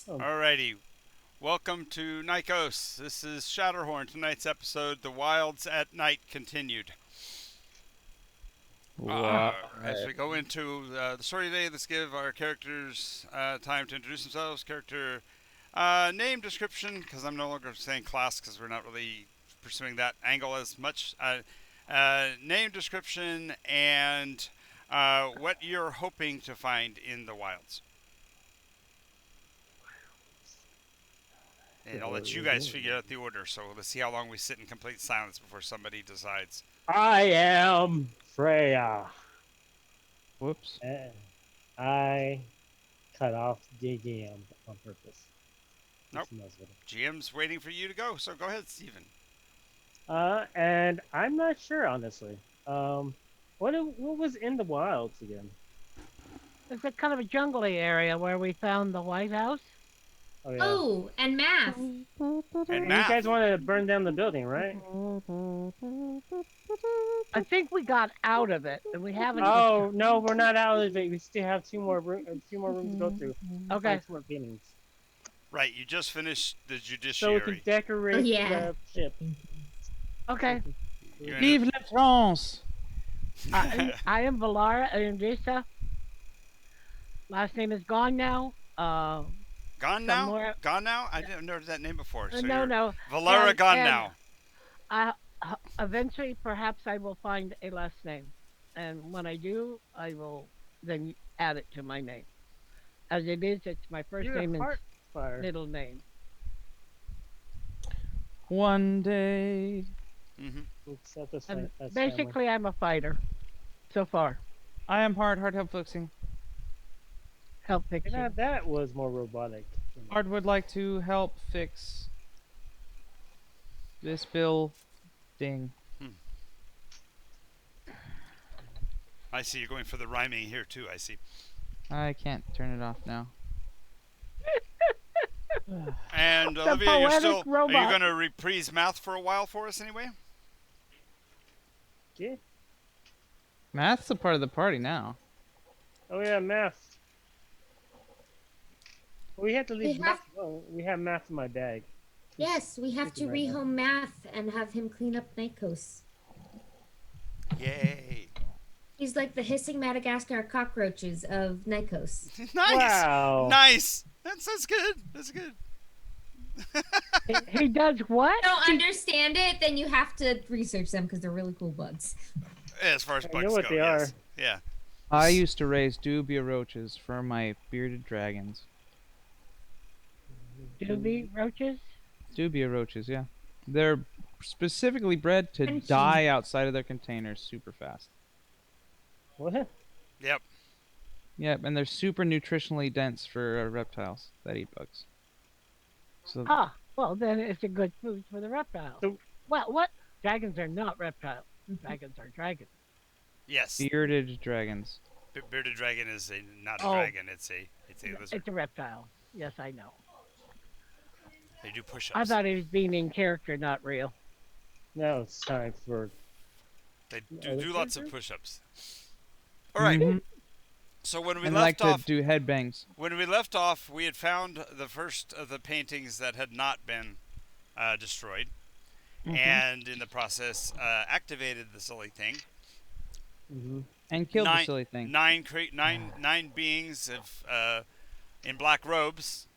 Oh, Alrighty, welcome to Nikos. This is Shatterhorn. Tonight's episode, The Wyldes at Night, continued. What? As we go into the story today, let's give our characters time to introduce themselves. Character name description, because I'm no longer saying class because we're not really pursuing that angle as much. Name description and what you're hoping to find in the wilds. And I'll let you guys figure out the order. So let's see how long we sit in complete silence before somebody decides. I am Freya. Whoops. I cut off JJM on purpose. Nope. GM's waiting for you to go, so go ahead, Steven. And I'm not sure honestly. What was in the wilds again? It's a kind of a jungly area where we found the White House. Oh yeah. Oh, and math. And You math. guys want to burn down the building, right? I think we got out of it, and we haven't. Oh no, we're not out of it. We still have two more rooms to go through. Okay. Two more paintings. Right, you just finished the So we judiciary. can decorate Yeah. the ship. Okay. You're in Vive la France! I am Valara Andresa. Last name is gone now. Gone now? somewhere- Gone now? I didn't know that name before. So no, you're no. Valara And- gone and- now. Eventually, perhaps I will find a last name, and when I do, I will then add it to my name. As it is, it's my 1st You're name a and heart fire. middle name. One day. Hmm And basically, I'm a fighter. So far, I am Heart help fixing. help fixing. That was more robotic. Heart would like to help fix this building. I see you're going for the rhyming here, too, I see. I can't turn it off now. And The Olivia, you're poetic still. Are you robot. going to reprise math for a while for us anyway? Yeah. Math's a part of the party now. Oh yeah, math. We have to leave. We have- Math. Oh, we have math in my bag. Yes, we have to Right now. rehome math and have him clean up Nikos. Yay. He's like the hissing Madagascar cockroaches of Nikos. Nice. Wow. Nice. That's good. That's good. He does what? Don't understand it, then you have to research them because they're really cool bugs. As far as I bugs know what go, they yes. are. Yeah. I used to raise dubia roaches for my bearded dragons. Doobie roaches? Dubia roaches, yeah. They're specifically bred to Crunchy. die outside of their containers super fast. What? Yep. Yep, and they're super nutritionally dense for reptiles that eat bugs. So Ah, well, then it's a good food for the reptiles. So- Well, what? Dragons are not reptiles. Dragons are dragons. Yes. bearded dragons. Bearded dragon is not a Oh. dragon. It's a lizard. It's a reptile. Yes, I know. They do push-ups. I thought he was being in character, not real. Now it's time for. They Other do lots of characters? push-ups. All right. Mhm. So when we And like left off, to do headbangs. when we left off, we had found the first of the paintings that had not been destroyed, and in the process, activated the silly thing. Mm-hmm. And killed nine, the silly thing. nine beings of in black robes,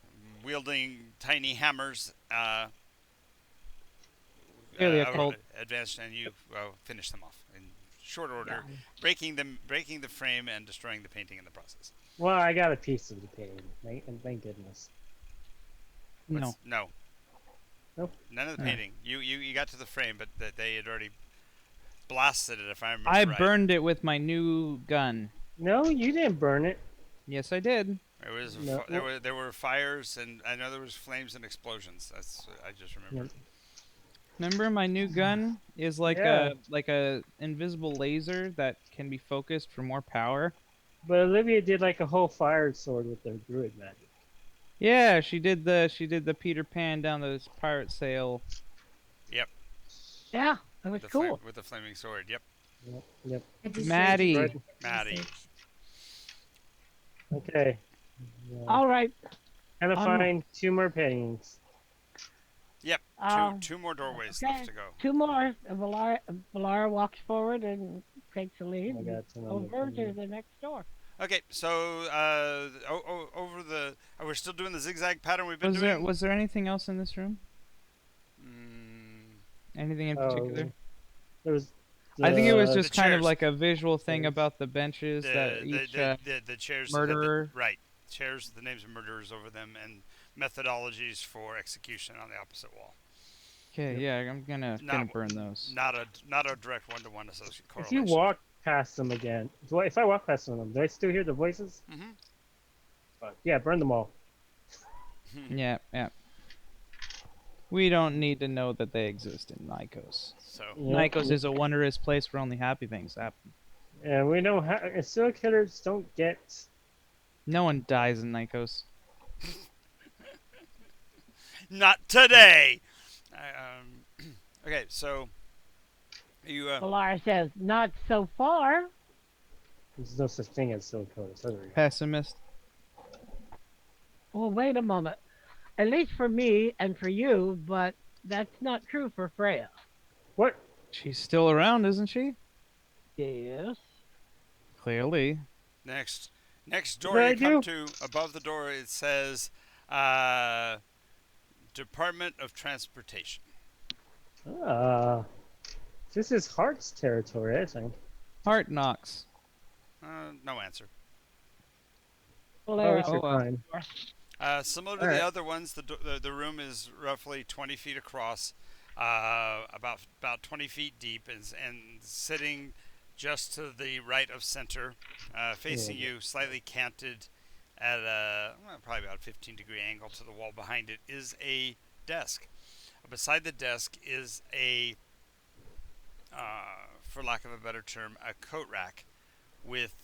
wielding tiny hammers. Clearly a cult. Advanced, and you finished them off in short order, breaking the frame and destroying the painting in the process. Well, I got a piece of the painting. Thank goodness. No. No. Nope. None of the painting. You got to the frame, but they had already blasted it. If I remember I right. burned it with my new gun. No, you didn't burn it. Yes, I did. There was No. there were fires, and I know there was flames and explosions. That's I just remember. Remember, my new gun is like Yeah. a invisible laser that can be focused for more power. But Olivia did like a whole fire sword with her druid magic. Yeah, she did the Peter Pan down the pirate sail. Yeah, that was cool. With the flaming sword. Yep. Yep. I just Maddie. searched Maddie. research. Okay. Yeah. All right. Gotta find 2 more paintings. Yep, Uh, two more doorways left okay. to go. 2 more. Valara walks forward and takes the lead I and got 2 more over to paintings. the next door. Okay, so over the we're still doing the zigzag pattern we've been Was doing. there anything else in this room? Mm, Anything in Oh, particular? there was. I think it was The just kind of chairs. like a visual thing Chairs. about the benches that each the chairs murderer. right, chairs, the names of murderers over them, and methodologies for execution on the opposite wall. Okay, Yep. yeah, I'm gonna Not burn those. not a direct one-to-one associate If correlation. you walk past them again, if I walk past them, do I still hear the voices? Mm-hmm. Yeah, burn them all. Yeah, yeah. We don't need to know that they exist in Nikos. So Yep. Nikos is a wondrous place where only happy things happen. And we know how serial killers don't get. No one dies in Nikos. not today. Okay, so you Valara says, "Not so far." There's no such thing as serial killers. Pessimist. Well, wait a moment. At least for me and for you, but that's not true for Freya. What? She's still around, isn't she? Yes. Clearly. next door What you I come do? to, above the door it says Department of Transportation. This is Hart's territory, I think. Heart knocks. No answer. Oh, Valara, it's your well. crime. Similar to All right. the other ones, the room is roughly 20 feet across, about 20 feet deep, and sitting just to the right of center, facing you, slightly canted at probably about a 15-degree angle to the wall behind it, is a desk. Beside the desk is for lack of a better term, a coat rack with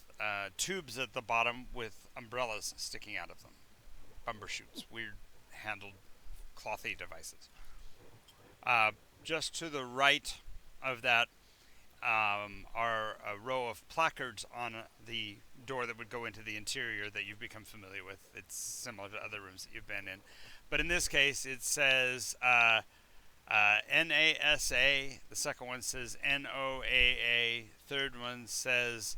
tubes at the bottom with umbrellas sticking out of them. Bumbershoots, weird handled clothy devices. Just to the right of that are a row of placards on the door that would go into the interior that you've become familiar with. It's similar to other rooms that you've been in. But in this case, it says NASA. The second one says NOAA. Third one says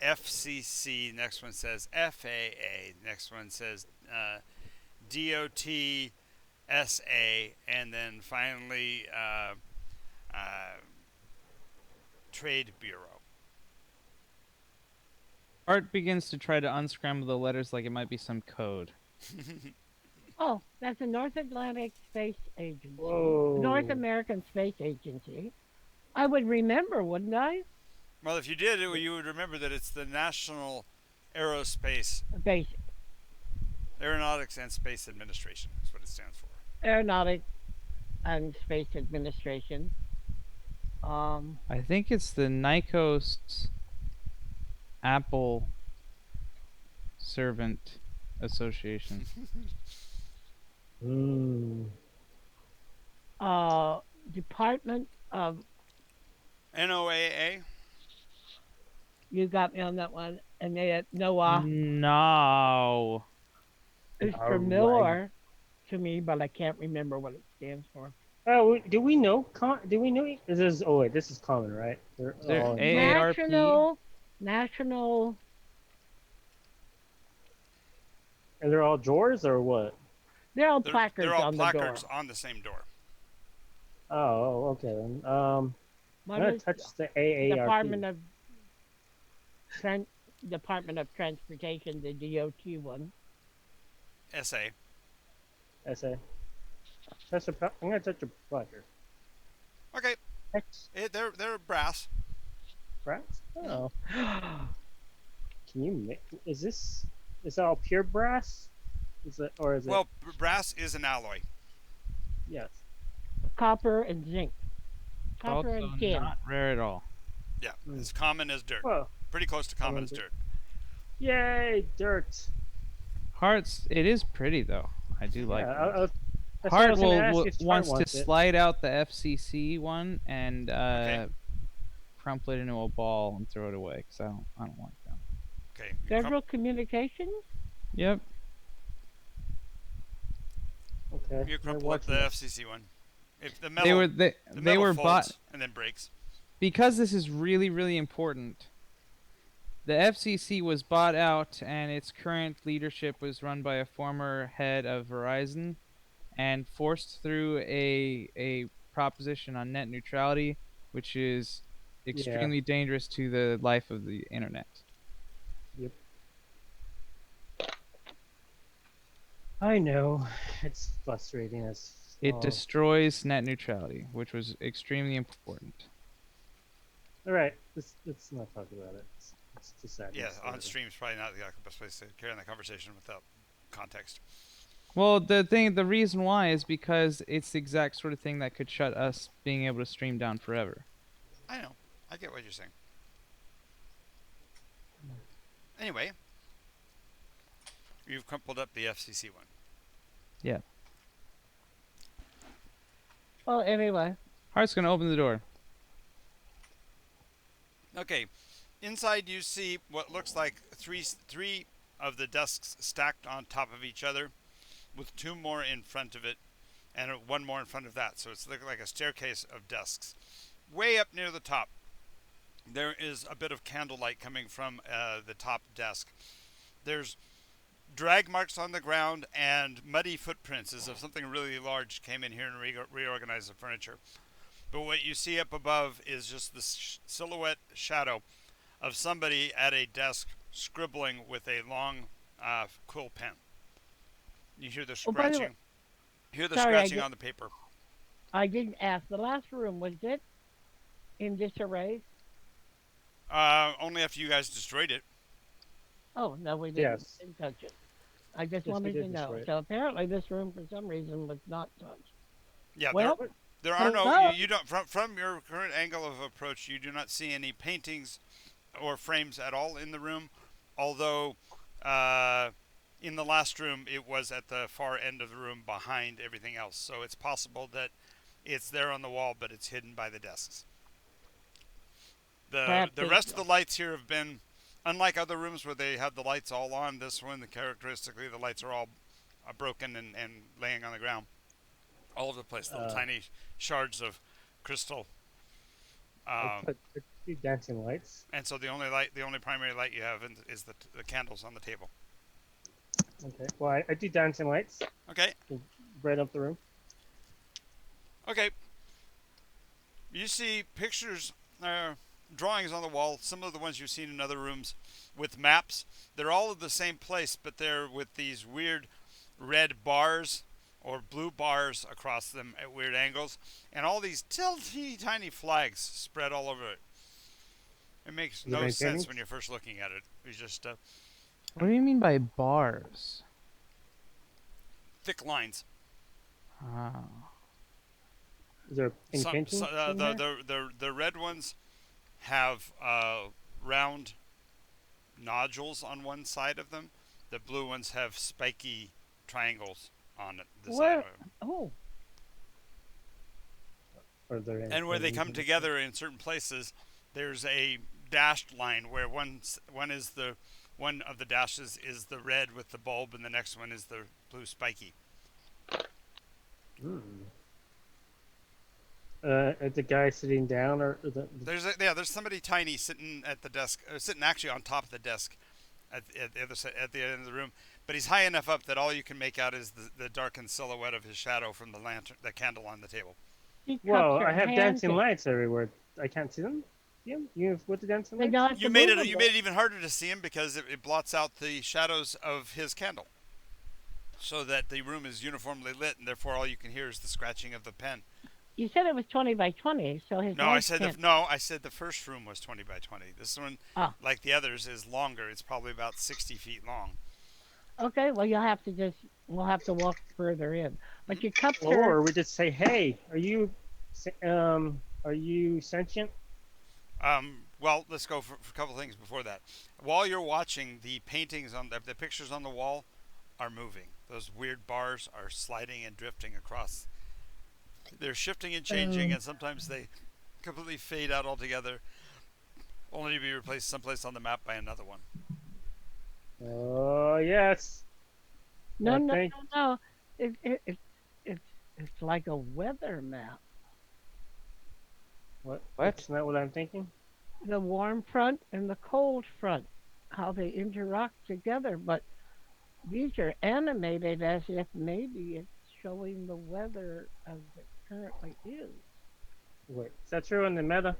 FCC. Next one says FAA. Next one says DOT SA. And then finally Trade Bureau. Art begins to try to unscramble the letters like it might be some code. oh, that's the North Atlantic Space Agency. Whoa. North American Space Agency. I would remember, wouldn't I? Well, if you did, you would remember that it's the National Aerospace Basic Aeronautics and Space Administration. That's what it stands for. Aeronautics and Space Administration. I think it's the Nikos Apple Servant Association. Department of. NOAA. You got me on that one. And they NOAA No. is familiar to me, but I can't remember what it stands for. Oh, do we know? Do we know? This is. Oh wait, this is common, right? There all- AARP? National. And they're all drawers or what? They're all placards They're all on placards the door. on the same door. Oh, okay. I'm One gonna is touch the AARP. Department of Transportation, the DOT one. SA. SA. I'm gonna touch a placard. Okay. X. They're brass. Brass? Oh. Can you make? Is that all pure brass? Is it or is it? Well, brass is an alloy. Yes. Copper and zinc. Copper Also and tin. not rare at all. Yeah, as common as dirt. Well, Pretty close to common as dirt. yay, dirt. Hearts, it is pretty though. I do like Yeah, it. that's what I Hart was gonna ask will if Hart wants to wants it. slide out the FCC one and Okay. crumple it into a ball and throw it away because I don't like them. Okay. Federal Communications? Yep. Okay. You I'm crumple up the watching this. FCC one. If the They metal, were the they metal were bought folds and then breaks. because this is really important. The FCC was bought out, and its current leadership was run by a former head of Verizon, and forced through a proposition on net neutrality, which is Yeah. extremely dangerous to the life of the internet. Yep. I know. It's frustrating as It all. destroys net neutrality, which was extremely important. All right. Let's not talk about it. It's too sad. Yeah, on stream is probably not the best place to carry on the conversation without context. Well, the reason why is because it's the exact sort of thing that could shut us being able to stream down forever. I know. I get what you're saying. Anyway, you've crumpled up the FCC one. Yeah. Well, anyway, Hart's gonna open the door. Okay, inside you see what looks like three of the desks stacked on top of each other, with two more in front of it, and one more in front of that. So it's looking like a staircase of desks. Way up near the top, there is a bit of candlelight coming from the top desk. There's drag marks on the ground and muddy footprints as if something really large came in here and reorganized the furniture. But what you see up above is just the silhouette shadow of somebody at a desk scribbling with a long quill pen. You hear the oh, by the way, scratching. Hear the sorry, scratching on the paper. I didn't ask. The last room, was it in disarray? Only after you guys destroyed it. Oh, no, we didn't. Yes. Didn't touch it. I just Yes, we wanted did to know. destroy it. So apparently this room, for some reason, was not touched. Yeah, Well, there are no. hello. You don't from your current angle of approach. You do not see any paintings or frames at all in the room. Although, in the last room, it was at the far end of the room behind everything else. So it's possible that it's there on the wall, but it's hidden by the desks. Perhaps The rest of the lights here have been, unlike other rooms where they have the lights all on. This one, characteristically, the lights are all broken and laying on the ground, all over the place. Little tiny shards of crystal. I put two dancing lights. And so the only primary light you have is the candles on the table. Okay. Well, I do dancing lights. Okay. To brighten up the room. Okay. You see pictures, drawings on the wall, some of the ones you've seen in other rooms with maps. They're all of the same place, but they're with these weird red bars or blue bars across them at weird angles, and all these teeny tiny flags spread all over it. It makes no sense when you're first looking at it. It's just What do you mean by bars? thick lines. Oh. Is there any paintings? The red ones have round nodules on one side of them. The blue ones have spiky triangles on the side of them. Oh, Are there any And where they paintings come in together in certain places, there's a dashed line where one of the dashes is the red with the bulb, and the next one is the blue spiky. Is the guy sitting down or There's somebody tiny sitting at the desk, sitting actually on top of the desk, at the other side, at the end of the room. But he's high enough up that all you can make out is the darkened silhouette of his shadow from the candle on the table. Well, I have dancing lights everywhere. I can't see them. Yeah, you with the dancing lights. You made it even harder to see him because it blots out the shadows of his candle, so that the room is uniformly lit, and therefore all you can hear is the scratching of the pen. You said it was 20 by 20, so his I said the first room was 20 by 20. This one, like the others, is longer. It's probably about 60 feet long. Okay, well we'll have to walk further in. But your cups or we just say, hey, are you sentient? Well, let's go for a couple things before that. While you're watching, the paintings on the pictures on the wall are moving. Those weird bars are sliding and drifting across. They're shifting and changing, and sometimes they completely fade out altogether, only to be replaced someplace on the map by another one. Oh, yes. No. It's like a weather map. What? What? That's not what I'm thinking. The warm front and the cold front, how they interact together. But these are animated as if maybe it's showing the weather as it currently is. Wait, is that true in the meta?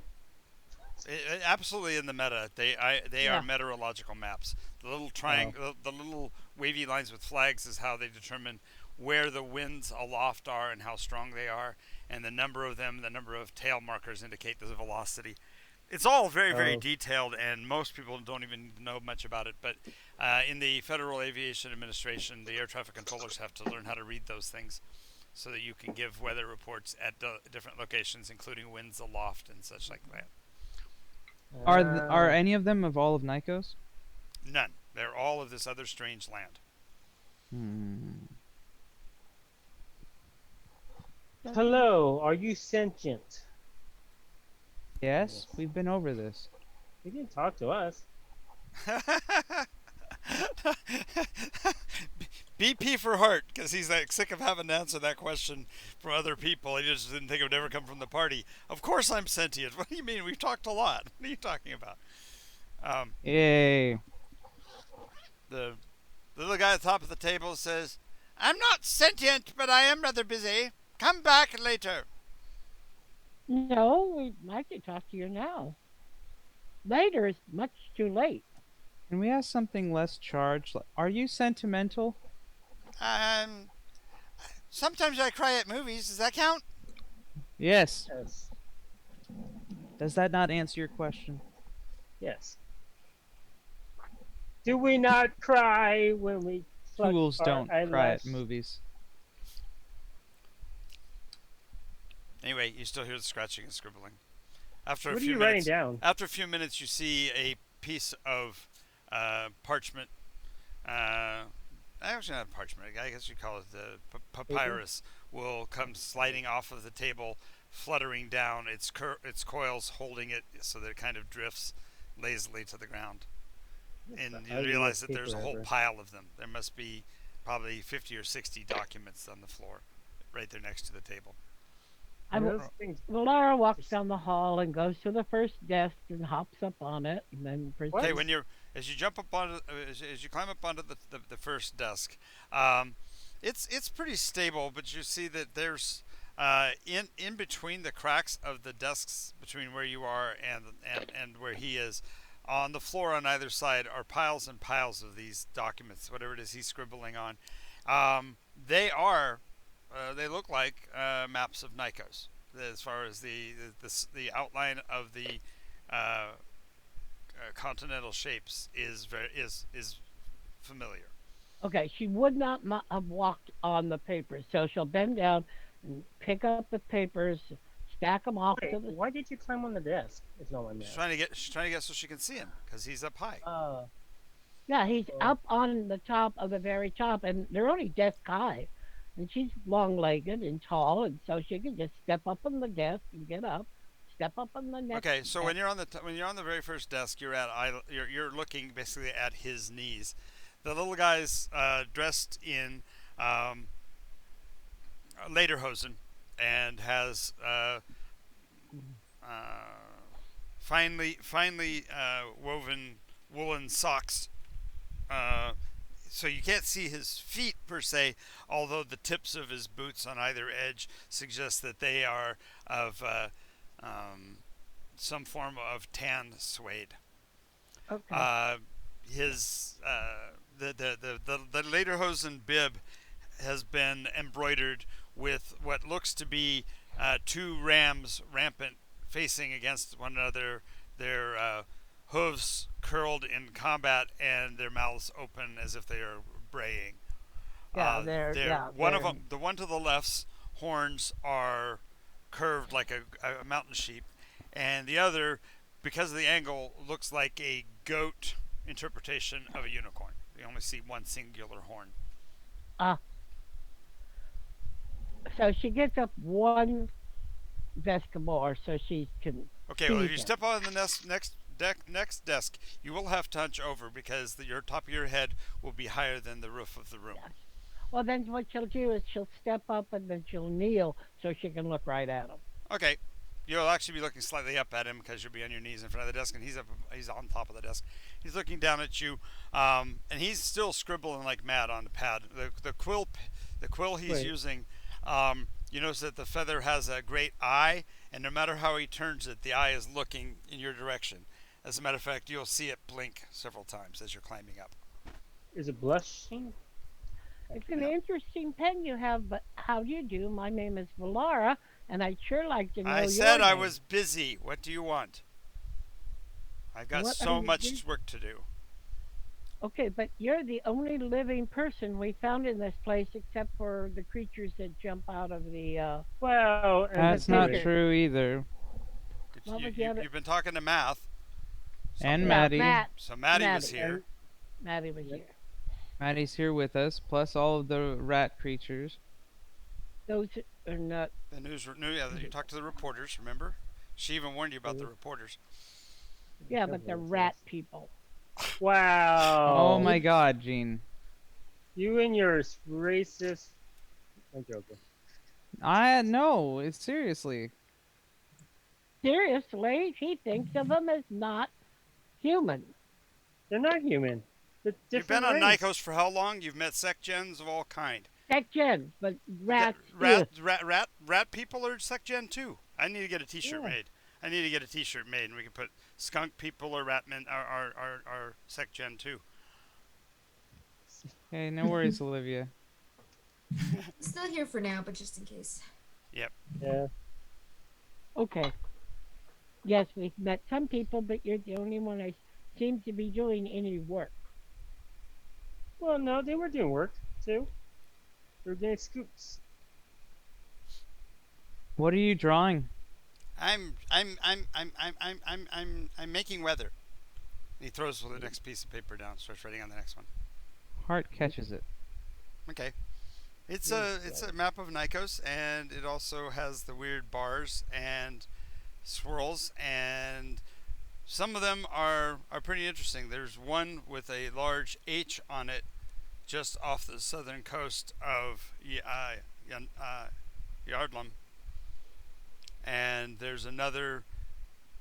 Absolutely in the meta, they are Yeah. meteorological maps. The little Oh, triangle, the little wavy lines with flags is how they determine where the winds aloft are and how strong they are, and the number of them, the number of tail markers indicate the velocity. It's all very, very oh, detailed, and most people don't even know much about it. But in the Federal Aviation Administration, the air traffic controllers have to learn how to read those things so that you can give weather reports at different locations, including winds aloft and such like that. Are uh, any of them of all of Nikos? None. They're all of this other strange land. Hmm. hello. Are you sentient? Yes, Yes. we've been over this. He didn't talk to us. BP for heart, because he's like sick of having to answer that question from other people. He just didn't think it would ever come from the party. Of course I'm sentient. What do you mean? We've talked a lot. What are you talking about? Um, Yay. the little guy at the top of the table says, I'm not sentient, but I am rather busy. Come back later. No, we'd like to talk to you now. Later is much too late. Can we ask something less charged? Are you sentimental? Um, Sometimes I cry at movies. Does that count? Yes. Yes. Does that not answer your question? Yes. Do we not cry when we pluck Fools our don't cry eyelash? at movies. Anyway, you still hear the scratching and scribbling. After a What are few you writing minutes, down? after a few minutes, you see a piece of parchment. Actually, not parchment. I guess you call it the Paper? papyrus. Will come sliding off of the table, fluttering down. Its coils holding it so that it kind of drifts lazily to the ground. That's the And you realize ugliest that there's a paper whole ever. pile of them. There must be probably 50 or 60 documents on the floor, right there next to the table. I And will. those things. Laura walks Just, down the hall and goes to the first desk and hops up on it and then Okay, what? proceeds. when you're as you jump up onto as you climb up onto the first desk, um, it's pretty stable, but you see that there's in between the cracks of the desks between where you are and where he is, on the floor on either side are piles and piles of these documents, whatever it is he's scribbling on. They look like maps of Nikos as far as the outline of the uh, continental shapes is familiar. Okay, she would not have walked on the papers, so she'll bend down and pick up the papers, stack them off Wait, to the. why did you climb on the desk? Is all I'm asking. She's trying to get so she can see him because he's up high. Yeah, he's Oh, up on the top of the very top, and they're only desk high. And she's long legged and tall, and so she can just step up on the desk and get up, step up on the next Okay, so desk. when you're on the very first desk, you're looking basically at his knees. The little guy's dressed in um, lederhosen and has uh, finely woven woolen socks. Uh, so you can't see his feet per se, although the tips of his boots on either edge suggest that they are of um, some form of tan suede. Okay. Uh, his the lederhosen bib has been embroidered with what looks to be two rams rampant facing against one another, their hooves curled in combat and their mouths open as if they are braying. Yeah, they're They're yeah one of they're them. The one to the left's horns are curved like a mountain sheep, and the other, because of the angle, looks like a goat interpretation of a unicorn. You only see one singular horn. uh so she gets up one desk more so she can Okay, well, see if you him. step on the next desk, you will have to hunch over because your top of your head will be higher than the roof of the room. Yes. Well, then what she'll do is she'll step up and then she'll kneel so she can look right at him. Okay. You'll actually be looking slightly up at him because you'll be on your knees in front of the desk, and he's on top of the desk. He's looking down at you, and he's still scribbling like mad on the pad. The quill he's Wait. using. You notice that the feather has a great eye, and no matter how he turns it, the eye is looking in your direction. As a matter of fact, you'll see it blink several times as you're climbing up. Is it blushing? It's an No. interesting pen you have, but how do you do? My name is Valara, and I'd sure like to know I your said I name. was busy. What do you want? I've got What are so you much busy? work to do. Okay, but you're the only living person we found in this place except for the creatures that jump out of the Well, and That's not figure. true either. What was the other? You've been talking to Math. So, And Yeah, Maddie. so Maddie was Maddie. here. Maddie was Yep. here. Maddie's here with us, plus all of the rat creatures. Those are not. The yeah, you talked to the reporters, remember? She even warned you about the reporters. Yeah, but they're rat people. Wow. Oh my god, Gene. You and your racist. I'm joking. No, it's seriously. Seriously, he thinks of them as not human. They're not human. They're You've different been on race. Nikos for how long? You've met sect gens of all kind. Tech gens, but rats. Rat people are sect gen too. I need to get a T-shirt Yeah. made. I need to get a T-shirt made, and we can put skunk people or rat men are sect gen too. Hey, no worries, Olivia. Still here for now, but just in case. Yeah. Okay. Yes, we've met some people, but you're the only one I seem to be doing any work. Well, no, they were doing work too. They were doing scoops. What are you drawing? I'm making weather. And he throws the next piece of paper down, starts writing on the next one. Heart catches it. Okay. It's a map of Nikos, and it also has the weird bars and swirls, and some of them are pretty interesting. There's one with a large H on it, just off the southern coast of Yardlum, and there's another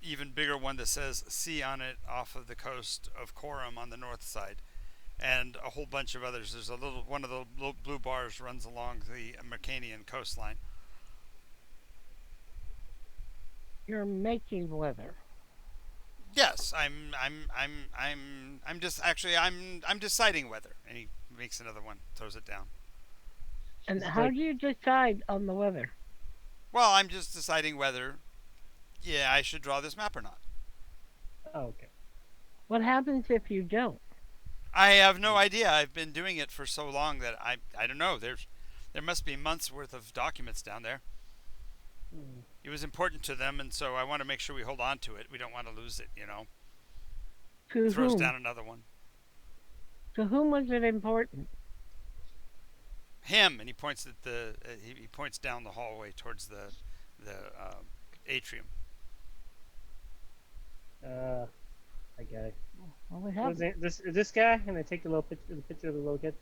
even bigger one that says C on it off of the coast of Coram on the north side, and a whole bunch of others. There's a little one of the little blue bars runs along the Mercanian coastline. You're making weather. Yes, I'm just actually I'm deciding whether, and he makes another one, throws it down. And It's how like- do you decide on the weather? Well, I'm just deciding whether, yeah, I should draw this map or not. Oh, okay. What happens if you don't? I have no idea. I've been doing it for so long that I don't know. There must be months worth of documents down there. Hmm. It was important to them, and so I want to make sure we hold on to it. We don't want to lose it, you know. To Throws whom? down another one. To whom was it important? Him, and he points at the he points down the hallway towards the atrium. I got it. Well, what Was happened? it this guy? And I take the picture of the little kid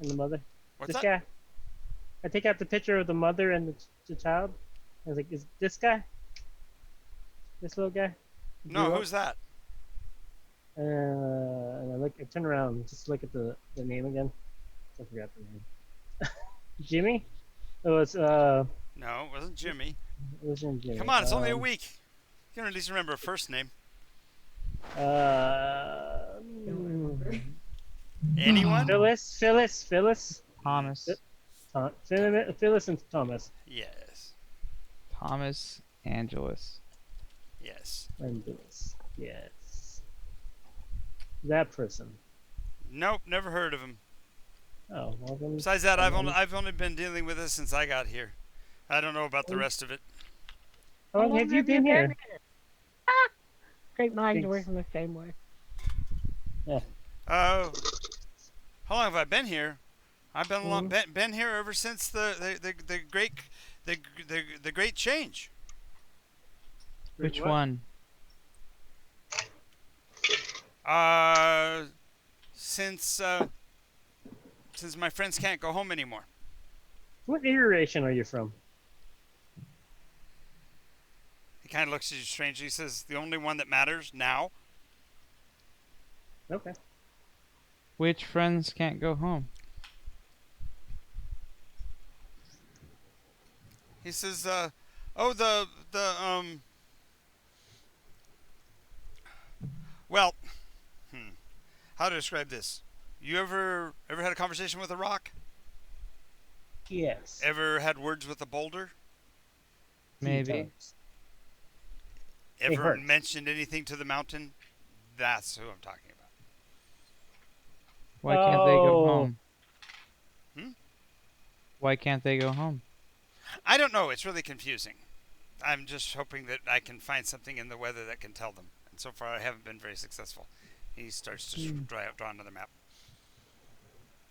and the mother. What's This that? guy. I take out the picture of the mother and the child. I was like, is this guy? This little guy? No, Grew up? who's that? And I turn around, just look at the name again. I forgot the name. Jimmy? It was No, it wasn't Jimmy. it wasn't Jimmy. Come on, it's only a week. You can at least remember a first name. Uh, Don't remember. Anyone? Phyllis, Thomas. Phyllis and Thomas. Yes. Thomas Angelus. Yes. And Phyllis. Yes. That person. Nope, never heard of him. Oh, well then. Besides that, I've only been dealing with this since I got here. I don't know about the rest of it. How long have you been here? Ah! Great minds Thanks. work in the same way. Oh, how long have I been here? I've been Mhm. been here ever since the great change. Which What? one? Uh, since since my friends can't go home anymore. What iteration are you from? He kind of looks at you strangely. He says, the only one that matters now. Okay. Which friends can't go home? He says, oh, well, how to describe this? You ever had a conversation with a rock? Yes. Ever had words with a boulder? Few Maybe. times. Ever hurt. mentioned anything to the mountain? That's who I'm talking about. Why can't they go Oh. home? Hmm? Why can't they go home? I don't know. It's really confusing. I'm just hoping that I can find something in the weather that can tell them. And so far, I haven't been very successful. He starts to draw another map.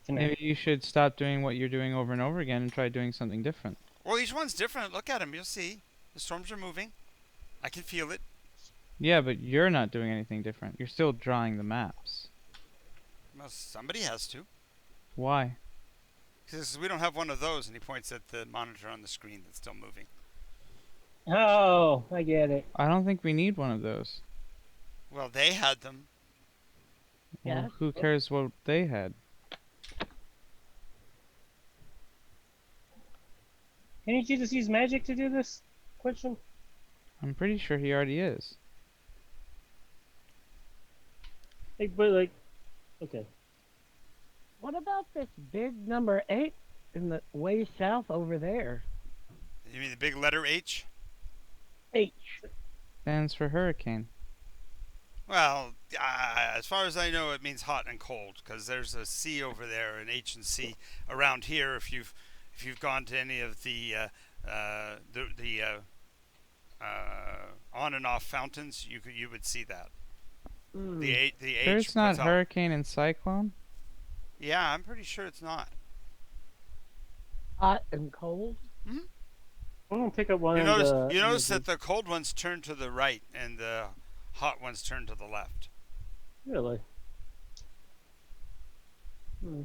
Maybe you should stop doing what you're doing over and over again and try doing something different. Well, each one's different. Look at them. You'll see. The storms are moving. I can feel it. Yeah, but you're not doing anything different. You're still drawing the maps. Well, somebody has to. Why? Because we don't have one of those, and he points at the monitor on the screen that's still moving. Oh, I get it. I don't think we need one of those. Well, they had them. Well, Yes. who cares what they had? Can't you just use magic to do this? Question. I'm pretty sure he already is. But okay. What about this big number 8 in the way south over there? You mean the big letter H? H. Stands for hurricane. Well, as far as I know, it means hot and cold because there's a C over there, an H and C around here. If you've gone to any of the on and off fountains, you would see that. Mm. The H. Sure it's not puts out- hurricane and cyclone? Yeah, I'm pretty sure it's not. Hot and cold? I'm gonna pick up one You of notice the. you notice that the cold ones turn to the right and the hot ones turn to the left. Really. Hmm.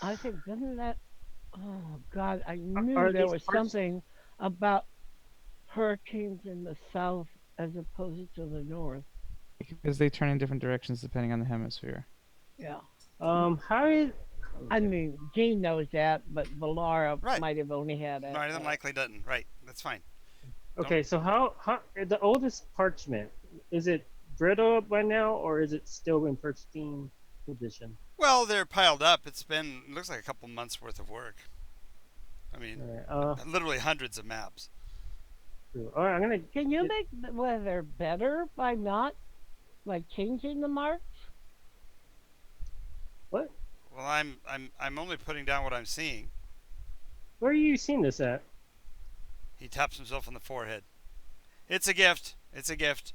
I think, doesn't that. Oh, God, I Are knew there these was parts- something about hurricanes in the south as opposed to the north. Because they turn in different directions depending on the hemisphere. Yeah. How is? I mean, Gene knows that, but Valara Right. might have only had a. More than likely doesn't. Right. That's fine. Okay, so how the oldest parchment, is it brittle by now or is it still in pristine condition? Well, they're piled up. It looks like a couple months worth of work. I mean, Alright, literally hundreds of maps. all right, I'm gonna. Can you make the weather better by not, like, changing the marks? What? Well, I'm only putting down what I'm seeing. Where are you seeing this at? He taps himself on the forehead. It's a gift. It's a gift.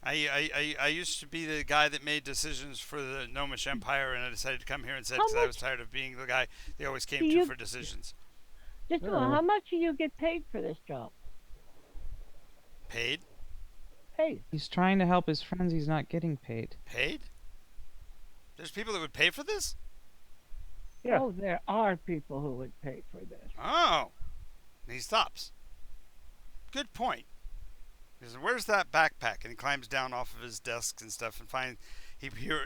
I used to be the guy that made decisions for the Gnomish Empire, and I decided to come here and said How because I was much tired of being the guy they always came do to you- for decisions. Just Oh. how much do you get paid for this job? Paid? Hey, He's trying to help his friends. He's not getting paid. Paid? There's people that would pay for this? Yeah. oh, there are people who would pay for this. Oh. And he stops. Good point. He says, "Where's that backpack?" And he climbs down off of his desks and stuff and finds he hear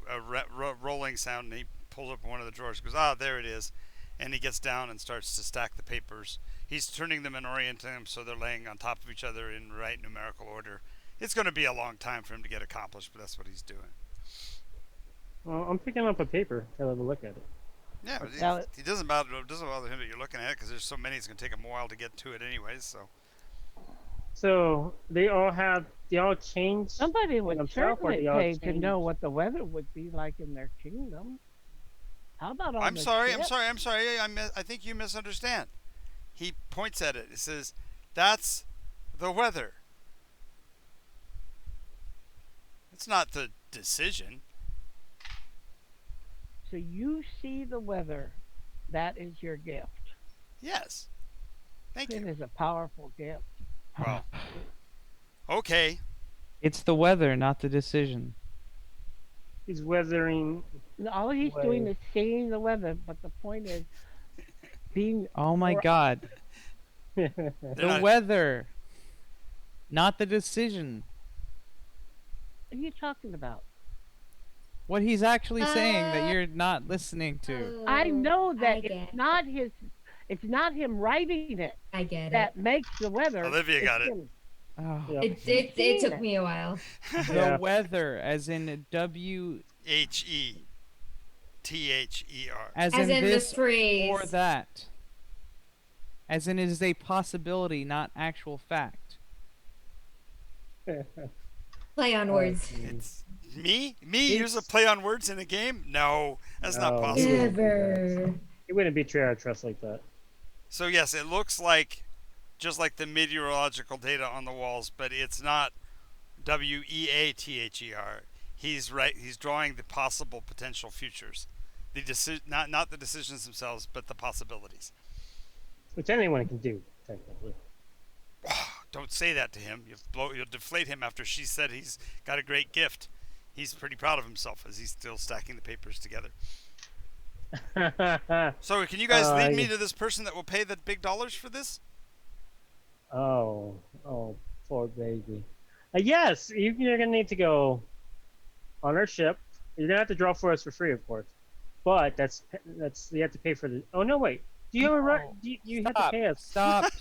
a rolling sound, and he pulls up one of the drawers. Goes, there it is. And he gets down and starts to stack the papers. He's turning them and orienting them so they're laying on top of each other in right numerical order. It's going to be a long time for him to get accomplished, but that's what he's doing. Well, I'm picking up a paper to have a look at it. Yeah, but Now- it doesn't bother him that you're looking at it because there's so many. It's going to take him a while to get to it, anyways. So They all change. Somebody would themselves, or certainly they all pay to change? know what the weather would be like in their kingdom. How about on I'm the sorry. ship? I think you misunderstand. He points at it. He says, "That's the weather. It's not the decision." So you see the weather. That is your gift. Yes. Thank It you. is a powerful gift. Well, okay. It's the weather, not the decision. He's weathering. All he's doing Way. is seeing the weather, but the point is being. Oh my Or- God. They're The not- weather, not the decision. What are you talking about? What he's actually saying that Uh, you're not listening to. I know I that get it's not his. It's not him writing it I get that it. makes the weather. Olivia it's got it. him. Oh, Yeah. It took me a while. the Yeah. weather, as in W, H-E-T-H-E-R. as As in in the this phrase. or that. As in it is a possibility, not actual fact. Play on words. It's me use a play on words in a game? No, that's not No. possible. Never. He wouldn't betray our trust like that. So yes, it looks like just like the meteorological data on the walls, but it's not WEATHER. He's right. He's drawing the possible potential futures, not the decisions themselves, but the possibilities. Which anyone can do, technically. Don't say that to him. You'll deflate him after she said he's got a great gift. He's pretty proud of himself as he's still stacking the papers together. So can you guys lead me to this person that will pay the big dollars for this? Oh, poor baby. Yes, you're gonna need to go on our ship. You're gonna have to draw for us for free, of course. But that's you have to pay for the. Oh no, wait. Do you have a right? You have to pay us. Stop.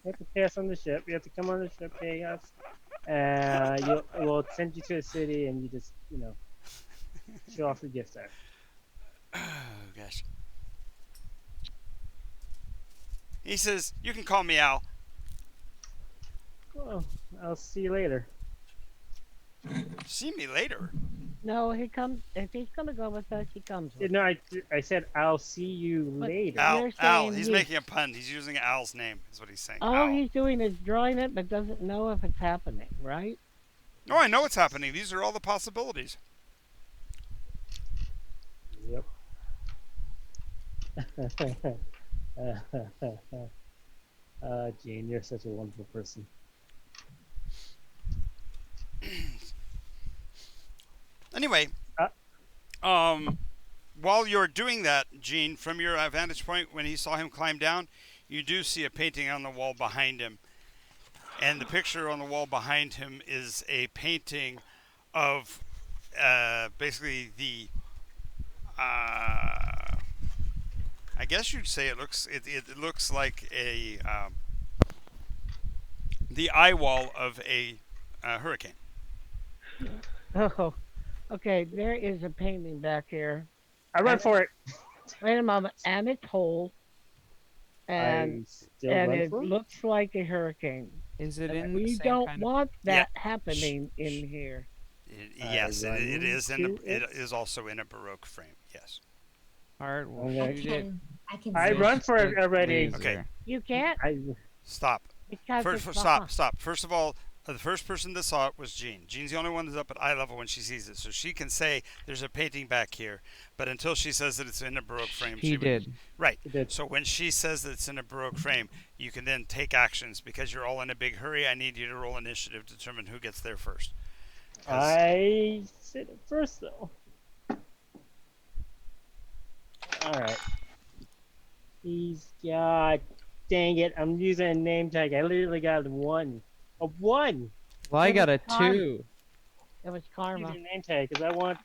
You have to pay us on the ship. You have to come on the ship, pay us. We'll send you to a city, and you just show off your gift there. Oh gosh. He says, "You can call me Al." Well, I'll see you later. See me later. No, he comes. If he's gonna go with us, he comes. With No, I said I'll see you But- later. Al. You're Al. saying He's you. making a pun. He's using Al's name. Is what he's saying. All Al. he's doing is drawing it, but doesn't know if it's happening, right? No, I know what's happening. These are all the possibilities. Yep. Gene, you're such a wonderful person. Anyway, while you're doing that, Gene, from your vantage point, when he saw him climb down, you do see a painting on the wall behind him. And the picture on the wall behind him is a painting of basically the, I guess you'd say it looks like a the eye wall of a hurricane. Oh, okay. There is a painting back here. I run for it. Wait a moment, and it's whole, and I still and run it for it. looks like a hurricane. Is it And in the we same don't kind of... want that happening in here. Yes, run it is into it it. is also in a Baroque frame. Yes. Art will Okay. shoot it. I can I see run it. for it already. Laser. Okay. You can't Stop. because First, it's stop. First of all, the first person that saw it was Jean. Jean's the only one that's up at eye level when she sees it, so she can say there's a painting back here. But until she says that it's in a Baroque frame, He did. Right. He did. So when she says that it's in a Baroque frame, you can then take actions because you're all in a big hurry. I need you to roll initiative to determine who gets there first. 'Cause- I said it first though. All right. He's got. Dang it! I'm using a name tag. I literally got a 1. A 1. Well, I got a Karma. 2. It was I'm karma. using a name tag because I want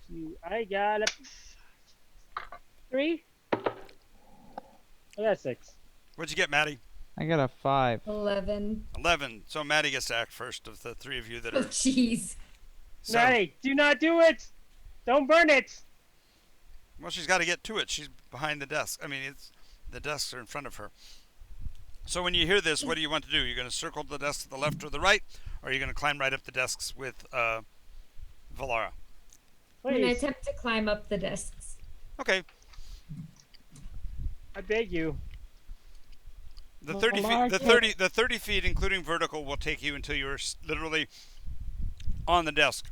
to. I got a. 3. I got 6. What'd you get, Maddie? I got a 5. 11. 11. So Maddie gets to act first of the three of you that Oh, are. jeez. So, Hey, do not do it! Don't burn it! well, she's got to get to it. She's behind the desk. I mean, the desks are in front of her. So when you hear this, what do you want to do? You're going to circle the desk to the left or the right, or are you going to climb right up the desks with Valara? I'm going to Please, attempt to climb up the desks. Okay. I beg you. The Well, 30 Valara feet, the 30 feet, including vertical, will take you until you're literally on the desk.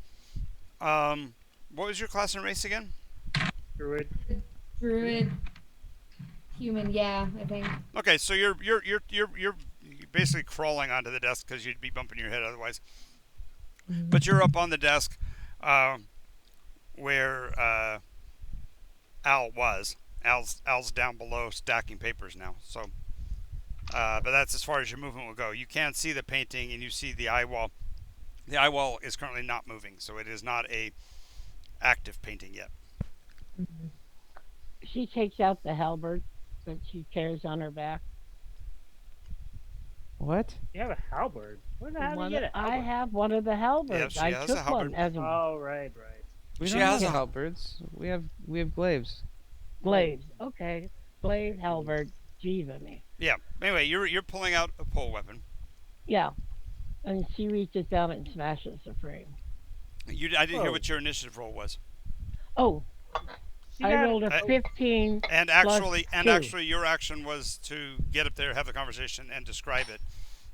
What was your class and race again? Druid. Druid. Human, yeah, I think. Okay, so you're basically crawling onto the desk because you'd be bumping your head otherwise. But you're up on the desk. uh, where Al was. Al's down below stacking papers now. So, but that's as far as your movement will go. You can see the painting and you see the eye wall. The eye wall is currently not moving, so it is not a active painting yet. She takes out the halberd that she carries on her back. What? You have a halberd. Where the hell did you get a I halberd? have one of the halberds. she I has took a halberd. one as a Oh, right. We She don't has have a- halberds. We have glaives. glaive. Okay, glaive, halberd, Jeevany. Yeah. Anyway, you're pulling out a pole weapon. Yeah, and she reaches down and smashes the frame. I didn't hear Whoa. what your initiative roll was. Oh, She I got rolled a 15. And Plus two. your action was to get up there, have the conversation, and describe it.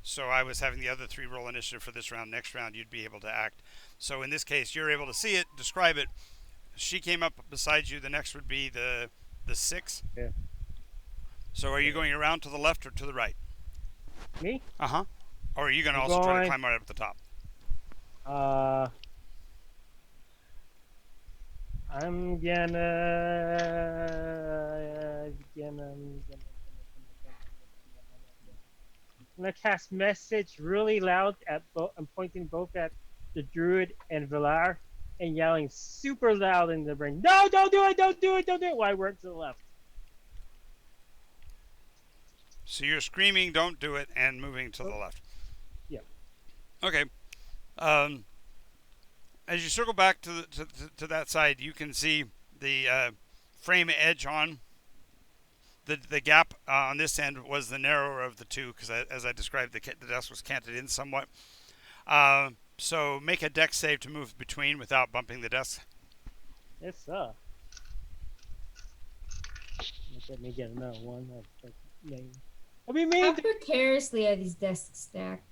So I was having the other three roll initiative for this round. Next round, you'd be able to act. So in this case, you're able to see it, describe it. She came up beside you. The next would be the 6. Yeah. So are you going around to the left or to the right? Me? Uh-huh. Or are you going to I'm also try to going- climb right up the top? I'm gonna cast message really loud at both. I'm pointing both at the druid and Villar and yelling super loud in the brain. No, don't do it! Don't do it! Don't do it! While I work to the left. So you're screaming, "Don't do it," and moving to the left. Yeah. Okay. As you circle back to that side, you can see the frame edge on. The gap on this end was the narrower of the two because, as I described, the desk was canted in somewhat. So make a dex save to move between without bumping the desk. Yes, sir. Let me get another one. That's name. What do you How mean? precariously are these desks stacked?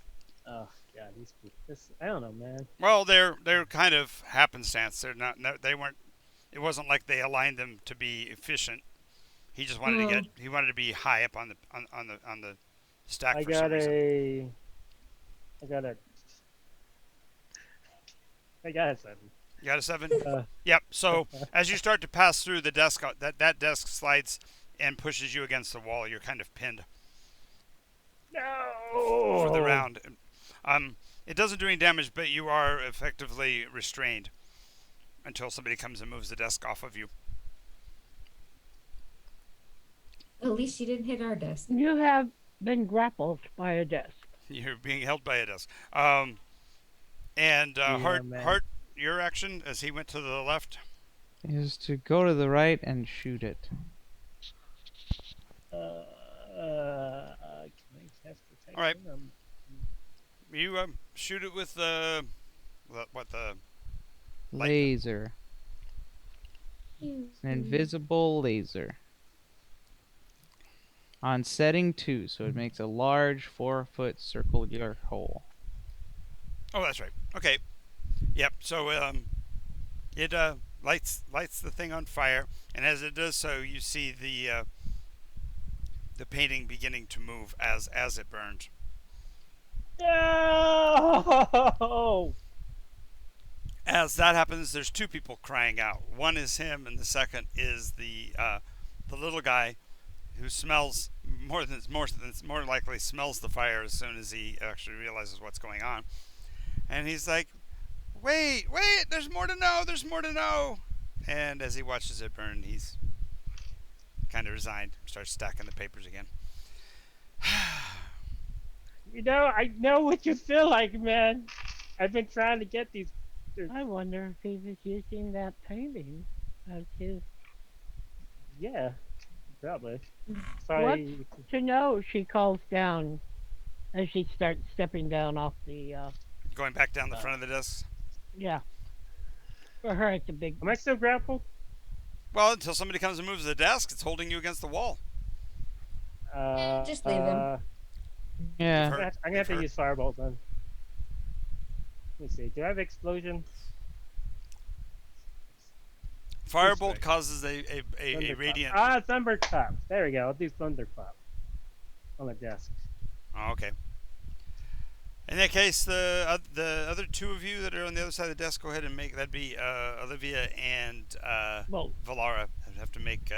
Oh god, these people. I don't know, man. Well, they're kind of happenstance. They're not. They weren't. It wasn't like they aligned them to be efficient. He just wanted to get. He wanted to be high up on the stack I for some got reason. I got a 7. You got a 7? Uh, Yep. So as you start to pass through the desk, that desk slides and pushes you against the wall. You're kind of pinned no. for the round. It doesn't do any damage, but you are effectively restrained until somebody comes and moves the desk off of you. At least she didn't hit our desk. You have been grappled by a desk. You're being held by a desk. And Yeah, Hart, man. Hart, your action as he went to the left. Is to go to the right and shoot it. Can I cast protection? All right. You shoot it with the light? Laser. An invisible laser. On setting 2, so it makes a large 4-foot circular hole. Oh, that's right. Okay. Yep. So it lights the thing on fire, and as it does so, you see the painting beginning to move as it burns. No! As that happens, there's two people crying out. One is him, and the second is the little guy who smells more likely smells the fire as soon as he actually realizes what's going on. And he's like, wait, there's more to know. And as he watches it burn, he's kind of resigned, starts stacking the papers again. I know what you feel like, man. I've been trying to get these. I wonder if he was using that painting as his. Yeah, probably. What to know? She calls down as she starts stepping down off the. Going back down the front of the desk. Yeah. For her, it's a big. Am I still grappled? Well, until somebody comes and moves the desk, it's holding you against the wall. Just leave him. Yeah. Hurt. I'm gonna have to use firebolt then. Let me see. Do I have explosion? Firebolt right. causes a Thunderclap. radiant. Thunderclap. There we go. I'll do thunderclap on the desk. Oh, okay. In that case, the other two of you that are on the other side of the desk, go ahead and make that'd be Olivia and Well, Valara have to make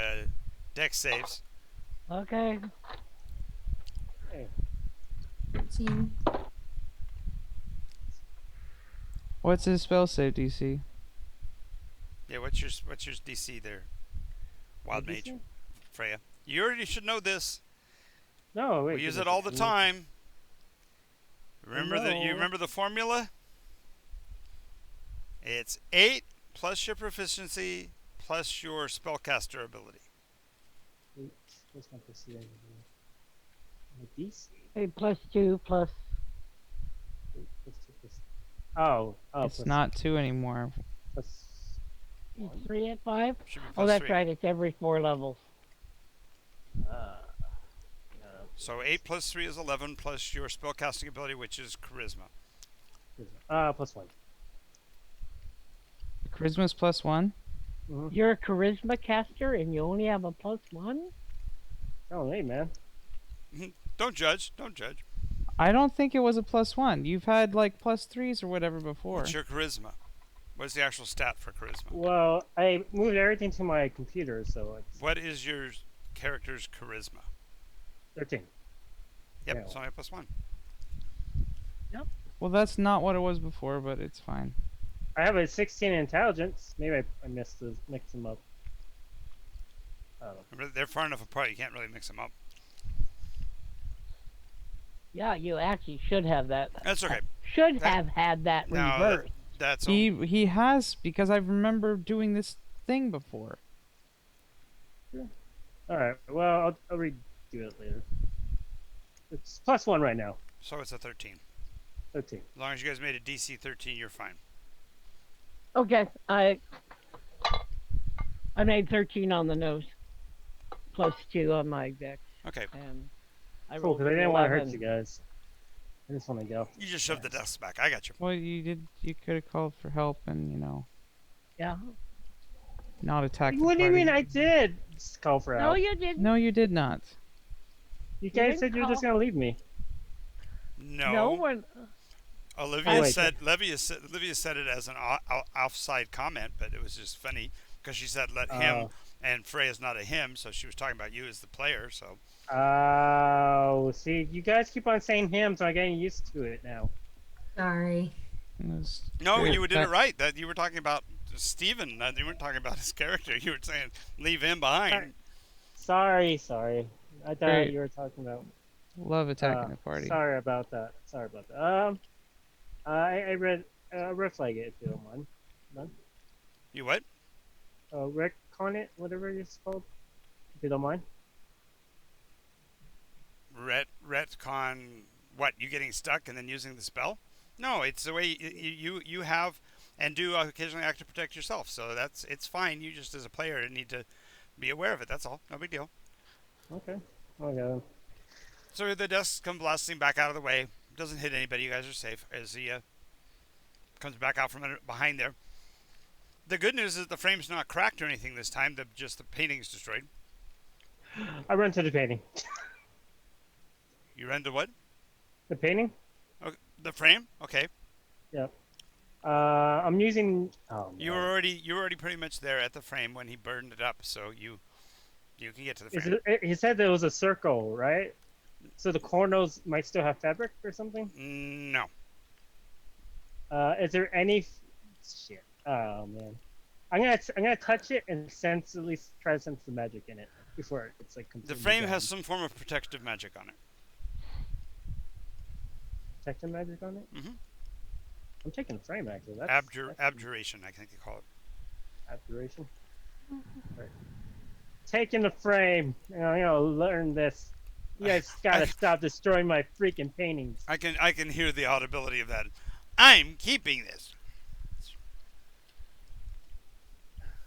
dex saves. okay. Hey, 13. What's his spell save DC? Yeah, what's your DC there, Wild what did Mage you say? Freya? You already should know this. No, wait. We use give it me a all the second. time. Remember you No. remember the formula? It's 8 plus your proficiency plus your spellcaster ability. Wait, what's my percentage? My DC. Hey, +2 plus. Wait, what's this? Oh, It's plus, not 2 anymore. plus It's 1. 3 at 5. Should be Oh, plus that's 3. right. It's every 4 levels. No, So 8 plus 3 is 11 plus your spellcasting ability, which is charisma. plus 1. Charisma's +1. Mm-hmm. You're a charisma caster and you only have a +1? Oh, hey, man. Don't judge. Don't judge. I don't think it was a +1. You've had like +3s or whatever before. What's your charisma? What's the actual stat for charisma? Well, I moved everything to my computer, so it's What is your character's charisma? 13. Yep, Yeah. it's only a +1. Well, that's not what it was before, but it's fine. I have a 16 in intelligence. Maybe I mixed them up. I don't know. Remember, they're far enough apart you can't really mix them up. Yeah, you actually should have that. That's okay. Should That- have had that No, reversed. that's He has, because I remember doing this thing before. All right. Well, I'll redo it later. It's +1 right now. so it's a 13. 13. As long as you guys made a DC 13, you're fine. Okay, I made 13 on the nose. +2 on my dex. Okay, And I Cool, rolled because I didn't want to hurt 11. you guys. I just want to go. you just shoved the desks back. I got you. Well, you could have called for help and, Yeah. not attack the What do you party. mean I did call for No, help? you didn't. No, you did not. You guys didn't said you were just call. going to leave me. No. when Olivia wait. said Olivia said it as an offside comment, but it was just funny because she said let him, and Freya's not a him, so she was talking about you as the player. So Oh, see, you guys keep on saying him, so I'm getting used to it now. Sorry. It was no, good. you did it right. That you were talking about Steven. You weren't talking about his character. You were saying leave him behind. Sorry. I thought Great. you were talking about. Love attacking the party. Sorry about that. I read red flag it if you don't mind. None. You what? Retcon it, whatever it's called, if you don't mind. Retcon what? You getting stuck and then using the spell? No, it's the way you have and do occasionally act to protect yourself. So it's fine. You just as a player need to be aware of it. That's all. No big deal. Okay. Okay. So the desks come blasting back out of the way. Doesn't hit anybody. You guys are safe as he comes back out from behind there. The good news is the frame's not cracked or anything this time. Just the painting's destroyed. I run to the painting. You ran to what? The painting? Okay, the frame? Okay. Yep. I'm using. Oh, You were already pretty much there at the frame when he burned it up, so you can get to the Is frame. he said there was a circle, right? So the corners might still have fabric or something. No. Is there any? Shit. Oh man. I'm gonna touch it and sense at least try to sense the magic in it before it's like The completely frame gone. has some form of protective magic on it. Protective magic on it. Mhm. I'm taking the frame actually. That's Abjuration, I think they call it. abjuration. Right. Taking the frame. I'm gonna learn this. You guys gotta stop destroying my freaking paintings. I can hear the audibility of that. I'm keeping this.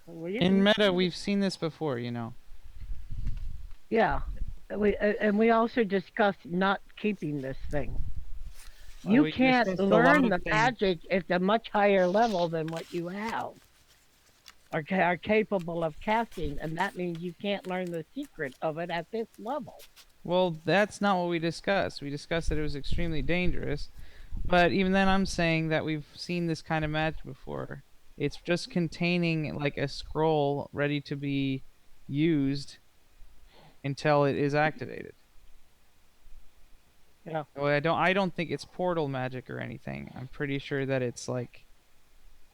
In meta, we've seen this before, Yeah, we also discussed not keeping this thing. Well, You we can't discussed a lot learn of the things. magic at a much higher level than what you have. Are capable of casting, and that means you can't learn the secret of it at this level. Well, that's not what we discussed. We discussed that it was extremely dangerous, But even then, I'm saying that we've seen this kind of magic before. It's just containing like a scroll ready to be used until it is activated. Yeah. Well, I don't think it's portal magic or anything. I'm pretty sure that it's like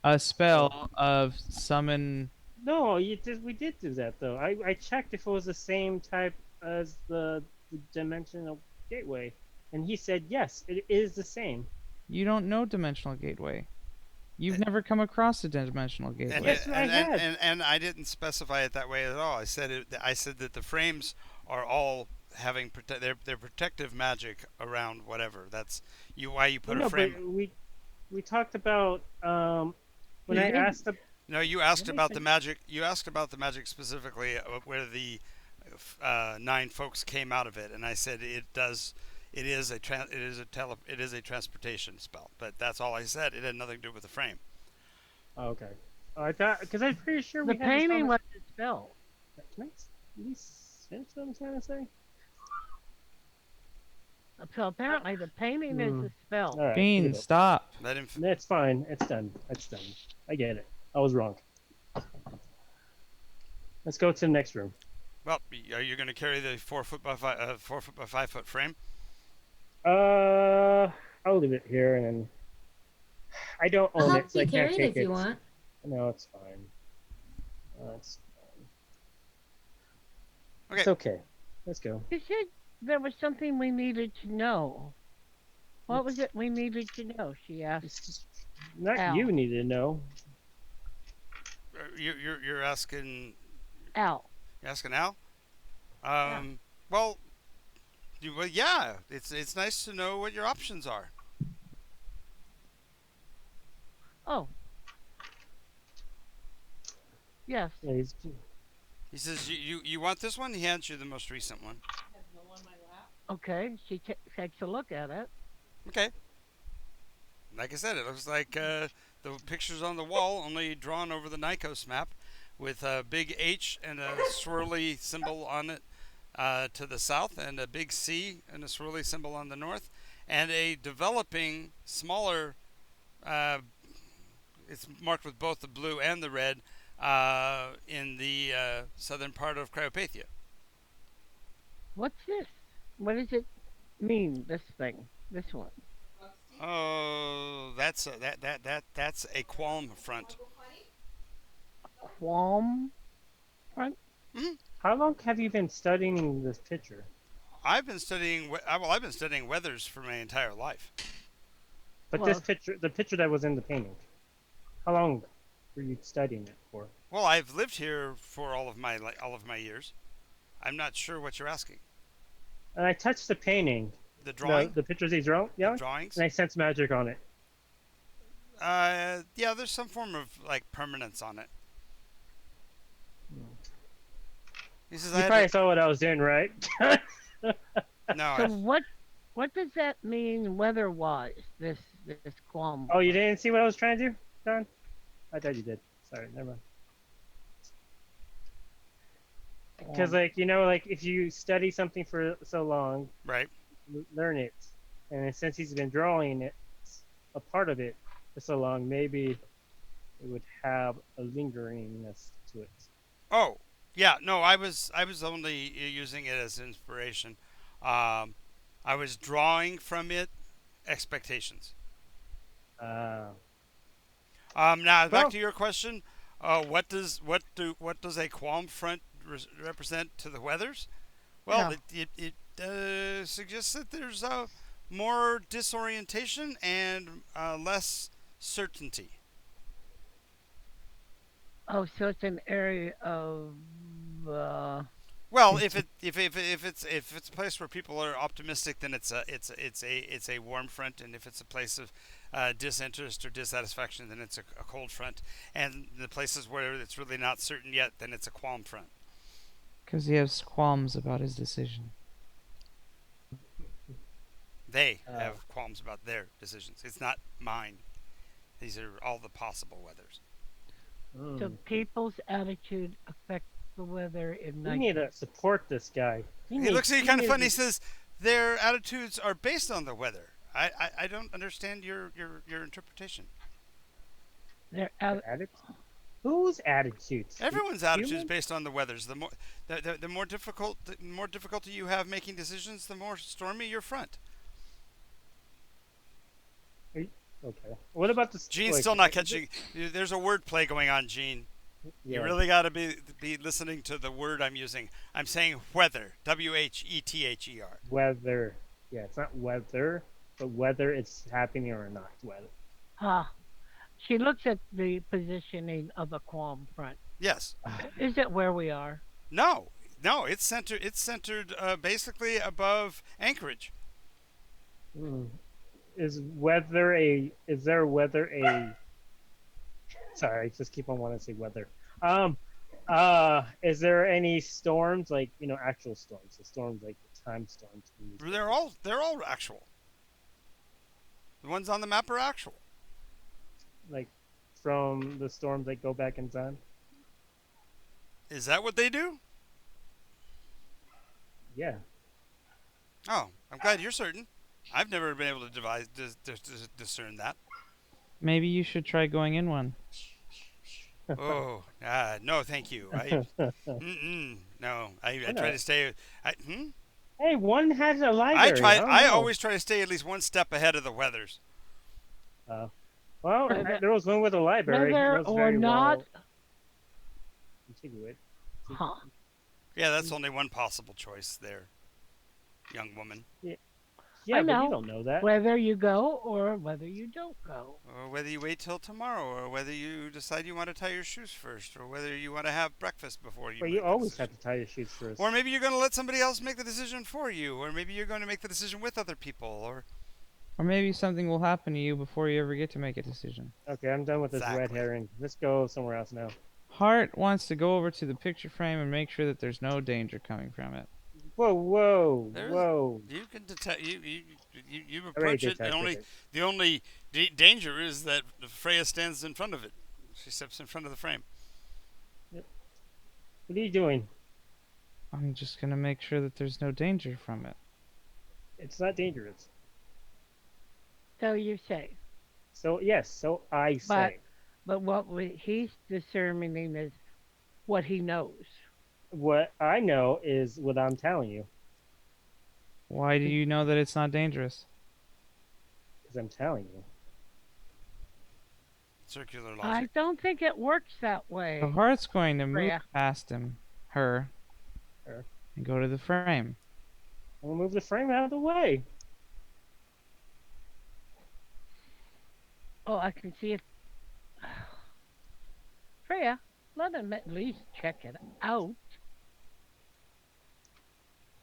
a spell of summon. No, we did do that though. I checked if it was the same type as the dimensional gateway, and he said yes, it is the same. You don't know dimensional gateway. You've never come across a dimensional And, gateway. Yes, I had. and I didn't specify it that way at all. I said that the frames are all having their protective magic around whatever. That's why you put no, a frame. but we talked about when You I didn't. asked the No, you asked Let me about the think. magic. You asked about the magic specifically, where the 9 folks came out of it, and I said it does. It is a transportation spell, but that's all I said. It had nothing to do with the frame. oh, okay. Oh, I thought because I'm pretty sure The we had this painting conversation. was a spell. Can I at least finish what I'm trying to say? So apparently the painting is a spell. All right, Bean, give it up. stop. Let him. It's fine. It's done. It's done. I get it. I was wrong. Let's go to the next room. Well, are you going to carry the 4 foot by 5 foot frame? I'll leave it here, and then I don't I'll own help it, so I you can't carry it take if it. you want. No, it's fine. It's fine. Okay. It's okay. Let's go. You said there was something we needed to know. What was it we needed to know? She asked. It's just not Al. you need to know. You're asking. Al. You're asking Al. Yeah. Well, yeah. It's nice to know what your options are. Oh. Yes. Yeah, he's, He says you want this one. He hands you the most recent one. Okay. She takes a look at it. Okay. Like I said, it looks like the pictures on the wall, only drawn over the Nikos map, with a big H and a swirly symbol on it to the south, and a big C and a swirly symbol on the north, and a developing smaller. It's marked with both the blue and the red in the southern part of Cryopathia. What's this? What does it mean? This thing. This one. Oh, that's that's a qualm front. Qualm. how long have you been studying this picture? I've been studying. I've been studying weathers for my entire life. But Well- this picture, the picture that was in the painting, how long were you studying it for? Well, I've lived here for all of my years. I'm not sure what you're asking. And I touched the painting, The drawing, the pictures he's drawn, the yeah, drawings. and I sense magic on it. Yeah, there's some form of like permanence on it. He says, You probably saw what I was doing, right? no. So what does that mean weather-wise? This qualm. Oh, you didn't see what I was trying to do, Don? I thought you did. Sorry, never mind. Because, like, like if you study something for so long, Right. learn it, and since he's been drawing it, a part of it for so long, maybe it would have a lingeringness to it. Oh, yeah. No, I was only using it as inspiration. I was drawing from it expectations. Uh, Now back Well- to your question. What does a qualm front represent to the weathers? Well, it suggests that there's more disorientation and less certainty. Oh, so it's an area of. Well, if it's a place where people are optimistic, then it's a warm front, and if it's a place of disinterest or dissatisfaction, then it's a cold front. And the places where it's really not certain yet, then it's a qualm front. Because he has qualms about his decision. They have qualms about their decisions. It's not mine. These are all the possible weathers. So people's attitude affects the weather in we night. need to support this guy. He looks at you kind of funny. He says their attitudes are based on the weather. I don't understand your interpretation. They're Their attitude. Whose attitudes? Everyone's attitude is Human? based on the weathers. The more difficult, the more difficulty you have making decisions, the more stormy your front. Okay. What about the Gene's like? still not catching. There's a wordplay going on, Gene. You Yeah. really got to be listening to the word I'm using. I'm saying weather. WHETHER. Whether. Yeah, it's not whether, but whether it's happening or not. Whether. ah. She looks at the positioning of the Qualm front. Yes. Is it where we are? No. No. It's centered. It's centered basically above Anchorage. Mm. Is weather a? Is there weather a? Sorry, I just keep on wanting to say weather. Is there any storms like actual storms? The storms like the time storms. They're all actual. The ones on the map are actual. Like from the storms that go back in time. Is that what they do? Yeah. Oh, I'm glad you're certain. I've never been able to discern that. Maybe you should try going in one. Oh, no, thank you. No, I try to stay. Hey, one has a library. I I always try to stay at least one step ahead of the weathers. Well, there was one with a library. Whether It was or very not. well contiguous. Huh. Yeah, that's only one possible choice there, young woman. Yeah, I but you know. don't know that. Whether you go or whether you don't go. Or whether you wait till tomorrow, or whether you decide you want to tie your shoes first, or whether you want to have breakfast before you. But make you the always decision. have to tie your shoes first. Or maybe you're going to let somebody else make the decision for you, or maybe you're going to make the decision with other people, or. Or maybe something will happen to you before you ever get to make a decision. Okay, I'm done with this red Exactly. herring. Let's go somewhere else now. Hart wants to go over to the picture frame and make sure that there's no danger coming from it. Whoa! There's- Whoa! You can detect. You Already approach it, and detected it. the only danger is that Freya stands in front of it. She steps in front of the frame. What are you doing? I'm just gonna make sure that there's no danger from it. It's not dangerous. So you say. So yes, so I say. But what he's discerning is what he knows. What I know is what I'm telling you, Why do you know that it's not dangerous? because I'm telling you. Circular I logic. don't think it works that way. So Hart's going to move Freya. past her, Her. and go to the frame. I'm gonna move the frame out of the way. Oh, I can see it. Freya, let him at least check it out.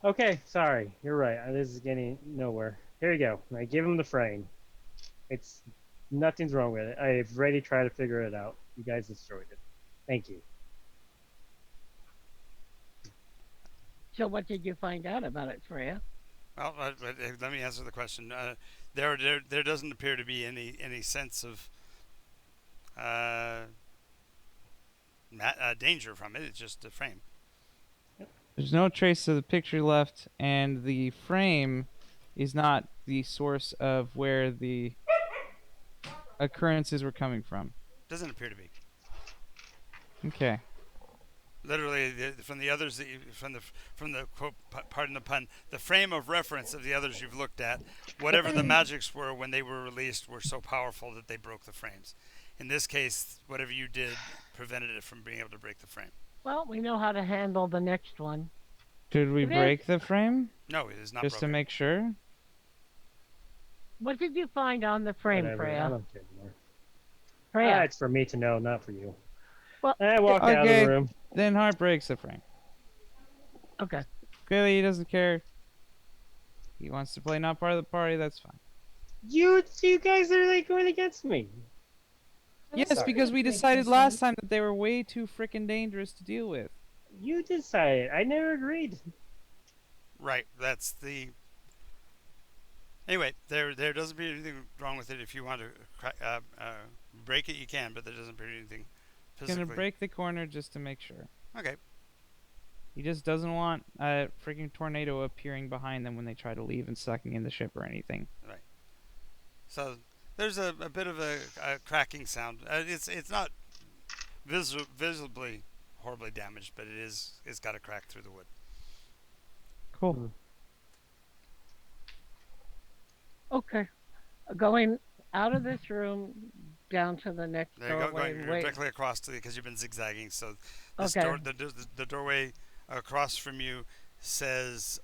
Okay, sorry, you're right. This is getting nowhere. Here you go. I give him the frame. It's nothing's wrong with it. I've already tried to figure it out. You guys destroyed it. Thank you. So what did you find out about it, Freya? Well, let me answer the question. There doesn't appear to be any sense of danger from it. It's just a frame. There's no trace of the picture left, and the frame is not the source of where the occurrences were coming from. Doesn't appear to be. Okay. Literally, from the others, from the quote, pardon the pun, the frame of reference of the others you've looked at, whatever the magics were when they were released were so powerful that they broke the frames. In this case, whatever you did prevented it from being able to break the frame. Well, we know how to handle the next one. Should we It is- break the frame No, it is not just to broken. make sure? What did you find on the frame, Whatever. I Freya? don't care anymore. Freya. It's for me to know, not for you. Well, I walk out of okay. the room. Then Hart breaks the frame. Okay. Clearly, he doesn't care. He wants to play not part of the party. That's fine. You guys are like going against me. Yes, sorry. because we Makes decided no last sense. time that they were way too freaking dangerous to deal with. You decided. I never agreed. Right. That's the. Anyway, there doesn't appear anything wrong with it. If you want to break it, you can, but there doesn't appear anything physically. Gonna break the corner just to make sure. Okay. He just doesn't want a freaking tornado appearing behind them when they try to leave and sucking in the ship or anything. So there's a bit of a cracking sound. It's not visibly horribly damaged, but it's got a crack through the wood. Cool. Hmm. Okay. Going out of this room down to the next There you go, doorway going and you're wait. directly across to because you've been zigzagging. So this Okay. door, the doorway across from you says,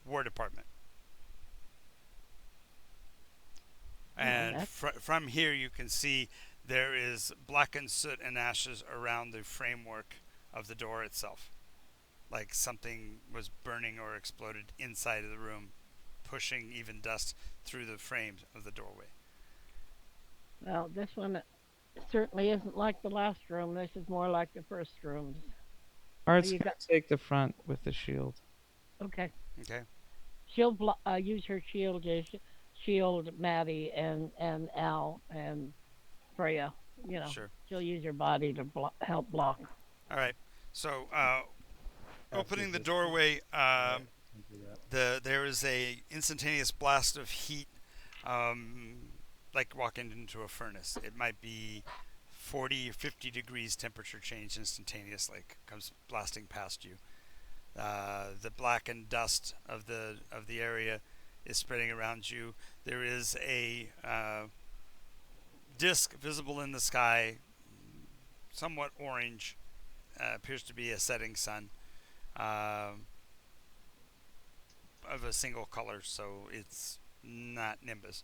War Department. And That's from here, you can see there is blackened soot and ashes around the framework of the door itself, like something was burning or exploded inside of the room, pushing even dust through the frames of the doorway. well, this one certainly isn't like the last room. This is more like the first rooms. Art's You gonna got take the front with the shield. okay. Okay. She'll use her shield to shield Maddie and Al and Freya. You know, Sure. she'll use her body to help block. All right. So, Passive opening the resistance. doorway, Alright, can't do that. there is a instantaneous blast of heat, like walking into a furnace. It might be 40 or 50 degrees temperature change instantaneously. Comes blasting past you. The blackened dust of the area is spreading around you. There is a disk visible in the sky, somewhat orange. Appears to be a setting sun, um, of a single color, so it's not Nimbus.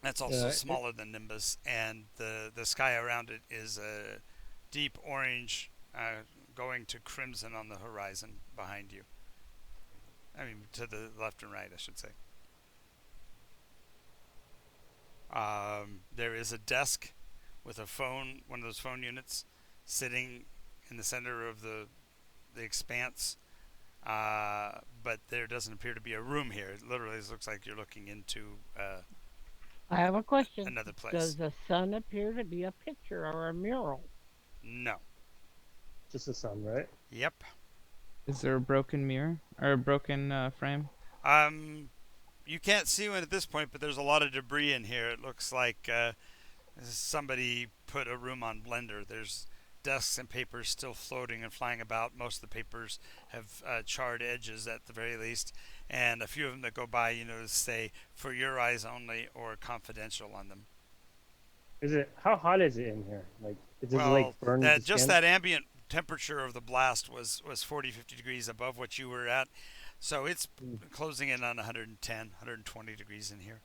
That's also It, smaller than Nimbus, and the sky around it is a deep orange, going to crimson on the horizon behind you. I mean, to the left and right, I should say. There is a desk with a phone, one of those phone units, sitting in the center of the expanse. But there doesn't appear to be a room here. It literally looks like you're looking into I have a question. another Does place. the sun appear to be a picture or a mural? No. just the sun, right? Yep. Is there a broken mirror or a broken frame? Um, you can't see one at this point, but there's a lot of debris in here. It looks like somebody put a room on Blender. There's desks and papers still floating and flying about. Most of the papers have charred edges at the very least, and a few of them that go by, say "for your eyes only" or "confidential" on them. How hot is it in here? Like, does it like Well, burn the that just skin? that ambient temperature of the blast was 40, 50 degrees above what you were at, so it's Mm. closing in on 110, 120 degrees in here.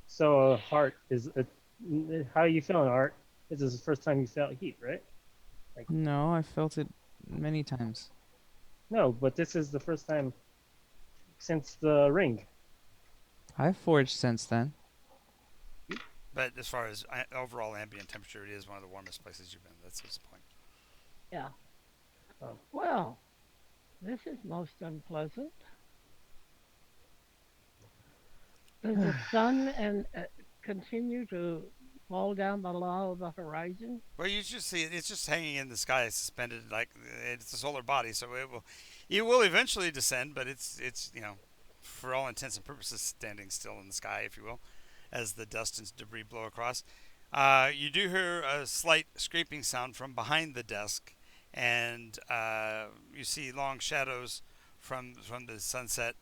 So, Heart, how are you feeling, Art? This is the first time you felt heat, right? Like, No, I felt it many times. no, but this is the first time since the ring. I've forged since then. But as far as overall ambient temperature, it is one of the warmest places you've been. That's the point. Yeah. Oh. Well, this is most unpleasant. Does the sun and continue to fall down below the horizon? Well, you just see it's just hanging in the sky, suspended like it's a solar body, so it will eventually descend, but it's for all intents and purposes standing still in the sky, if you will, as the dust and debris blow across. You do hear a slight scraping sound from behind the desk, and you see long shadows from the sunset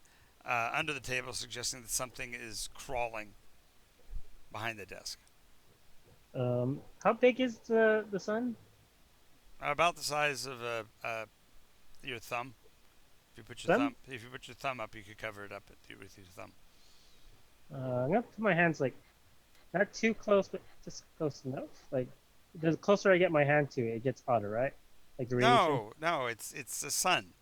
under the table, suggesting that something is crawling behind the desk. How big is the sun? About the size of your thumb. Thumb? If you put your thumb up, you could cover it up with your thumb. I'm gonna put my hands like not too close, but just close enough. Like, the closer I get my hand to it, it gets hotter, right? Like the radiation. No, it's the sun.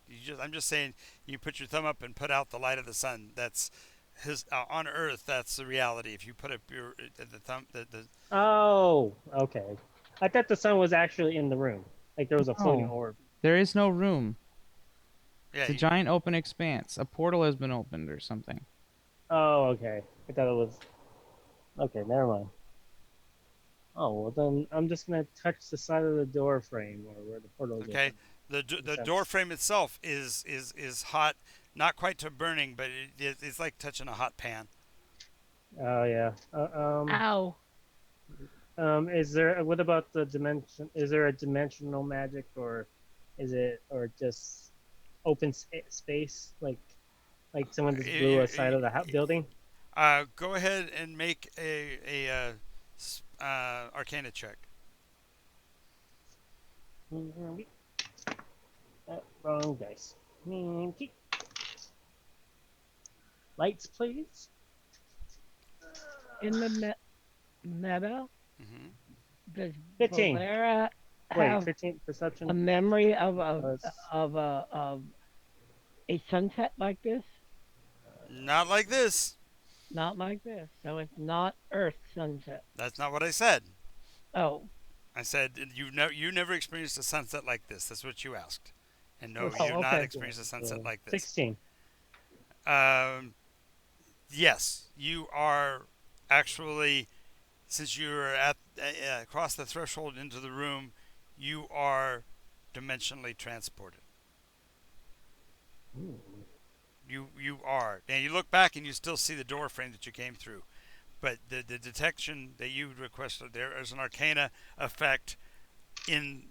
I'm just saying, you put your thumb up and put out the light of the sun. That's his on Earth. That's the reality. If you put up the thumb, the Oh, okay. I thought the sun was actually in the room. Like there was a floating No, orb. there is no room. yeah, It's a giant open expanse. A portal has been opened or something. Oh, okay. I thought it was. Okay, never mind. Oh, well then I'm just gonna touch the side of the door frame or where the portal is okay. open. The Makes door sense. frame itself is hot, Not quite to burning, but it's like touching a hot pan. Oh yeah. Ow. Is there? What about the dimension? Is there a dimensional magic, or is it, or just open space, like someone just blew a side of the building? Go ahead and make Arcana check. Wrong dice. Lights, please. In the meta, Mm-hmm. does 15. Valera Wait, have 15 a perception. memory of Plus, a sunset like this? Not like this. Not like this. So it's not Earth sunset. That's not what I said. Oh, I said you never experienced a sunset like this. That's what you asked. And no, plus you've oh, not okay. experienced a sunset like this. 16. Um, yes, you are actually, since you're at across the threshold into the room, you are dimensionally transported. Ooh. You are, and you look back and you still see the door frame that you came through. But the detection that you requested, there is an Arcana effect in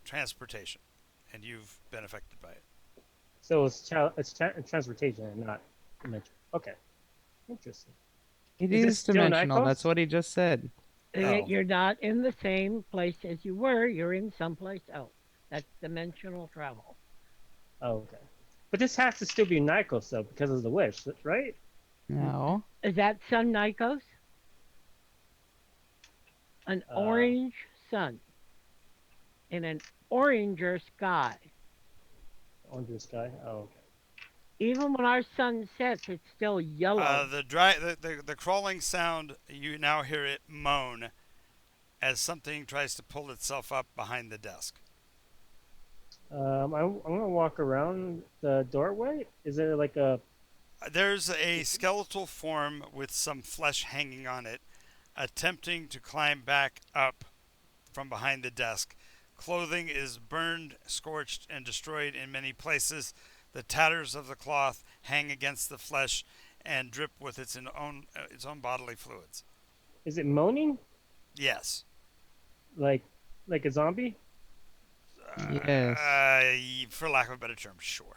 transportation, and you've been affected by it. So it's transportation and not dimension. Okay, interesting. It Is it is still dimensional. That's Nikos? what he just said. Oh. You're not in the same place as you were. You're in someplace else. That's dimensional travel. Oh, okay. But this has to still be Nikos though because of the wish, right? No. Is that Sun Nikos? An orange sun in an oranger sky. Orange sky. Oh, okay. Even when our sun sets, it's still yellow. The crawling sound, you now hear it moan as something tries to pull itself up behind the desk. I'm gonna walk around the doorway. Is there like a? There's a skeletal form with some flesh hanging on it, attempting to climb back up from behind the desk. Clothing is burned, scorched, and destroyed in many places. The tatters of the cloth hang against the flesh and drip with its own bodily fluids. Is it moaning Yes. like a zombie? Yes. For lack of a better term, sure.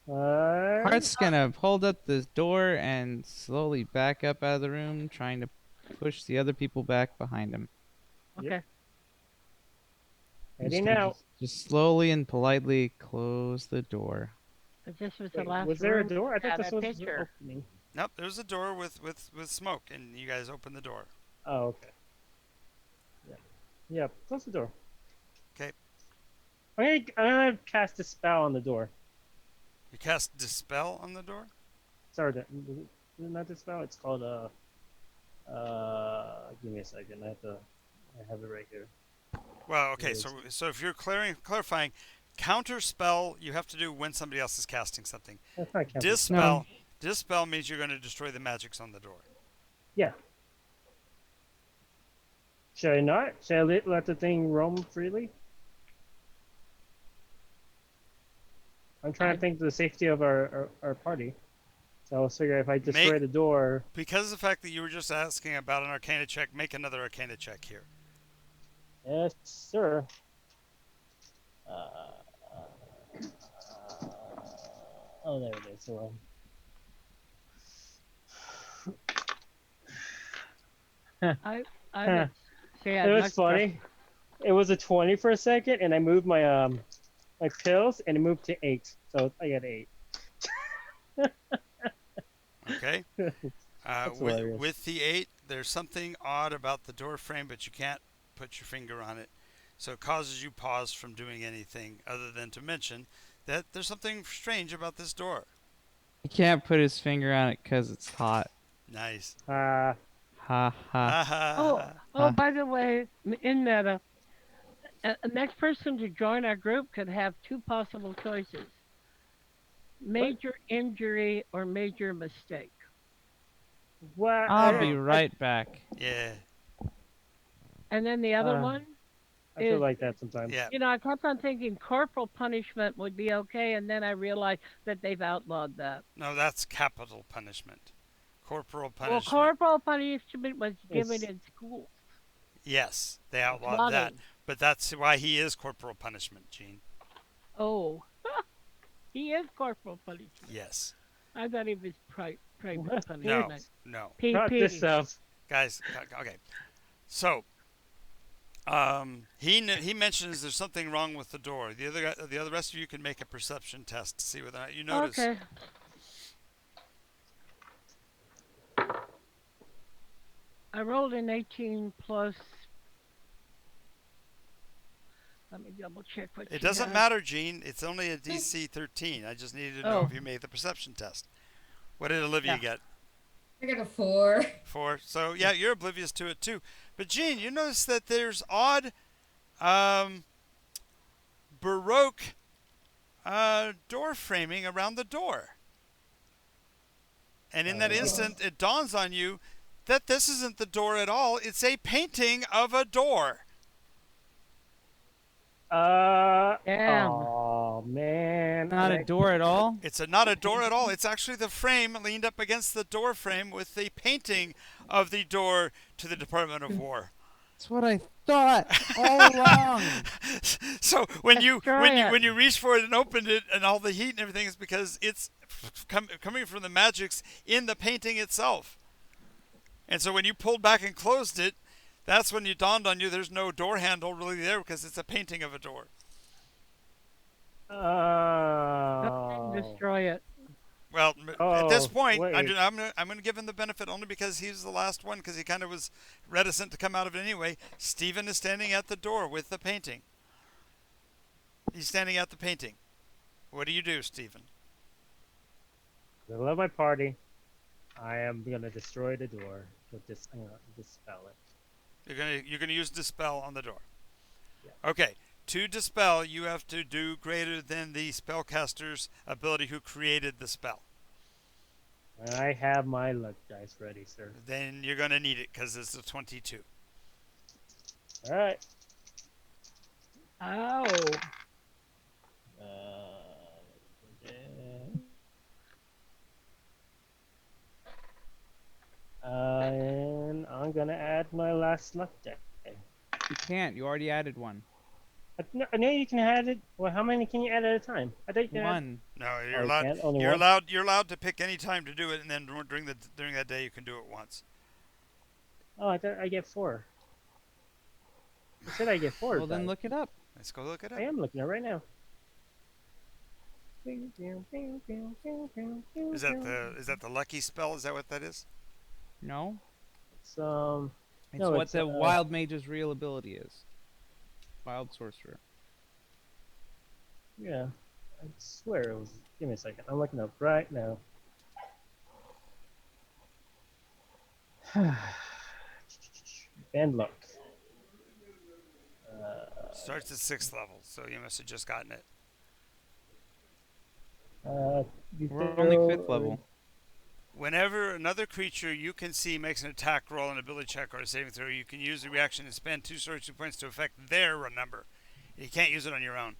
Hart's gonna hold up the door and slowly back up out of the room, trying to push the other people back behind him. Okay. Ready gonna now. just slowly and politely close the door. But this was Wait, the last was there a room door? I thought had this a was picture. opening. Nope, there's a door with smoke, and you guys open the door. Oh, okay. Yeah. Yeah. Close the door. Okay. I'm gonna cast a spell on the door. You cast Dispel on the door? Sorry, not dispel. It's called give me a second. I have it right here. Well, okay, so if you're clarifying, counter spell you have to do when somebody else is casting something. That's not counting. Dispel means you're going to destroy the magics on the door. Yeah. Should I not? Should I let the thing roam freely? I'm trying to think of the safety of our party. So I'll figure if I destroy the door. Because of the fact that you were just asking about an Arcana check, make another Arcana check here. Yes, sir. Oh, there it is. So, I would say it was funny. It was a 20 for a second, and I moved my my pills, and it moved to 8. So I got 8. Okay. With the 8, there's something odd about the door frame, but you can't put your finger on it. So it causes you pause from doing anything other than to mention that there's something strange about this door. He can't put his finger on it because it's hot. Nice. Ha ha. Oh, by the way, in meta, the next person to join our group could have 2 possible choices: major injury or major mistake. What? I'll be right back. Yeah. And then the other one, I feel is, like that sometimes. Yeah. I kept on thinking corporal punishment would be okay, and then I realized that they've outlawed that. No, that's capital punishment. Corporal Well, punishment. corporal punishment was given It's in schools. Yes, they outlawed that. Flooding. But that's why he is corporal punishment, Gene. Oh, he is corporal punishment. Yes. I thought he was private what? No. punishment. No. Not this PP. stuff. Guys, okay. So, he mentions there's something wrong with the door. The other rest of you can make a perception test to see whether or not you notice. Okay. I rolled an 18 plus. Let me double check what It she doesn't has. matter, Gene. It's only a DC 13. I just needed to know Oh. if you made the perception test. What did Olivia Yeah. get? I got a 4. 4. So yeah, you're oblivious to it too. But Gene, you notice that there's odd, Baroque, door framing around the door. And in that instant, it dawns on you that this isn't the door at all. It's a painting of a door. Damn. Oh man. Not a door at all. It's not a door at all. It's actually the frame leaned up against the door frame with the painting of the door to the Department of War. That's what I thought all along. So when you Destroy it. reached for it and opened it and all the heat and everything is because it's coming from the magics in the painting itself. And so when you pulled back and closed it, that's when you dawned on you there's no door handle really there because it's a painting of a door. Destroy it. Well, at this Oh, point, wait. I'm going to give him the benefit only because he's the last one because he kind of was reticent to come out of it anyway. Stephen is standing at the door with the painting. He's standing at the painting. What do you do, Stephen? I love my party. I am gonna destroy the door with this. I'm gonna dispel it. You're gonna use dispel on the door. Yeah. Okay. To dispel, you have to do greater than the spellcaster's ability who created the spell. I have my luck dice ready, sir. Then you're gonna need it because it's a 22. All right. Ow. And I'm gonna add my last luck die. You can't. You already added one. I know you can add it. Well, how many can you add at a time? I think you can add- One. No, you you're allowed. can't? Only You're one? allowed. You're allowed to pick any time to do it, and then during that day you can do it once. Oh, I thought I get 4. I said I get 4. Well, then dice. look it up. Let's go look it up. I am looking at it right now. Is that the lucky spell? Is that what that is? No. It's It's No, what it's, the wild mage's real ability is. Wild sorcerer. yeah. I swear it was. Give me a second. I'm looking up right now. And look. Starts at 6th level, so you must have just gotten it. We're only 5th level. Whenever another creature you can see makes an attack roll, an ability check, or a saving throw, you can use the reaction and spend 2 sorcery points to affect their number. You can't use it on your own.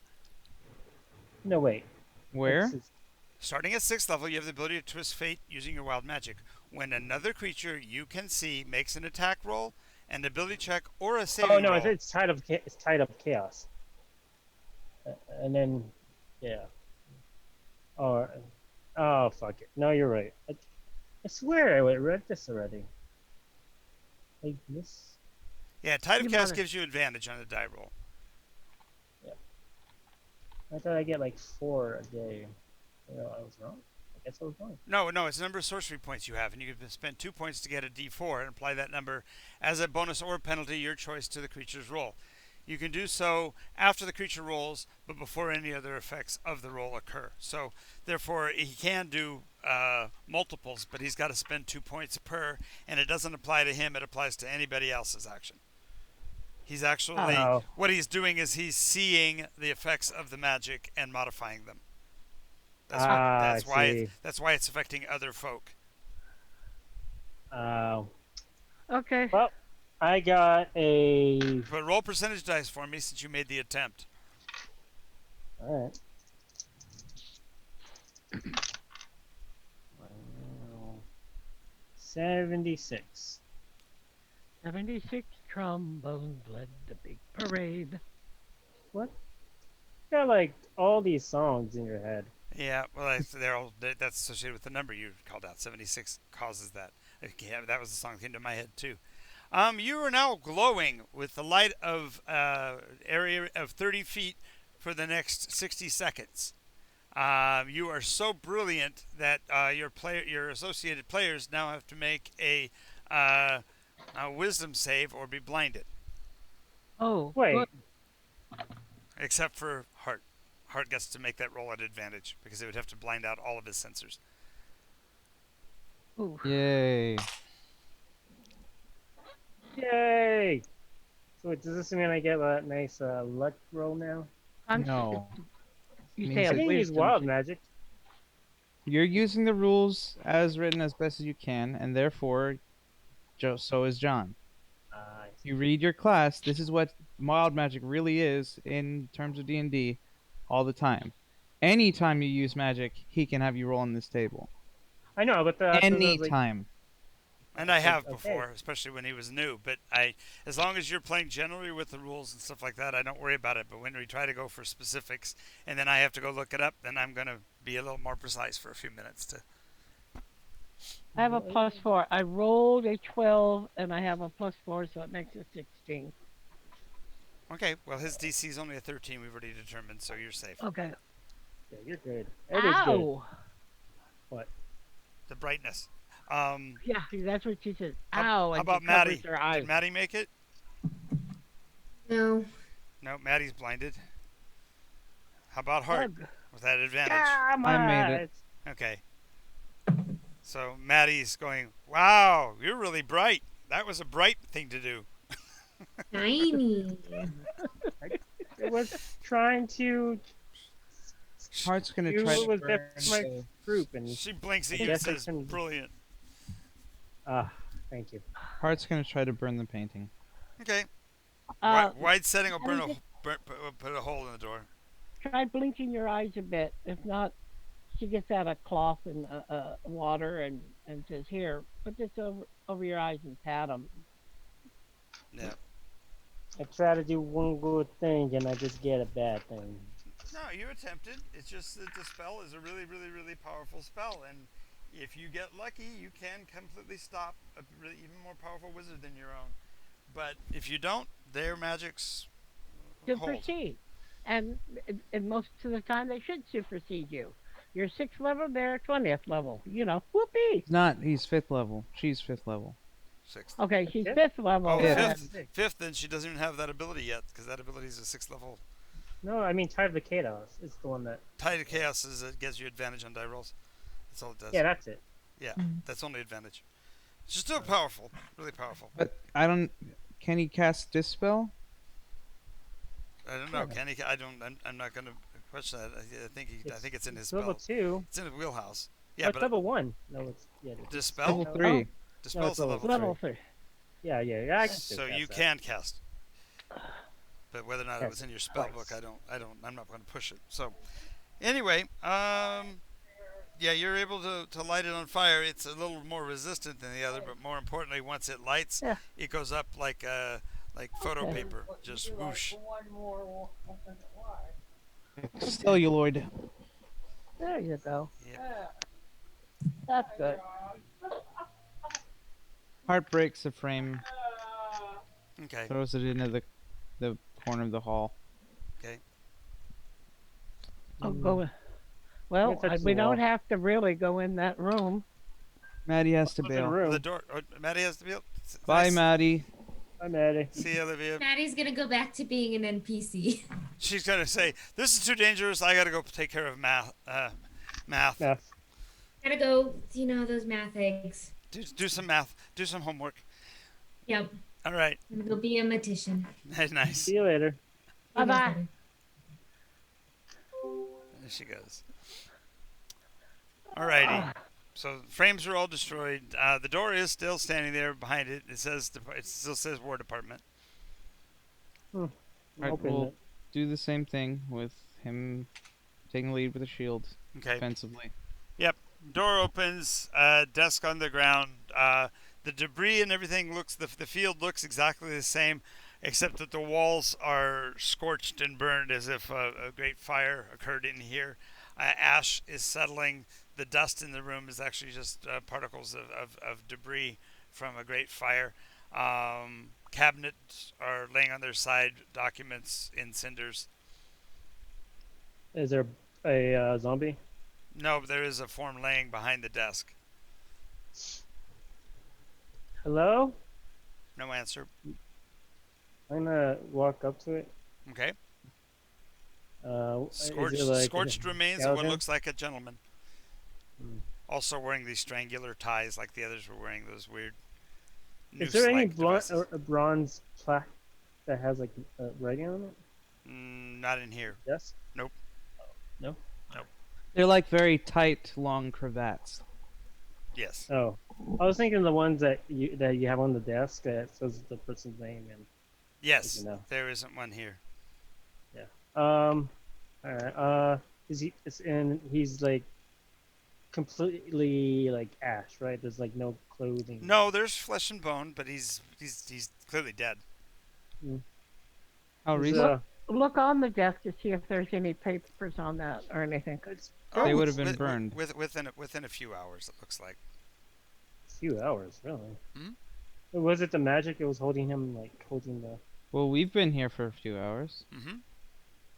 No, wait. Where? It's- Starting at 6th level, you have the ability to twist fate using your wild magic. When another creature you can see makes an attack roll, an ability check, or a saving Oh no, roll. it's tied up. It's tied up chaos. And then, yeah. Oh fuck it. No, you're right. I swear I read this already. Like this. Yeah, Tide of You Chaos wanna- gives you advantage on a die roll. I thought I get like 4 a day. I was wrong. I guess I was wrong. No, it's the number of sorcery points you have, and you can spend 2 points to get a d4 and apply that number as a bonus or penalty, your choice, to the creature's roll. You can do so after the creature rolls, but before any other effects of the roll occur. So, therefore, he can do multiples, but he's got to spend 2 points per, and it doesn't apply to him, it applies to anybody else's action. He's actually, Oh. what he's doing is he's seeing the effects of the magic and modifying them. I see. That's why it's affecting other folk. Oh. Okay. Well, I got a. But roll percentage dice for me since you made the attempt. All right. Wow. 76. 76 trombones led the big parade. What? You got like all these songs in your head. Yeah, well, that's associated with the number you called out. 76 causes that. Yeah, that was the song that came to my head too. You are now glowing with the light of area of 30 feet for the next 60 seconds. You are so brilliant that your associated players now have to make a wisdom save or be blinded, Oh, Wait, except for Hart. Hart gets to make that roll at advantage because it would have to blind out all of his sensors. good. Ooh. Yay. yay! So does this mean I get a nice luck roll now? No. You Means say I a that didn't use wisdom. wild magic. You're using the rules as written as best as you can, and therefore, so is John. I see. You read your class. This is what wild magic really is in terms of D&D all the time. Anytime you use magic, he can have you roll on this table. I know, but I was like, Anytime. And I have okay. before, especially when he was new. But as long as you're playing generally with the rules and stuff like that, I don't worry about it. But when we try to go for specifics, and then I have to go look it up, then I'm gonna be a little more precise for a few minutes. I have a +4. I rolled a 12 and I have a +4, so it makes it 16. Okay, well his DC is only a 13. We've already determined, so you're safe. Okay. Yeah, you're good. Everybody's good. Ow! What? The brightness. Yeah, see, that's what she said. How Ow! And about she covers Maddie? her eyes. Did Maddie make it? No. No, Maddie's blinded. How about Hart Ugh. with that advantage? Come I on! made it. Okay. So Maddie's going, wow, you're really bright. That was a bright thing to do. Tiny. It was trying to Heart's gonna do try what to was burn best for my the- group, and She blinks at I you and guess I says, can- brilliant. thank you. Heart's gonna try to burn the painting. Okay. Uh, Wide setting will burn Maddie, put a hole in the door. try blinking your eyes a bit. If not, she gets out a cloth and water and says, "Here, put this over your eyes and pat them." Yeah. I try to do one good thing, and I just get a bad thing. No, you attempted. It's just that the spell is a really, really, really powerful spell, and if you get lucky, you can completely stop a really even more powerful wizard than your own. But if you don't, their magics hold. Supersede, and most of the time they should supersede you. You're 6th level, they're 20th level. You know, whoopee. He's 5th level. She's 5th level. Sixth. Okay, she's Fifth? 5th level. Oh, Yeah. fifth. Then she doesn't even have that ability yet, because that ability is a 6th level. No, I mean Tide of the Chaos. It's the one that. Tide of Chaos is it gives you advantage on die rolls. That's all it does. Yeah, that's it. Yeah, that's only advantage. She's still powerful, really powerful. But I don't. Can he cast Dispel? I don't know. Can he? I don't. I'm not going to question that. I think it's in his It's level spell. 2. It's in his wheelhouse. Oh, Yeah, it's but level 1. No, it's Dispel. Level 3. Dispel's a No, level Level 3. 3. yeah. I can still So cast you that. can cast. But whether or not it That's was in your spell twice. book, I'm not going to push it. So, anyway, yeah, you're able to light it on fire. It's a little more resistant than the other, but more importantly, once it lights, Yeah. it goes up like photo paper, just whoosh. Celluloid. There you go. Yeah. That's good. Heart breaks the frame, Okay. throws it into the corner of the hall. Okay. I'll go. Well, If it's we the wall. don't have to really go in that room. Maddie has to Close the bail. room. The door. Oh, Maddie has to be. Bye, Nice. Maddie. I'm Eddie. See you, Olivia. Maddie's gonna go back to being an NPC. She's gonna say, "This is too dangerous. I gotta go take care of math. Math. Yeah. Gotta go, those math eggs. Do some math. Do some homework. Yep. All right. I'm gonna go be a magician. Nice. See you later. Bye-bye. There she goes. Alrighty. So frames are all destroyed. The door is still standing there behind it. It still says War Department. Right, Open we'll it. do the same thing with him taking the lead with a shield Okay. defensively. Yep. Door opens. Desk on the ground. The debris and everything the field looks exactly the same, except that the walls are scorched and burned as if a great fire occurred in here. Ash is settling. The dust in the room is actually just particles of debris from a great fire. Cabinets are laying on their side, documents in cinders. Is there a zombie? No, but there is a form laying behind the desk. Hello? No answer. I'm gonna walk up to it. Okay. Is it like Scorched remains of what skeleton? looks like a gentleman. Hmm. Also wearing these strangular ties like the others were wearing, those weird Is there any noose-like devices. bronze plaque that has like writing on it? Not in here. Yes. Nope. No. They're like very tight, long cravats. Yes. Oh, I was thinking the ones that you have on the desk that says the person's name and Yes. know. There isn't one here. All right. He's like completely like ash, right? There's like no clothing. No, there's flesh and bone, but he's clearly dead. How He's, recent? Look on the desk to see if there's any papers on that or anything. It's They would have with- been burned. within a few hours. It looks like. a few hours, really. Hmm? Was it the magic? It was holding him, like holding the. Well, we've been here for a few hours. Mm-hmm.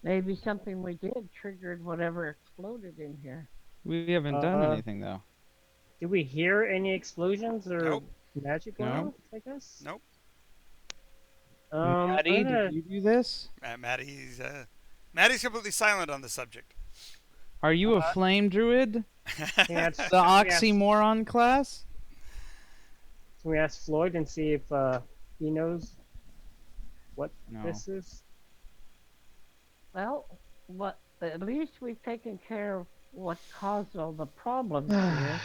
Maybe something we did triggered whatever exploded in here. We haven't done Uh, anything though. Did we hear any explosions or Nope. magic going No. on? I guess. Nope. Maddie, I'm gonna- did you do this? Maddie's completely silent on the subject. Are you a flame druid? Can The oxymoron class? we ask Floyd and see if he knows what No. this is? Well, at least we've taken care of what caused all the problems here.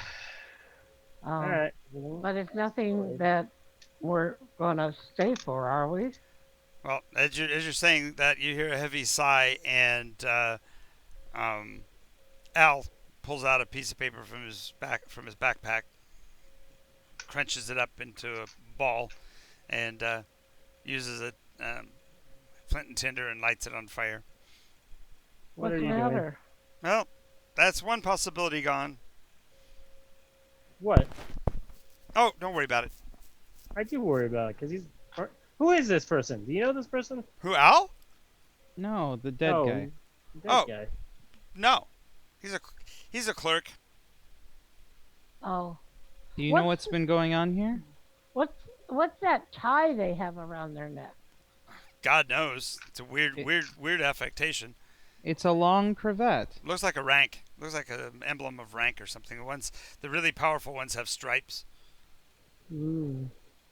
All right. But it's nothing that we're gonna stay for, are we? Well, as you're saying that, you hear a heavy sigh, and Al pulls out a piece of paper from his backpack, crunches it up into a ball, and uses a flint and tinder and lights it on fire. What What's are the you doing? matter? Well, that's one possibility gone. What? Oh, don't worry about it. I do worry about it because he's. Who is this person? Do you know this person? Who, Al? No, the dead Oh, guy. Dead Oh. guy. No, he's a clerk. Oh, Do you know What's- what's been going on here? what's that tie they have around their neck? God knows, it's a weird affectation. It's a long cravat. Looks like a rank. Looks like an emblem of rank or something. The really powerful ones have stripes. Mm.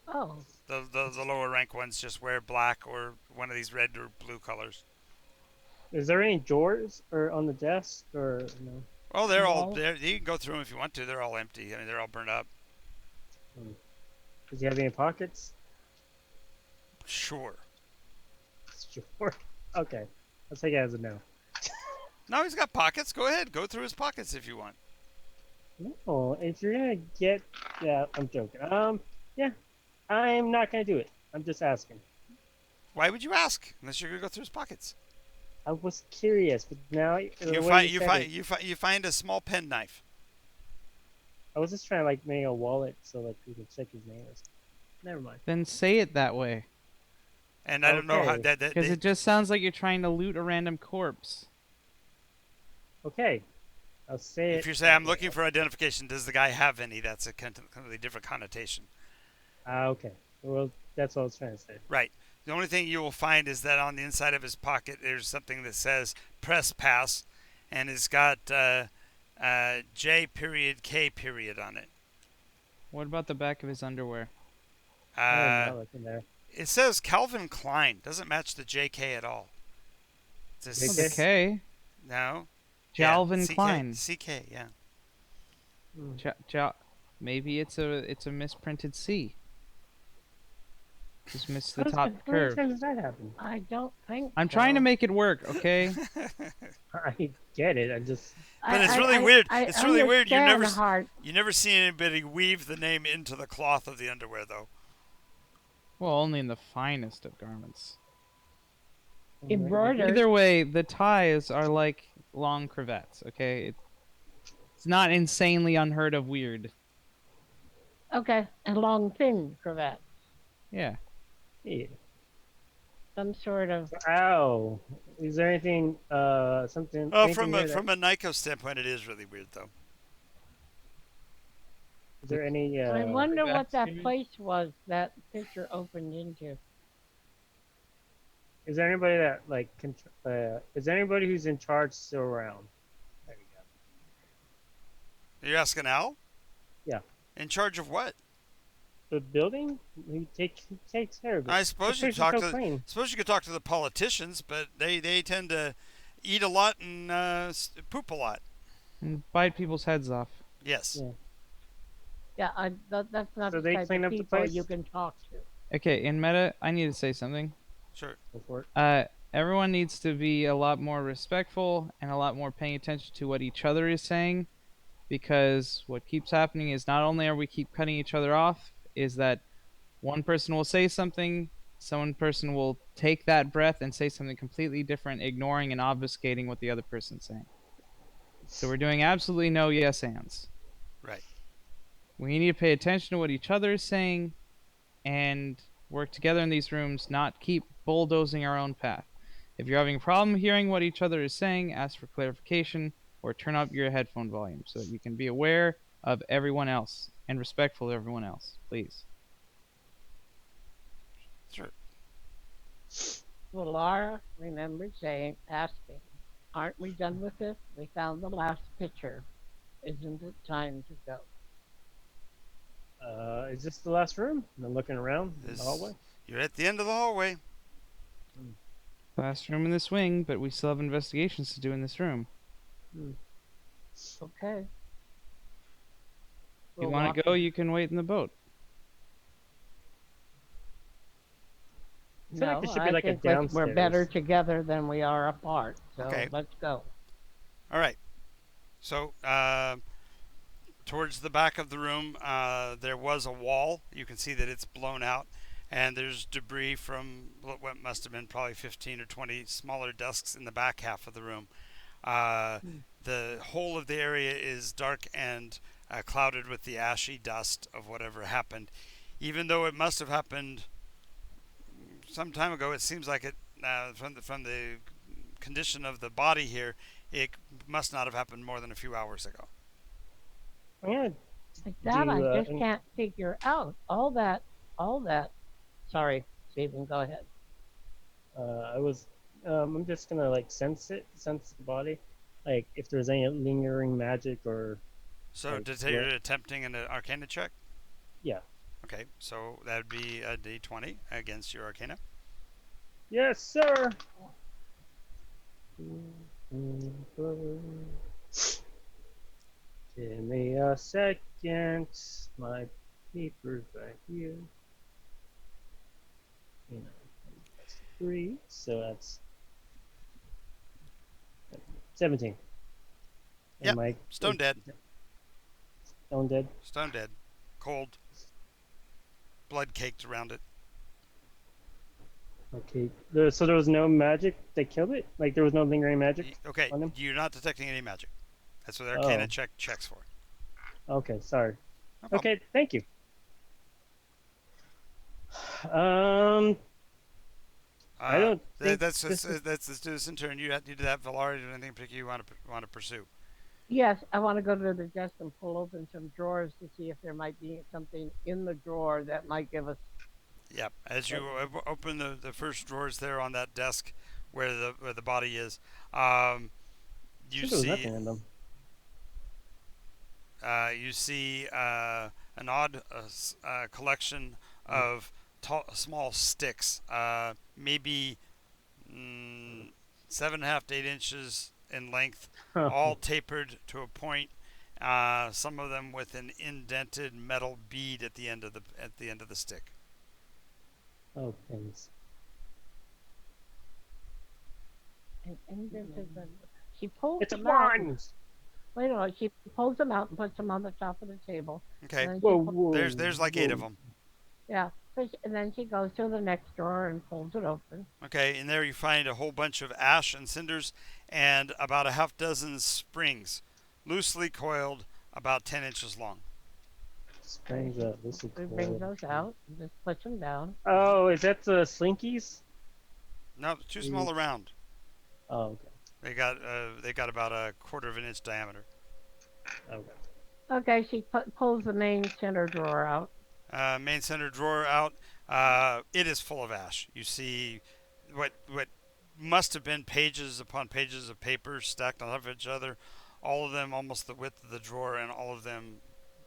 Oh, The lower rank ones just wear black or one of these red or blue colors. Is there any drawers or on the desk or no? Oh, they're all No. there. You can go through them if you want to. They're all empty. I mean, they're all burned up. Does he have any pockets? Sure. Sure. Okay. I'll take it as a no. No, he's got pockets. Go ahead. Go through his pockets if you want. No, if you're gonna get, yeah, I'm joking. Yeah, I'm not gonna do it. I'm just asking. Why would you ask unless you're gonna go through his pockets? I was curious, but now the You way find you you said it, find you find a small penknife. I was just trying to like make a wallet so like we could check his name. Or something. Never mind. Then say it that way. And I don't know how Okay. that Because it just sounds like you're trying to loot a random corpse. Okay, I'll say it. if you say I'm looking for identification, does the guy have any? That's a completely different connotation. Okay. Well, that's what I was trying to say. Right. The only thing you will find is that on the inside of his pocket, there's something that says "press pass," and it's got J period K period on it. What about the back of his underwear? I'm not looking there. It says Calvin Klein. Doesn't match the JK at all. It's a JK? Okay. No. Calvin yeah, CK, Klein. CK, yeah. Hmm. Maybe it's a misprinted C. Just missed the How top many curve. times does that happen? I don't think I'm so. trying to make it work, okay? I get it. I just But it's really weird. It's really weird. Understand hard. You never see anybody weave the name into the cloth of the underwear, though. Well, only in the finest of garments. Embroidered. Either way, the ties are like long cravats, okay? It's not insanely unheard of weird. Okay, and long thin cravat. Yeah. Yeah. Some sort of. Ow. Is there anything something Oh, anything here that, from a Nikos standpoint, it is really weird, though. is there any I wonder what Crevats, that you mean? place was that picture opened into. is there anybody that like is there anybody who's in charge still around? There you go. Are you asking Al? Yeah. In charge of what? The building? Who takes care of it? I suppose The you place is talk so to. clean. Suppose you could talk to the politicians, but they tend to eat a lot and poop a lot. And bite people's heads off. Yes. Yeah. Yeah, that's not So the they type clean of up the people place? you can talk to. Okay, in meta, I need to say something. Sure. Go for it. Everyone needs to be a lot more respectful and a lot more paying attention to what each other is saying, because what keeps happening is not only are we keep cutting each other off, is that one person will say something, some person will take that breath and say something completely different, ignoring and obfuscating what the other person's saying. So we're doing absolutely no yes ands. Right. We need to pay attention to what each other is saying and work together in these rooms, not keep bulldozing our own path. If you're having a problem hearing what each other is saying, ask for clarification or turn up your headphone volume so that you can be aware of everyone else and respectful of everyone else, please. Sure. Well, Laura remembered asking, aren't we done with this? We found the last picture. Isn't it time to go? Is this the last room? I'm looking around in the This, hallway. you're at the end of the hallway. Last room in this wing, but we still have investigations to do in this room. Okay. If We'll you want walk to go, you can wait in the boat. I feel like there should be I like a think we're better downstairs. together than we are apart. So Okay. let's go. All right. So towards the back of the room, there was a wall. You can see that it's blown out, and there's debris from what must have been probably 15 or 20 smaller desks in the back half of the room. The whole of the area is dark and clouded with the ashy dust of whatever happened. Even though it must have happened some time ago, it seems like it from the condition of the body here, it must not have happened more than a few hours ago. I'm gonna Like that, I do, just can't figure out all that. Sorry, Stephen, go ahead. I'm just gonna like sense the body, like if there's any lingering magic or So like you're attempting an Arcana check? yeah. Okay, so that would be a D20 against your Arcana. Yes, sir. Give me a second. My paper's right here. You know, that's 3, so that's 17. Yep, Am I Stone dead. stone dead? Stone dead. Cold. Blood caked around it. Okay. So there was no magic that killed it? Like there was no lingering magic Okay, on him? you're not detecting any magic. That's what Arcana Oh. checks for. Okay, sorry. No problem. Okay, thank you. I don't think Let's this is- do this in turn. You do that, Valar. Do anything particular you want to pursue? Yes, I want to go to the desk and pull open some drawers to see if there might be something in the drawer that might give us. Yep. As you open the first drawers there on that desk where the body is, you I think there was see nothing in them. you see an odd collection of small sticks, maybe 7.5 to 8 inches in length, all tapered to a point, Some of them with an indented metal bead at the end of the stick. Oh, pins. And this is she pulls It's a them out. wand. Wait a minute. She pulls them out and puts them on the top of the table. Okay. And then Whoa, she whoa. There's like 8 of them. yeah. And then she goes to the next drawer and pulls it open. Okay, in there you find a whole bunch of ash and cinders and about a half dozen springs, loosely coiled, about 10 inches long. Springs up. This is She brings cool. those out and just puts them down. Oh, is that the slinkies? No, too small around. Oh, okay. They got about a quarter of an inch diameter. Okay. Okay, she pulls the main center drawer out. Main center drawer out. It is full of ash. You see what must have been pages upon pages of paper stacked on top of each other. All of them almost the width of the drawer, and all of them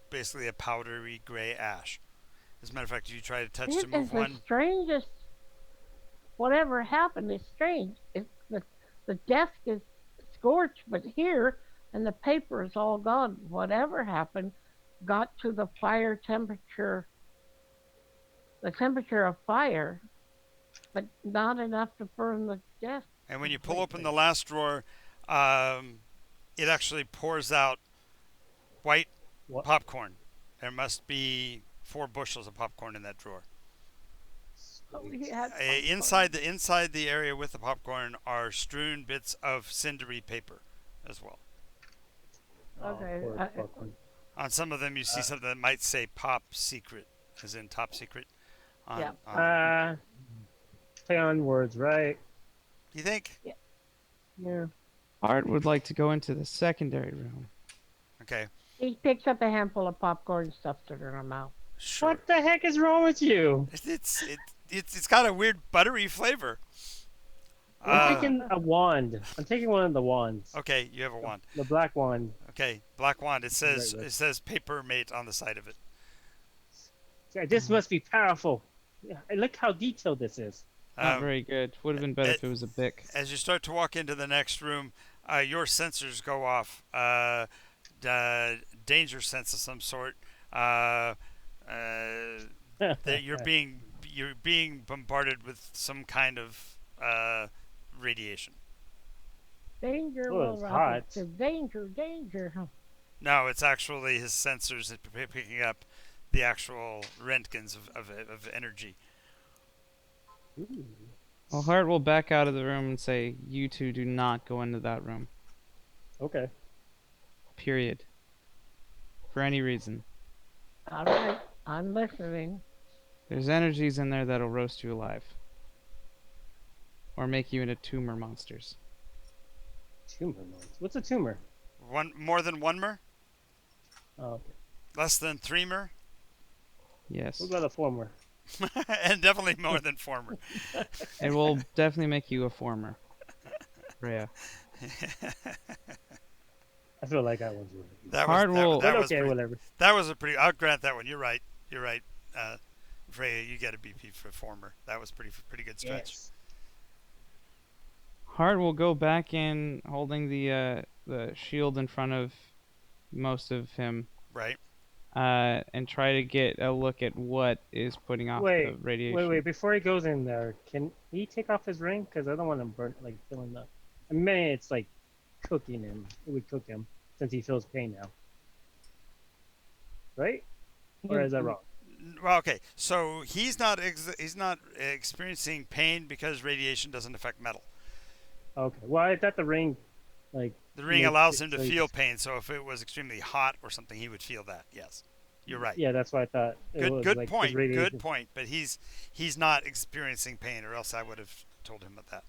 basically a powdery gray ash. As a matter of fact, if you try to touch This to move is one, the strangest. Whatever happened is strange. The desk is scorched, but here, and the paper is all gone. Whatever happened got to the fire temperature, the temperature of fire, but not enough to burn the desk. and when you pull open the last drawer, it actually pours out white popcorn. There must be 4 bushels of popcorn in that drawer. Oh, he had Inside the area with the popcorn are strewn bits of cindery paper as well. Okay, On some of them, you see something that might say "Pop Secret," as in top secret. Yeah. Play on words, right? Do you think? Yeah. Art would like to go into the secondary room. Okay. He picks up a handful of popcorn and stuffs it in her mouth. Sure. What the heck is wrong with you? It's got a weird buttery flavor. I'm taking a wand. I'm taking one of the wands. Okay, you have a wand. The black wand. Okay, black wand. It says paper mate on the side of it. This must be powerful. Yeah, look how detailed this is. Not very good. Would have been better if it was a Bic. As you start to walk into the next room, your sensors go off. Danger sense of some sort. That you're being bombarded with some kind of radiation. Danger, Oh, it's hot. Danger. No, it's actually his sensors that are picking up the actual röntgens of energy. Ooh. Well, Hart will back out of the room and say, "You two do not go into that room." Okay. Period. For any reason. All right, I'm listening. There's energies in there that'll roast you alive. Or make you into tumor monsters. Tumor noise. What's a tumor? More than one mer? Oh, okay. Less than 3 mer? Yes. What about a former? And definitely more than former. It will definitely make you a former. Rhea. I feel like that one's really good. That Hard was, will- that But was okay, pretty, whatever. that was a pretty. I'll grant that one. You're right. Freya, you get a BP for former. That was pretty good stretch. Yes. Hart will go back in holding the shield in front of most of him. Right. And try to get a look at what is putting off the radiation. Wait. Before he goes in there, can he take off his ring? Because I don't want him burnt, like, feeling the... I mean, it's like cooking him. It would cook him since he feels pain now. Right? Or is that wrong? Well, okay. So he's not experiencing pain because radiation doesn't affect metal. Okay. Well, I thought the ring, like... The ring makes allows it him to so he- feel pain. So if it was extremely hot or something, he would feel that. Yes, you're right. Yeah, that's what I thought. It was, Good like, point. his radiation. Good point. But he's not experiencing pain, or else I would have told him about that.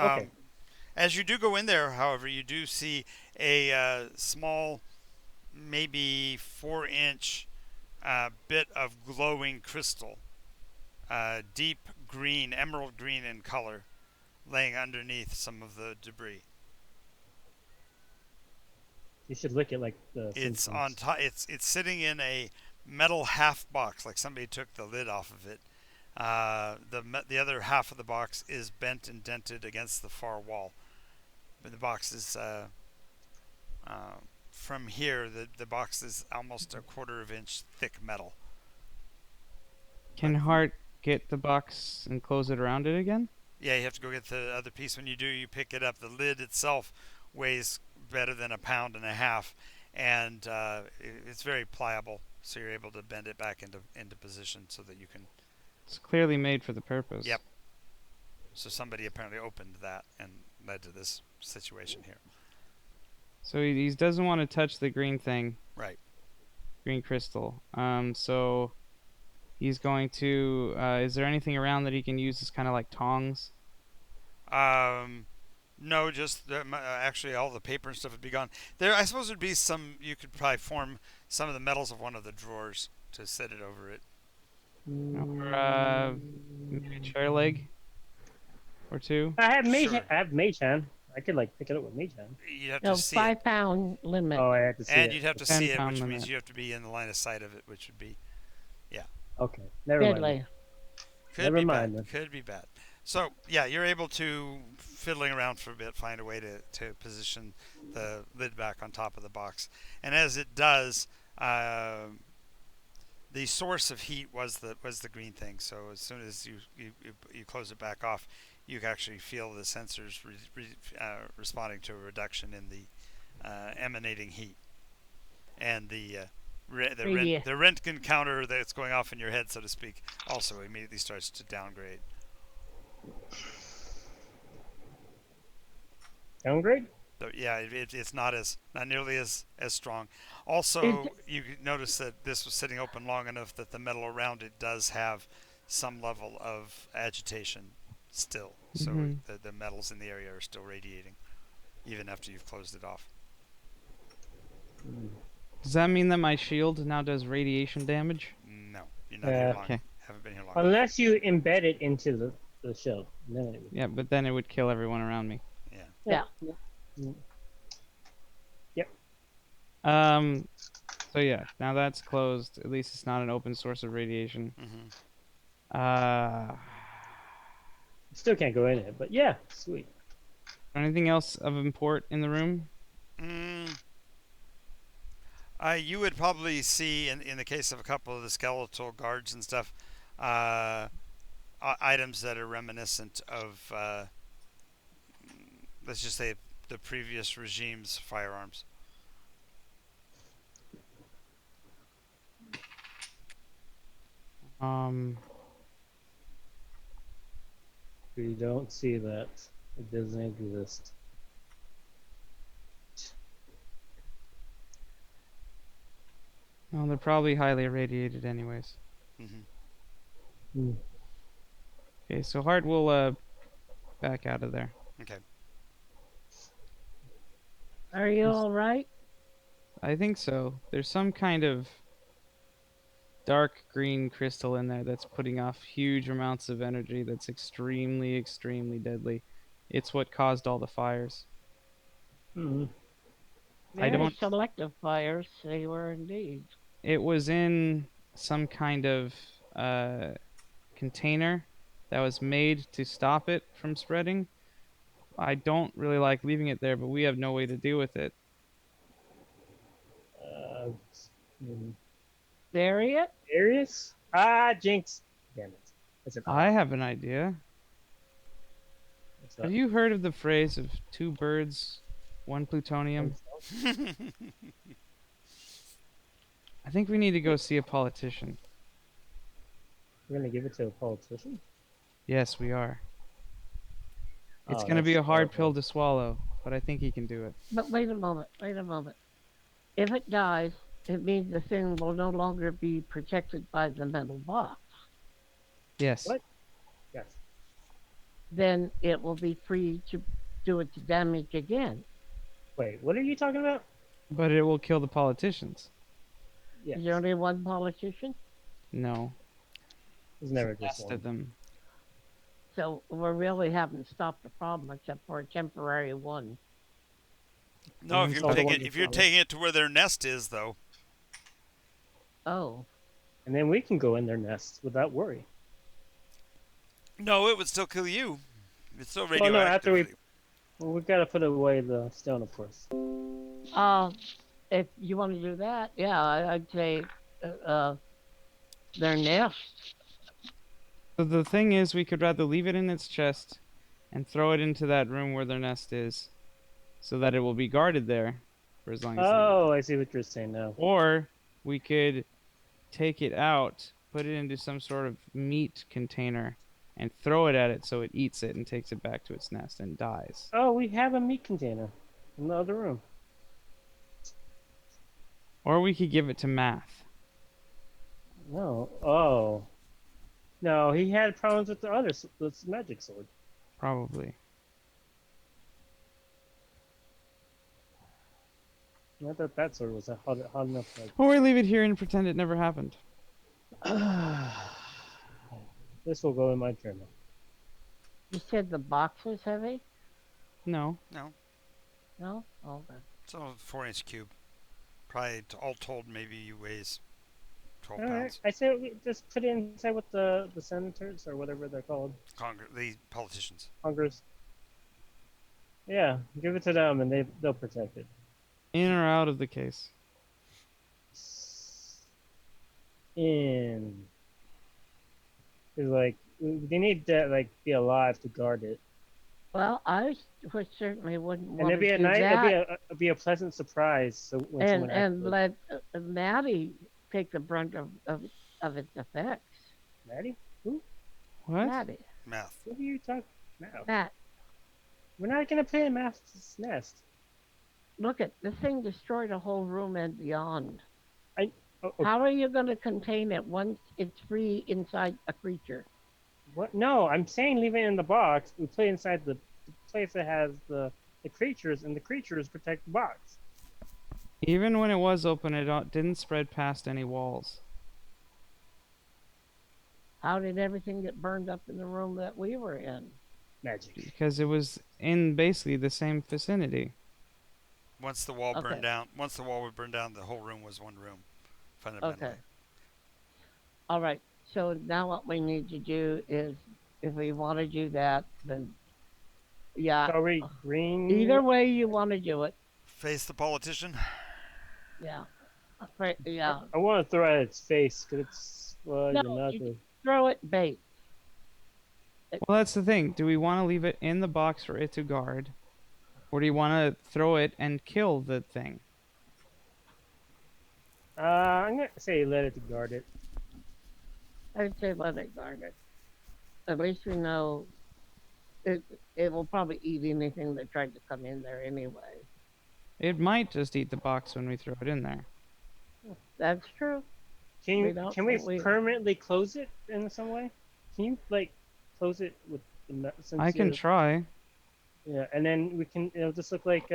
Okay. As you do go in there, however, you do see a small, maybe 4-inch bit of glowing crystal, deep green, emerald green in color, laying underneath some of the debris. You should lick it like the... It's Simpsons. on top. It's sitting in a metal half box, like somebody took the lid off of it. The other half of the box is bent and dented against the far wall, but the box is from here, the box is almost a quarter of inch thick metal. Can Hart get the box and close it around it again? Yeah, you have to go get the other piece. When you do, you pick it up. The lid itself weighs better than 1.5 pounds, and it's very pliable. So you're able to bend it back into position so that you can. It's clearly made for the purpose. Yep. So somebody apparently opened that and led to this situation here. So he doesn't want to touch the green thing. Right. Green crystal. So he's going to. Is there anything around that he can use as kind of like tongs? No, just actually all the paper and stuff would be gone. There, I suppose there'd be some. You could probably form some of the metals of one of the drawers to set it over it. Or maybe a chair leg or two. I have mage. Sure. I have mage hand. I could like pick it up with mage hand. You'd have No, to see 5 it, pound limit. Oh, I have to see and it. you'd have to 10 see it, pound which means limit. you have to be in the line of sight of it, which would be Okay, never mind. Deadly. could Never be mind bad. then. Could be bad. So yeah, you're able to fiddling around for a bit, find a way to position the lid back on top of the box, and as it does, the source of heat was the green thing. So as soon as you close it back off, you can actually feel the sensors responding to a reduction in the emanating heat, and the Röntgen counter that's going off in your head, so to speak, also immediately starts to downgrade. Downgrade? So yeah, it's not nearly as strong. Also, you notice that this was sitting open long enough that the metal around it does have some level of agitation still. So the metals in the area are still radiating, even after you've closed it off. Does that mean that my shield now does radiation damage? No, you're not here long. Okay. Haven't been here long. Unless you embed it into the shell. Then it would. Yeah, but then it would kill everyone around me. Yeah. Yep. So yeah, now that's closed. At least it's not an open source of radiation. Mm-hmm. Still can't go in it, but yeah, sweet. Anything else of import in the room? You would probably see, in the case of a couple of the skeletal guards and stuff, items that are reminiscent of, let's just say, the previous regime's firearms. We don't see that. It doesn't exist. Well, they're probably highly irradiated anyways. Mm-hmm. Okay, so Hart will back out of there. Okay. Are you all right? I think so. There's some kind of dark green crystal in there that's putting off huge amounts of energy that's extremely, extremely deadly. It's what caused all the fires. Mm-hmm. I Very don't- selective fires, they were indeed. It was in some kind of container that was made to stop it from spreading. I don't really like leaving it there, but we have no way to deal with it. Harriet? Darius? Ah, Jinx. Damn it. That's an I have an idea. What's up? Have you heard of the phrase of 2 birds, 1 plutonium? I think we need to go see a politician. We're gonna give it to a politician? Yes, we are. It's Oh, going to be that's a hard horrible. pill to swallow, but I think he can do it. But wait a moment, wait a moment. If it dies, it means the thing will no longer be protected by the metal box. Yes. What? Yes. Then it will be free to do its damage again. Wait, what are you talking about? But it will kill the politicians. Yes. Is there only one politician? No. There's never It's a just nest one. of them. So we really haven't stopped the problem except for a temporary one. No, It's all the ones if you're that- taking it to where their nest is, though. Oh, And then we can go in their nests without worry. No, it would still kill you. It's still Well, radioactive. no, after we gotta put away the stone, of course. if you want to do that, yeah, I'd say their nest. So the thing is, we could rather leave it in its chest and throw it into that room where their nest is, so that it will be guarded there for as long as they need. Oh, I see what you're saying now. Or we could take it out, put it into some sort of meat container, and throw it at it so it eats it and takes it back to its nest and dies. Oh, we have a meat container in the other room. Or we could give it to Math. No. Oh. No, he had problems with the other this magic sword. Probably. I thought that sword was hot enough. Like... Or we leave it here and pretend it never happened. This will go in my journal. You said the box was heavy? No. No, No? Okay. it's a 4-inch cube. Probably all told, maybe weighs 12 All pounds. right. I say we just put it inside with the senators or whatever they're called. The politicians. Congress. Yeah, give it to them and they'll protect it. In or out of the case. In. Cause like they need to like be alive to guard it, Well, I certainly wouldn't and want it'd be to a do nice, that. it'd be a pleasant surprise. So when someone And actually, let Maddie take the brunt of its effects. Maddie, who? What? Maddie. Math. What are you talking now? Matt, We're not gonna play in Math's nest. look at the thing destroyed a whole room and beyond. Oh, How are you going to contain it once it's free inside a creature? what? No, I'm saying leave it in the box. We play inside the place that has the creatures, and the creatures protect the box. Even when it was open, it didn't spread past any walls. How did everything get burned up in the room that we were in? Magic. Because it was in basically the same vicinity. Once the wall Okay. burned down, the whole room was one room, fundamentally. Okay. All right. So now what we need to do is, if we want to do that, then yeah. Are we green? Either way you want to do it, Face the politician. yeah. Yeah. I want to throw it at its face because it's well, No, you're not you- the- Throw it bait. Well, that's the thing. Do we want to leave it in the box for it to guard? Or do you want to throw it and kill the thing? I'm gonna say let it guard it. I'd say let it guard it. At least we know it will probably eat anything that tried to come in there anyway. It might just eat the box when we throw it in there. That's true. We don't- Can we we- permanently close it in some way? Can you like close it with the since I can you're- try. Yeah, and then we can. It'll just look like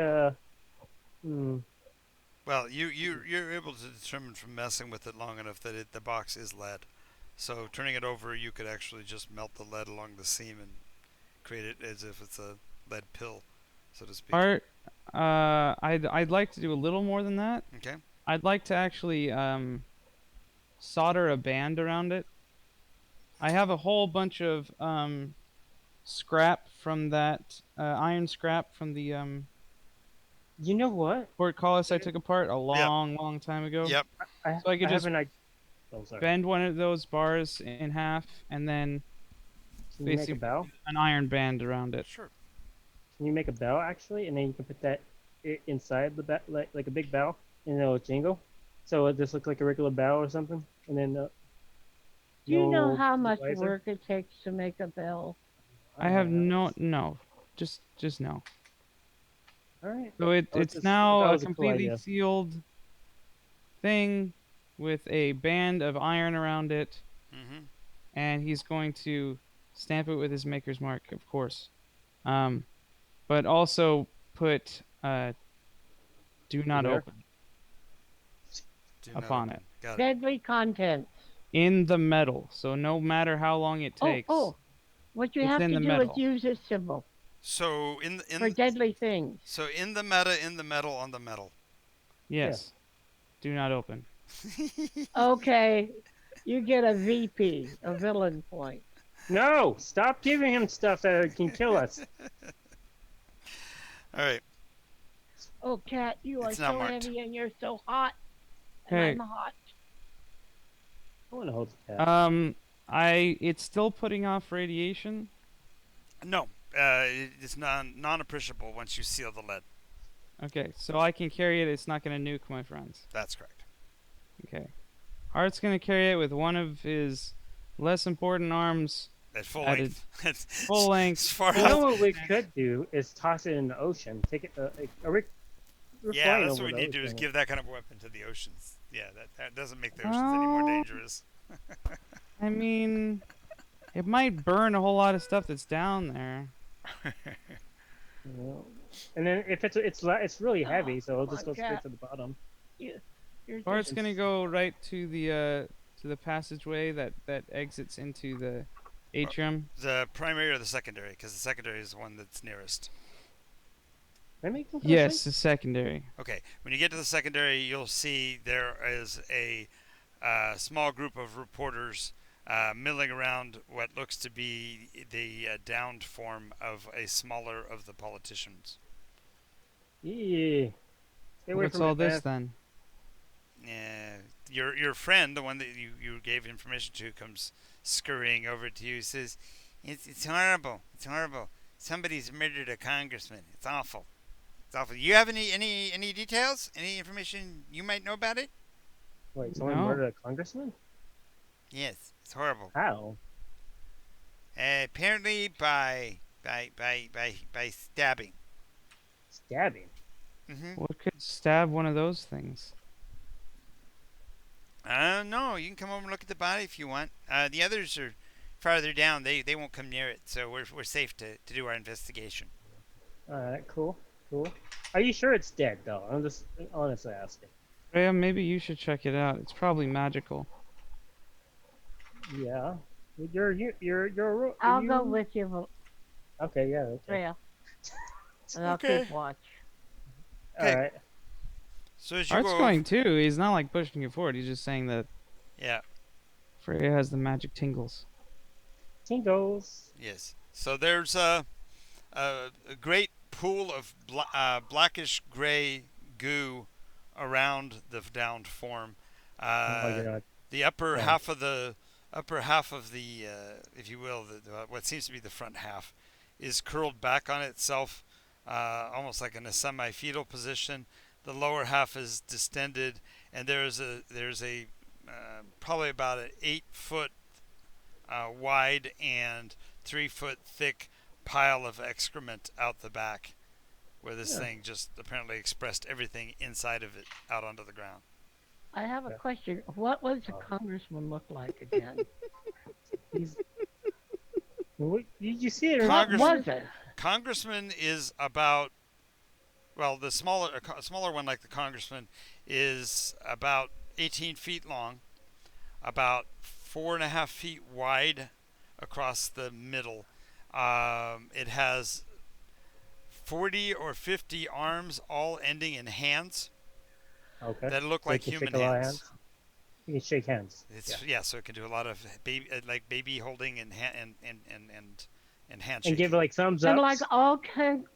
Well, you're able to determine from messing with it long enough that the box is lead. So turning it over, you could actually just melt the lead along the seam and create it as if it's a lead pill, so to speak. Art, I'd like to do a little more than that. Okay. I'd like to actually solder a band around it. I have a whole bunch of scrap from that iron scrap from the you know what? portcullis I took apart a long time ago. Yep. So I could just have an oh, sorry. bend one of those bars in half and then Can you make a basically bell? an iron band around it. Sure. Can you make a bell actually, and then you can put that inside the bell, like a big bell, and it'll jingle. So it just look like a regular bell or something, and then. Do you know no how much visor? work it takes to make a bell? I have no, just no. All right. So I was it's just- now that a was a cool completely idea. sealed thing with a band of iron around it, Mm-hmm. and he's going to stamp it with his maker's mark, of course. But also put "Do not Where? open" upon it Got it. Deadly contents. in the metal. So no matter how long it takes. Oh, what you It's have in to the do metal. is use this symbol So for deadly things. so in the meta, in the metal, on the metal. Yes. Do not open. Okay, you get a VP, a villain point. No, stop giving him stuff that can kill us. All right. Oh, cat, you are It's not so marked. heavy and you're so hot, and Okay. I'm hot. I want to hold the cat. It's still putting off radiation. No, it's non-appreciable once you seal the lead. Okay, so I can carry it. It's not gonna nuke my friends. That's correct. Okay. Art's gonna carry it with one of his less important arms At full at length. full length. As far You know as, what we could do is toss it in the ocean. Take it. We're yeah, flying that's over what we the need to do is ocean. give that kind of weapon to the oceans. Yeah, that doesn't make the oceans any more Oh. dangerous. I mean, it might burn a whole lot of stuff that's down there. Yeah. And then if it's really heavy, so it'll Come just on, go straight cat. to the bottom. You, you're Art's just gonna go right to the passageway that exits into the atrium. The primary or the secondary? Because the secondary is the one that's nearest. Can I make them Yes, the secondary. Okay, when you get to the secondary, you'll see there is a small group of reporters milling around what looks to be the downed form of a smaller of the politicians. Yeah. Stay away What's from all it, this man. Yeah, your friend, the one that you gave information to, comes scurrying over to you. Says, "It's horrible. It's horrible. Somebody's murdered a congressman. It's awful. It's awful. You have any details? Any information you might know about it?" Wait, someone No. murdered a congressman? Yes, it's horrible. How? Apparently by stabbing. Stabbing. What could stab one of those things? No, you can come over and look at the body if you want. The others are farther down. They won't come near it, so we're safe to do our investigation. Alright, cool. Are you sure it's dead, though? I'm just honestly asking. Freya, maybe you should check it out. It's probably magical. Yeah. I'll go with you, Okay, yeah, okay. Freya, and I'll Okay. keep watch. Okay. Alright. So as you Art's go, going too. He's not like pushing it forward. He's just saying that yeah, Freya has the magic tingles. Tingles. yes. So there's a great pool of blackish gray goo around the downed form. Oh my god. The upper Yeah. half of the if you will, what seems to be the front half, is curled back on itself, almost like in a semi-fetal position. The lower half is distended, and there's a probably about an 8-foot wide and 3-foot thick pile of excrement out the back, where this Yeah. thing just apparently expressed everything inside of it out onto the ground. I have a Yeah. question. What was the Oh. congressman look like again? He's... You see it? What Congressman- was it? Congressman is about, well, the smaller one, like the congressman, is about 18 feet long, about 4.5 feet wide across the middle. It has 40 or 50 arms, all ending in hands Okay. that look So like you can human shake a lot of hands. You can shake hands. It's yeah, so it can do a lot of baby holding and and handshaking. And give like thumbs up. And like all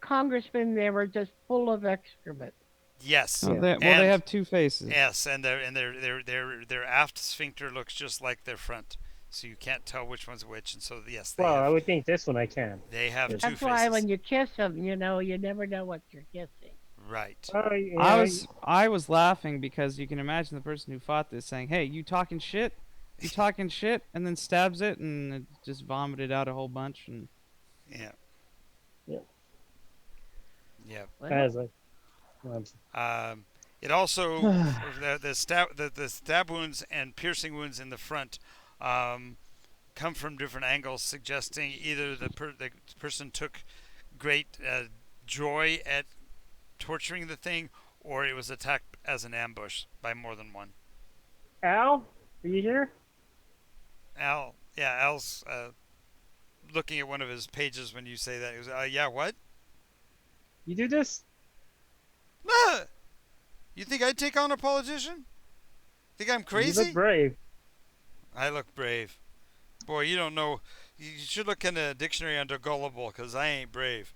congressmen, they were just full of excrement. Yes. Oh, Yeah. they And- have two faces. Yes, and their aft sphincter looks just like their front, so you can't tell which one's which. And so yes, Well, I would think this one I can. they have That's two That's why faces. when you kiss them, you never know what you're kissing. Right. Oh, yeah, I was laughing because you can imagine the person who fought this saying, "Hey, you talking shit? You talking shit?" and then stabs it and it just vomited out a whole bunch. And Yeah. Yep. Yep. I was like, It also the stab wounds and piercing wounds in the front come from different angles, suggesting either the person took great joy at torturing the thing, or it was attacked as an ambush by more than one. Al, are you here? Al's looking at one of his pages when you say that. He was, yeah, what? You do this? Ah! You think I'd take on a politician? Think I'm You crazy? look brave. I look brave. Boy, you don't know. You should look in a dictionary under gullible, because I ain't brave.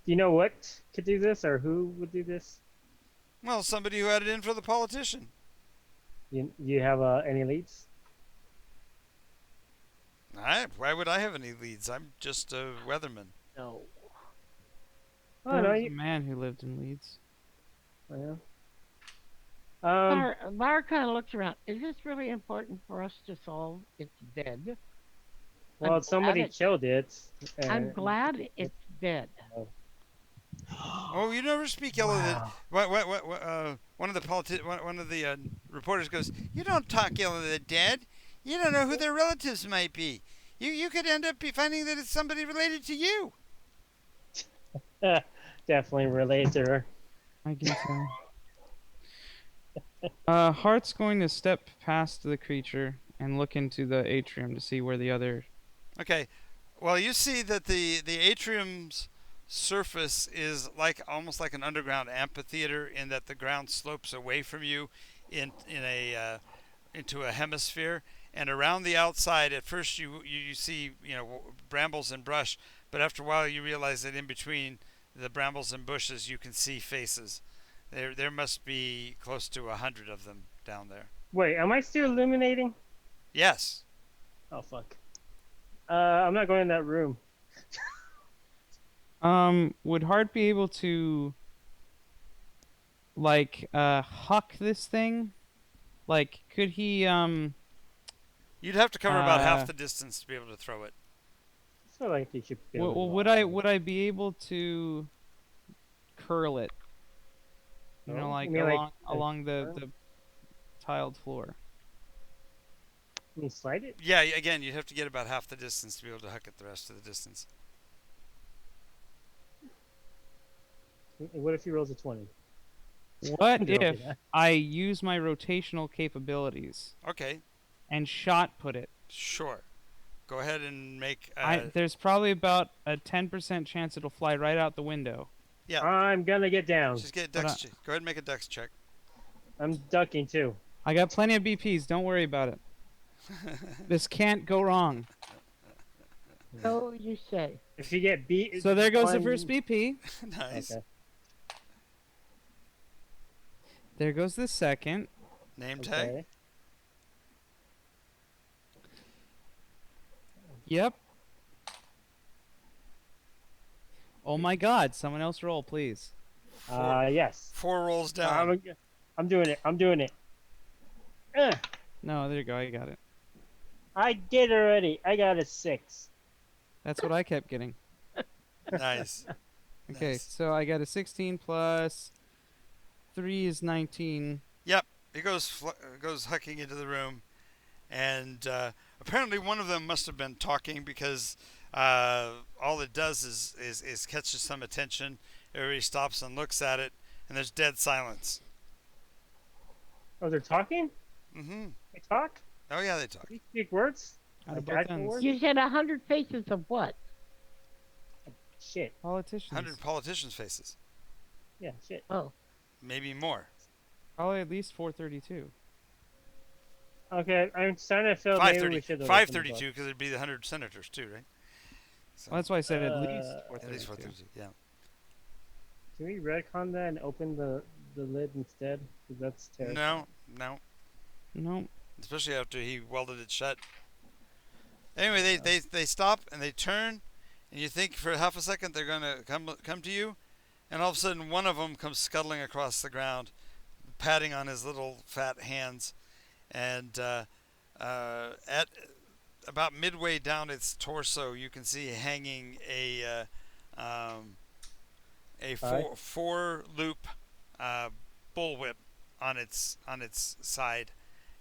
Do you know what could do this, or who would do this? Well, somebody who had it in for the politician. You have any leads? Why would I have any leads? I'm just a weatherman. No. Oh There no, was a you. man who lived in Leeds. Oh, yeah. Lar kind of looks around. Is this really important for us to solve? It's dead. Well, I'm glad somebody it. killed it. I'm And, glad it's dead. Oh, you never speak ill of the. Wow. One of the one of the reporters goes, "You don't talk ill of the dead. You don't know who their relatives might be. You could end up finding that it's somebody related to you." Definitely related to her. I guess so. Hart's going to step past the creature and look into the atrium to see where the other. Okay. Well, you see that the atrium's surface is like almost like an underground amphitheater in that the ground slopes away from you in a into a hemisphere, and around the outside at first you see brambles and brush, but after a while you realize that in between the brambles and bushes you can see faces. There must be close to 100 of them down there. Wait, am I still illuminating? Yes. Oh fuck. I'm not going in that room. Would Hart be able to like huck this thing? Like, could he You'd have to cover about half Uh, the distance to be able to throw it. I feel like you should be able to well, walk. would I be able to curl it? You know, Oh, like you mean like along curl? the tiled floor. Can you slide it? Yeah, again, you'd have to get about half the distance to be able to huck it the rest of the distance. What if he rolls a 20? What Don't do if that. I use my rotational capabilities Okay, and shot put it? sure. Go ahead and make. There's probably about a 10% chance it'll fly right out the window. Yeah, I'm gonna get down. just get a But, dex. Go ahead and make a dex check. I'm ducking too. I got plenty of BPs. Don't worry about it. This can't go wrong. So you say. If you get beat. So there goes the one- first BP. Nice. Okay. There goes the second. Name tag. Okay. Yep. Oh my God! Someone else roll, please. Yes. 4 rolls down. I'm doing it. I'm doing it. No, there you go. I got it. I did already. I got a 6. That's what I kept getting. Nice. Okay, Nice. so I got a 16 plus 3 is 19. It goes hucking into the room, and apparently one of them must have been talking because all it does is catches some attention. Everybody stops and looks at it, and there's dead silence. Oh, they're talking? Mm-hmm. They talk? Oh yeah, they talk. They speak words? Out of Like both actual ends. words? You said 100 faces of what? Shit. Politicians. 100 politicians' faces, Yeah, shit. Oh. maybe more. Probably at least 432. Okay, I'm starting to feel maybe we 530, should have 532, because it'd be the 100 senators too, right? So, Well, that's why I said at least at least 432. 432. Yeah. Can we retcon that and open the lid instead? Because that's terrible. No. No. Especially after he welded it shut. Anyway, they stop and they turn, and you think for half a second they're gonna come to you, and all of a sudden one of them comes scuttling across the ground, patting on his little fat hands, and at about midway down its torso, you can see hanging a four loop bullwhip on its side,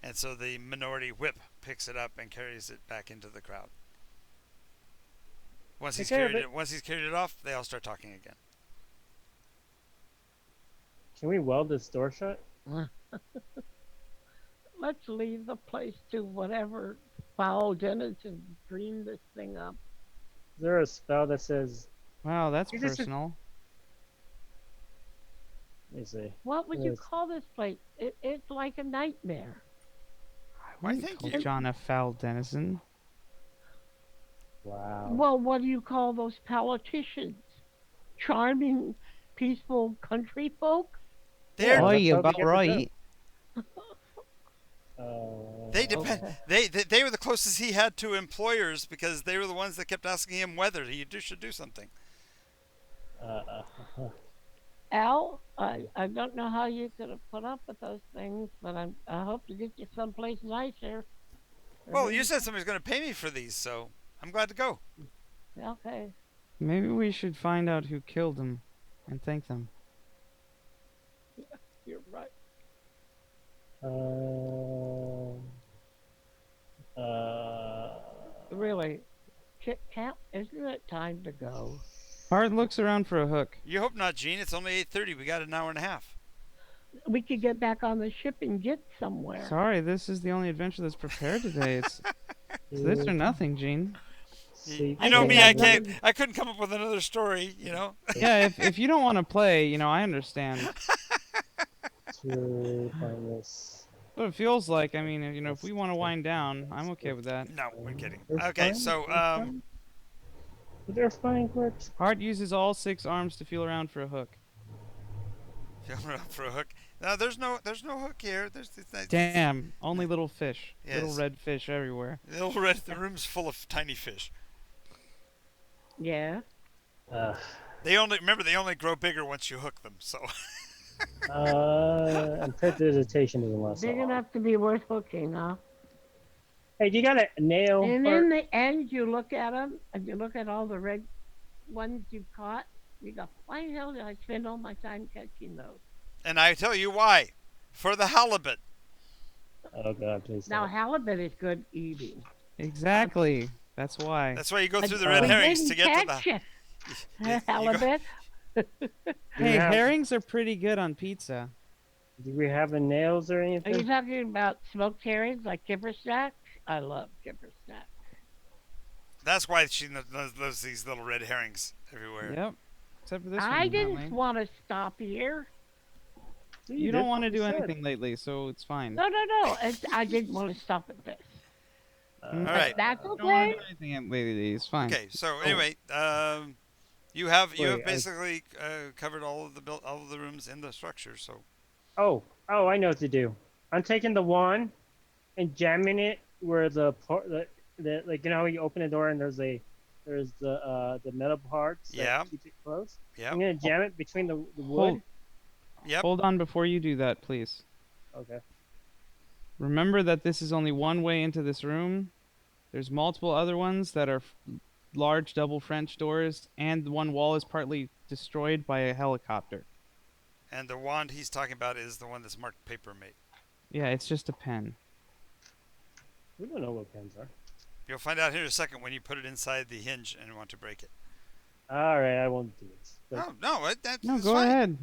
and so the minority whip picks it up and carries it back into the crowd. Once he's carried it off, they all start talking again. Can we weld this door shut? Let's leave the place to whatever foul denizen dreamed this thing up. Is there a spell that says? Wow, that's You just- personal. Let me see. What would you Yes. call this place? It's like a nightmare. I Why, wouldn't thank call you. John a foul denizen. Wow. Well, what do you call those politicians? charming, peaceful country folks. They're Yeah, Oh, that's you how they about get the right. they job. depend. Okay. They were the closest he had to employers because they were the ones that kept asking him whether should do something. Uh, Al, I don't know how you could have put up with those things, but I hope to get you someplace nicer. Or Well, you maybe said somebody's going to pay me for these, so I'm glad to go. okay. Maybe we should find out who killed him and thank them. You're right. uh, Really, Chip Camp, isn't it time to go? Hart looks around for a hook. You hope not, Gene. It's only 8:30. We got an hour and a half. We could get back on the ship and get somewhere. Sorry, this is the only adventure that's prepared today. It's this or nothing, Gene. You I know think me. I'd rather- I couldn't come up with another story. You know. Yeah, if you don't want to play, I understand. to find this. What it feels like, if we want to wind down, I'm okay with that. No, we're kidding. They're Okay, fine, so they're fine. They're fine, works. Hart uses all 6 arms to feel around for a hook. Feeling up for a hook. No, there's no hook here. It's Damn, only little fish. Little Yes. red fish everywhere. The room's full of tiny fish. Yeah. Uh, They only grow bigger once you hook them. So and precipitation isn't last so Big long. enough to be worth hooking, huh? Hey, you got a nail? And or- in the end, you look at them and you look at all the red ones you caught. You go, why the hell did I spend all my time catching those? and I tell you why, for the halibut. Oh god, please. Now don't. halibut is good eating. Exactly. That's why. That's why you go through the But red we herrings didn't to get to catch the. it. you go- Halibut. Hey, have- herrings are pretty good on pizza. Do we have the nails or Are you anything? talking about smoked herrings like kipper snacks? I love kipper snacks. That's why she loves these little red herrings everywhere. Yep. Except for this one. I apparently. didn't want to stop here. You don't want to do anything lately, so it's fine. No. I didn't want to stop at this. All right. That's You don't want okay. to do anything lately. It's fine. Okay. So anyway, you have Wait, basically covered all of the rooms in the structure. So Oh, I know what to do. I'm taking the wand and jamming it where the like how you open the door and there's the metal parts that Yeah. keep it closed. yeah. I'm gonna jam it between the wood. Yep. Hold on before you do that, please. Okay. Remember that this is only one way into this room. There's multiple other ones that are large double French doors, and one wall is partly destroyed by a helicopter. And the wand he's talking about is the one that's marked paper mate. Yeah, it's just a pen. We don't know what pens are. You'll find out here in a second when you put it inside the hinge and want to break it. All right, I won't do this. But No, that's No, go fine. ahead.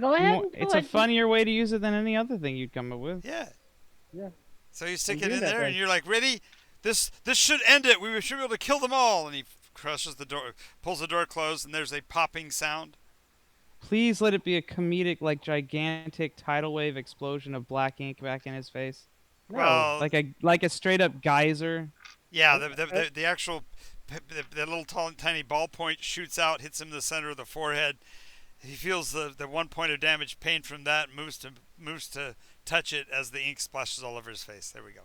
Go ahead. Mo- and do It's a it. funnier way to use it than any other thing you'd come up with. Yeah. Yeah. So you stick I'm it in doing that there, then. and you're like, "Ready? This should end it. We should be able to kill them all." And he crushes the door, pulls the door closed, and there's a popping sound. Please let it be a comedic, like gigantic tidal wave explosion of black ink back in his face, no. Well, like a straight up geyser. yeah, the actual the little tiny ball point shoots out, hits him in the center of the forehead. He feels the 1 point of damage, pain from that, moves to touch it as the ink splashes all over his face. There we go.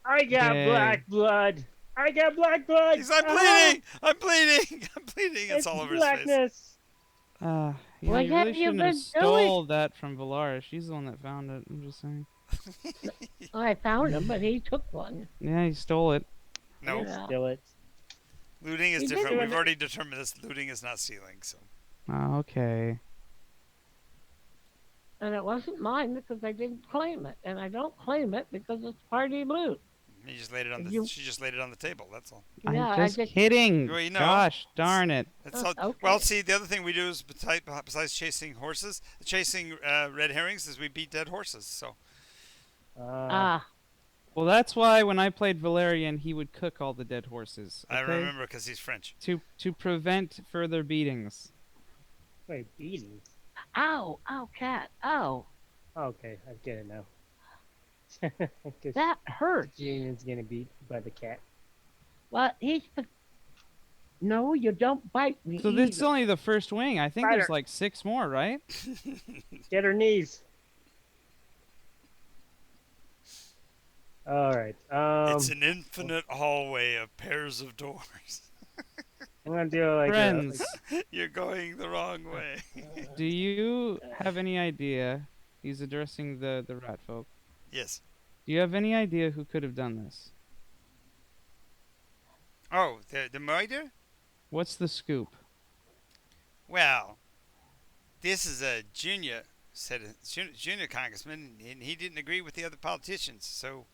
I got Yay. black blood. I got black blood. I'm bleeding. I'm bleeding. I'm bleeding. It's all over his face. blackness. What You have really you shouldn't have been stole that from Valara. She's the one that found it. I'm just saying. I found him, but he took one. Yeah, he stole it. No, Yeah. Steal it. looting is You did different. it. We've already determined this. Looting is not stealing. So Oh, okay. And it wasn't mine because I didn't claim it. And I don't claim it because it's party loot. he just laid it on the. You- She just laid it on the table. That's all. Yeah, I'm I just just kidding. Well, you know, Gosh darn it. That's Oh, all. okay. Well, see, the other thing we do is besides chasing horses, chasing red herrings, is we beat dead horses. So ah. Well, that's why when I played Valerian, he would cook all the dead horses. I okay? remember because he's French. To prevent further beatings. Wait, beating. Ow, cat. Ow. Okay, I get it now. Because That hurts. Julian's gonna beat by the cat. Well, No, you don't bite me So this is either. only the first wing. I think Spider. there's like 6 more, right? Get her knees. All right. It's an infinite hallway of pairs of doors. I'm gonna do like Friends, You're going the wrong way. do you have any idea? He's addressing the rat folk. Yes. Do you have any idea who could have done this? Oh, the murder? What's the scoop? Well, this is a junior congressman, and he didn't agree with the other politicians, so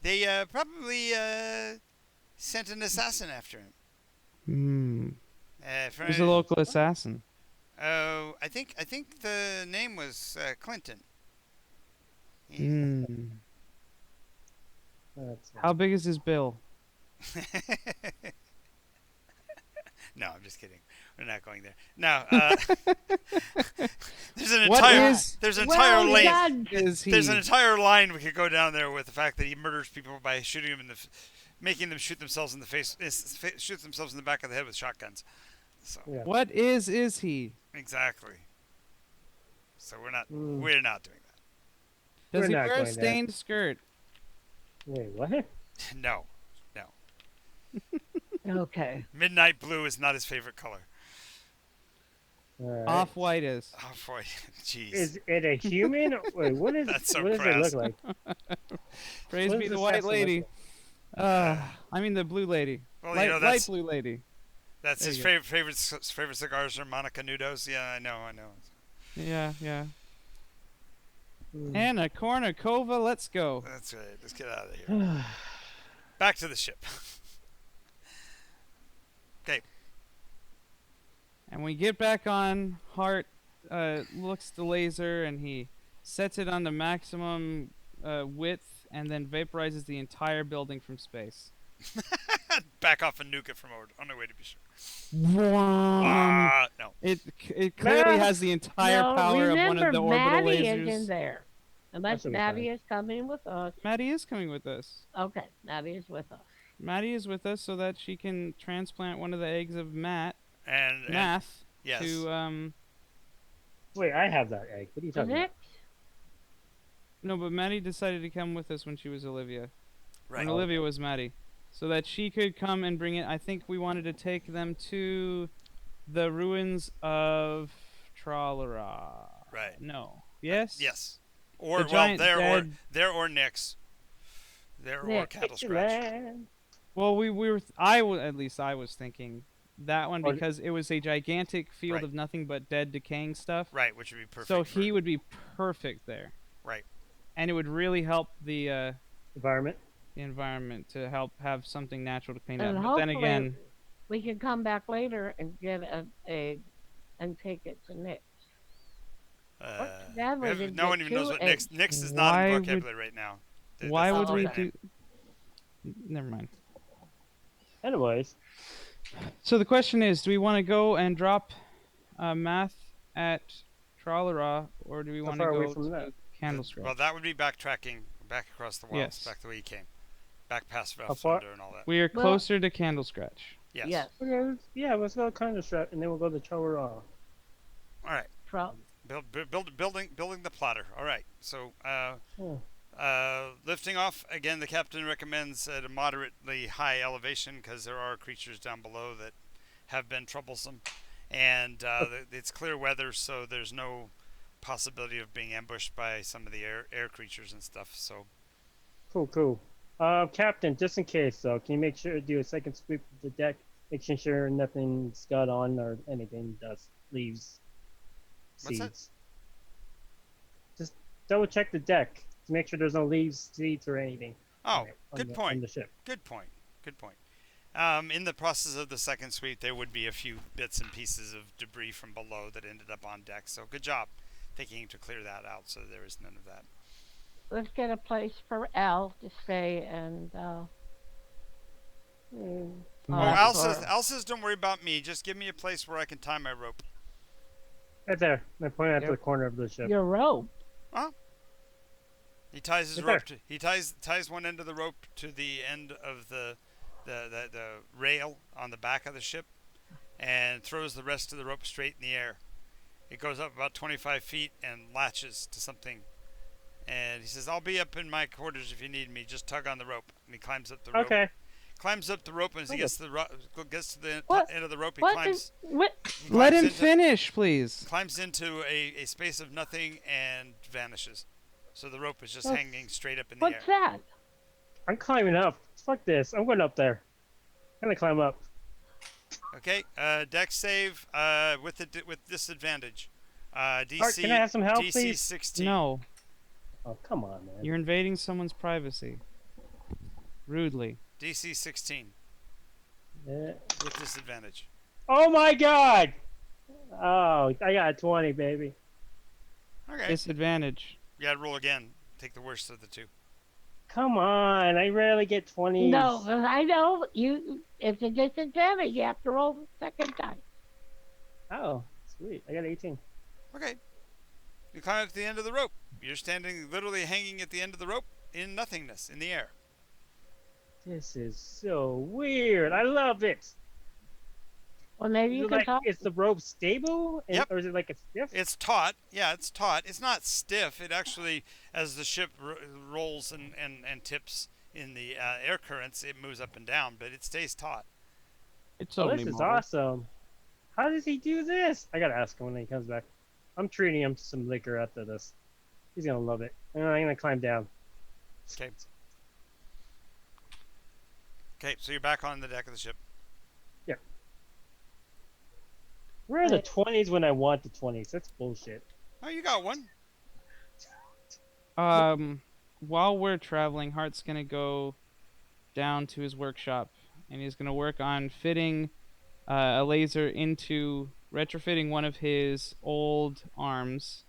they probably sent an assassin after him. Hmm. For Who's the local assassin? Oh, I think the name was Clinton. Hmm. That's How big is his bill? No, I'm just kidding. We're not going there. No, there's an What entire is- there's an entire Well lane. done. Is he? There's an entire line we could go down there with the fact that he murders people by shooting them in the, making them shoot themselves in the face, shoot themselves in the back of the head with shotguns. So yeah. What is he? exactly. So we're not Mm. doing that. Does We're he not wear a going there. stained skirt? Wait, what? No, Okay. midnight blue is not his favorite color. All right. Off-white is. Oh boy, jeez. Is it a human? Wait, what is? That's so what does crass. it look like? Praise What be does the this white assassin look lady. like? I mean the blue lady. Well, light, you know light that's blue lady. that's There his you go. favorite cigars are Monica Nudos. Yeah, I know. Yeah, yeah. Hmm. Anna Kournikova, let's go. That's right. Let's get out of here. Back to the ship. Okay. And we get back on. Hart looks the laser and he sets it on the maximum width and then vaporizes the entire building from space. Back off and nuke it from on our way to be sure. No. It clearly has the entire no, power of one remember, of the orbital Maddie lasers. is in there. Unless That's okay. Maddie is coming with us. Maddie is coming with us. Okay, Maddie is with us. Maddie is with us so that she can transplant one of the eggs of And Math yes. to Wait, I have that egg. What are you The talking about? next, No, but Maddie decided to come with us when she was Olivia. right. When Olivia was Maddie. So that she could come and bring it. I think we wanted to take them to the ruins of Tralara. Right. No. Yes? Yes. Or The well, giant there dead- or Nyx. There or Nyx. Cattle Scratch. Land. Well, we were. At least I was thinking that one Or- because it was a gigantic field Right. of nothing but dead, decaying stuff. Right, which would be perfect. So for- he would be perfect there. Right. And it would really help the Environment. environment to help have something natural to clean and up. But then hopefully again, we can come back later and get an egg and take it to Nick. Dad, we didn't no one get even knows two what eggs. Nyx is not Why in would- vocabulary right now. why That's would not we right. do? Never mind. Anyways, So the question is, do we want to go and drop Math at Tralara, or do we How want to far away go from to that? Candlescratch? Well, that would be backtracking back across the wilds, Yes. back the way you came. Back past How Ralph far- Thunder and all that. We are Well- closer to Candlescratch. Yes. Yes. okay, yeah, let's go kind of strap, and then we'll go to Chowra. All right. Building the plotter. All right. So lifting off again. The captain recommends at a moderately high elevation because there are creatures down below that have been troublesome, and it's clear weather, so there's no possibility of being ambushed by some of the air creatures and stuff. So Cool. Captain, just in case, though, can you make sure to do a second sweep of the deck, making sure nothing's got on or anything dust, leaves, What's that? seeds. Just double check the deck to make sure there's no leaves, seeds, or anything. oh, on good the- point. On the ship. Good point. In the process of the second sweep, there would be a few bits and pieces of debris from below that ended up on deck. So good job thinking to clear that out so there is none of that. Let's get a place for Al to stay and Oh, Uh, Al says, don't worry about me. Just give me a place where I can tie my rope. Right there. I point out to Yep. the corner of the ship. your rope. He ties his Right rope. He ties one end of the rope to the end of the the rail on the back of the ship and throws the rest of the rope straight in the air. It goes up about 25 feet and latches to something. And he says, "I'll be up in my quarters if you need me. Just tug on the rope." And he climbs up the rope. Okay. Climbs up the rope, and as he Okay. gets to the What? end of the rope, he What climbs. is what? he Let climbs him into- finish, please. Climbs into a space of nothing and vanishes. So the rope is just What's- hanging straight up in the air. What's that? I'm climbing up. Fuck this. I'm going up there. I'm gonna climb up. Okay, dex save with disadvantage. DC. Art, can I have some help, DC please? 16. No, Oh, come on, man. you're invading someone's privacy. Rudely. DC 16 Yeah. with disadvantage. Oh my god! Oh, I got a 20, baby. Okay. Disadvantage. You gotta roll again. Take the worst of the two. Come on, I rarely get 20s. No, but I know you. It's a disadvantage. You have to roll the second time. Oh, sweet. I got 18. Okay. You climb up to the end of the rope. You're standing literally hanging at the end of the rope in nothingness, in the air. This is so weird. I love it. Well, maybe Is you it can like, talk. is the rope stable? Yep. Or is it like a stiff? It's taut. Yeah, it's taut. It's not stiff. It actually, as the ship rolls and tips in the air currents, it moves up and down, but it stays taut. It's Oh, only this is mortal. awesome. How does he do this? I gotta ask him when he comes back. I'm treating him to some liquor after this. He's gonna love it. And I'm gonna climb down. Okay. Okay, so you're back on the deck of the ship. Where are the Right. 20s when I want the 20s? That's bullshit. Oh, you got one. While we're traveling, Hart's gonna go down to his workshop, and he's gonna work on fitting a laser into retrofitting one of his old arms,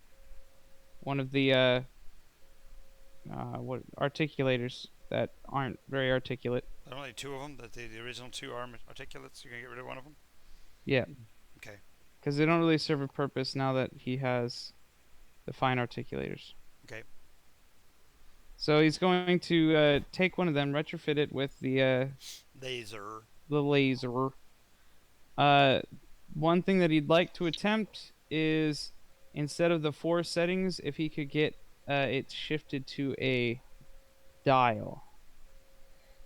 one of the what articulators that aren't very articulate. There are only two of them. The original two arm articulates. You're gonna get rid of one of them. Yeah, Okay. because they don't really serve a purpose now that he has the fine articulators. Okay. So he's going to take one of them, retrofit it with the Laser. laser. One thing that he'd like to attempt is instead of the 4 settings, if he could get it shifted to a dial,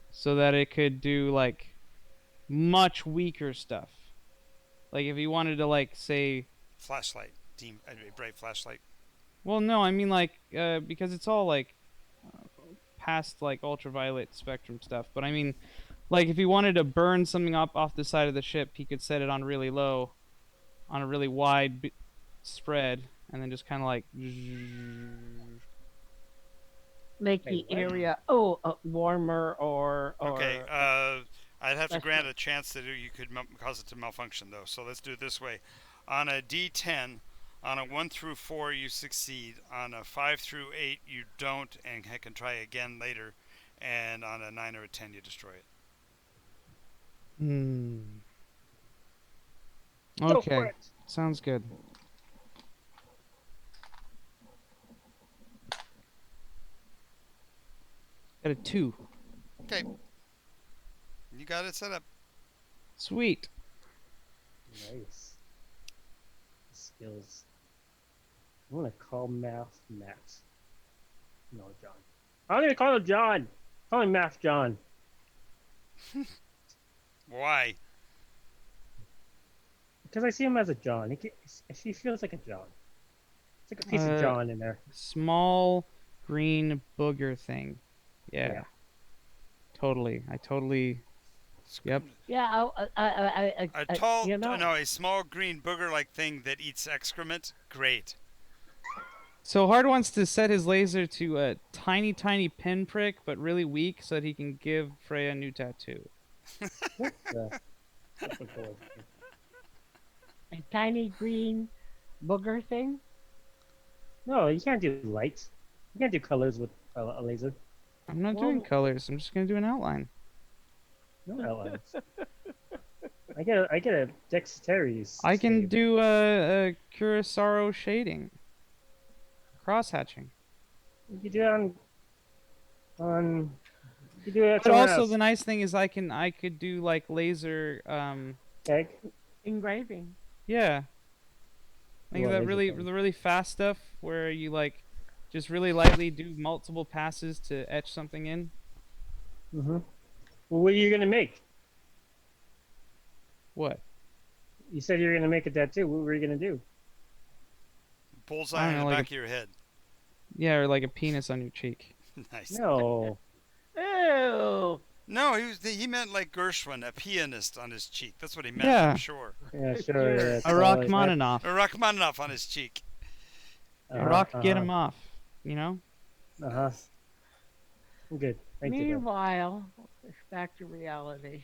so that it could do like much weaker stuff. Like if he wanted to like say, Flashlight. A bright flashlight. well, no, I mean like because it's all like past like ultraviolet spectrum stuff. But I mean, like if he wanted to burn something up off the side of the ship, he could set it on really low, on a really wide spread, and then just kind of like. Make Wait, the what? area warmer or Okay. I'd have to That's grant right. a chance that you could cause it to malfunction, though. So let's do it this way. On a D10, on a 1 through 4, you succeed. On a 5 through 8, you don't, and can try again later. And on a 9 or a 10, you destroy it. Go for Okay, it. sounds good. Got a 2. Okay. You got it set up. Sweet. Nice. Skills. I'm gonna call Math Matt. No, John. I'm gonna call him John. Call him Math John. Why? Because I see him as a John. He feels like a John. It's like a piece of Uh, John in there. Small green booger thing. Yeah. Yeah. Totally. I totally. Yep. yeah. A tall, you know, no, a small green booger-like thing that eats excrement. Great. So Hard wants to set his laser to a tiny, tiny pinprick, but really weak, so that he can give Freya a new tattoo. What the? Typical. a tiny green booger thing. No, you can't do light. You can't do colors with a laser. I'm not doing Well- colors. I'm just gonna do an outline. No outlines. I get a dexterity. I can save. do a Kurosawa shading. Cross hatching. You can do it on You do it But somewhere also else. the nice thing is I could do like laser Okay. Engraving. yeah. Like What that laser really thing? the really fast stuff where you like just really lightly do multiple passes to etch something in. Mm-hmm. Well, what are you gonna make? What? You said you were gonna make a tattoo. What were you gonna do? Bullseye I don't on know, the like back of your head. yeah, or like a penis on your cheek. Nice. No. Ew. No, he meant like Gershwin, a pianist on his cheek. That's what he meant, I'm Yeah. sure. Yeah, sure. Sure. Yeah, A totally. Rachmaninoff. Or Rachmaninoff on his cheek. A Uh-huh. rock get him off. You know? Uh-huh. Good. Thank you, though. Meanwhile, it's back to reality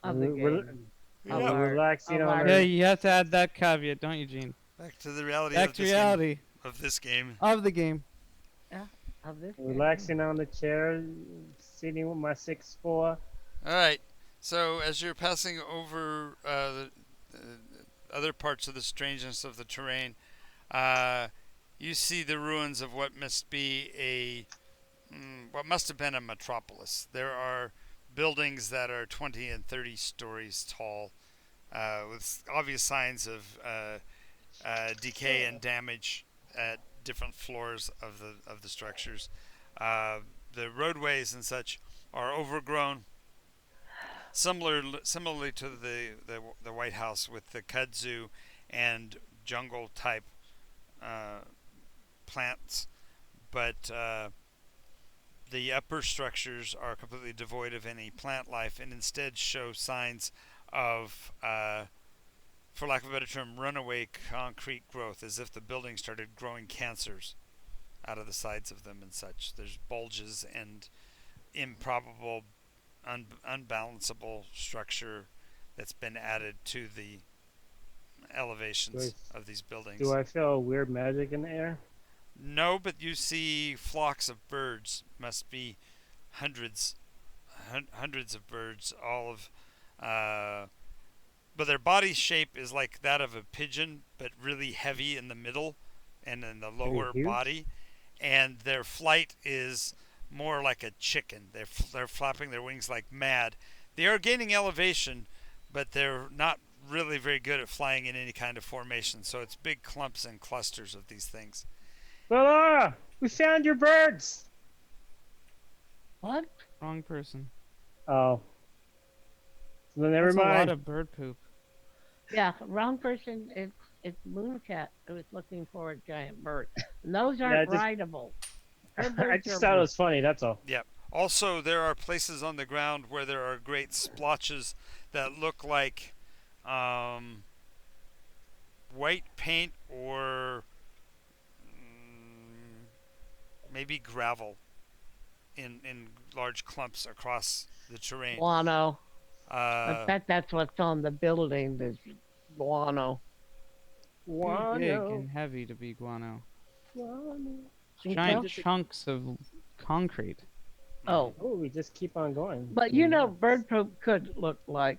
of the We're, game. Yeah. Of we're our- relaxing of on our- our. Yeah, you have to add that caveat, don't you, Gene? Back to the reality Back of to this reality game. Of this game. of the game. Yeah, of this game. Relaxing on the chair, sitting with my 6'4". All right. So as you're passing over the other parts of the strangeness of the terrain, you see the ruins of what must be what must have been a metropolis. There are buildings that are 20 and 30 stories tall, with obvious signs of decay and damage at different floors of the structures. The roadways and such are overgrown, similarly to the White House with the kudzu and jungle type plants, but the upper structures are completely devoid of any plant life and instead show signs of, for lack of a better term, runaway concrete growth, as if the building started growing cancers out of the sides of them and such. There's bulges and improbable, unbalanceable structure that's been added to the elevations of these buildings. Do I feel weird magic in the air? No, but you see flocks of birds. Must be hundreds of birds, all of but their body shape is like that of a pigeon, but really heavy in the middle and in the lower huge? body, and their flight is more like a chicken. They're flapping their wings like mad. They are gaining elevation, but they're not really very good at flying in any kind of formation, so it's big clumps and clusters of these things. Laura, we found your birds. What? Wrong person. Oh. So then never That's a lot mind. of bird poop. Yeah, wrong person. It's Mooncat who is looking for a giant bird. And those aren't just- rideable. Her I birds just are thought it was funny. That's all. Yep. Also, there are places on the ground where there are great splotches that look like white paint or maybe gravel in large clumps across the terrain. guano. I Uh, bet that's what's on the building. Is guano. Too big and heavy to be guano. Guano. Giant Just- chunks of concrete. Oh, Oh, we just keep on going. but you know, bird poop could look like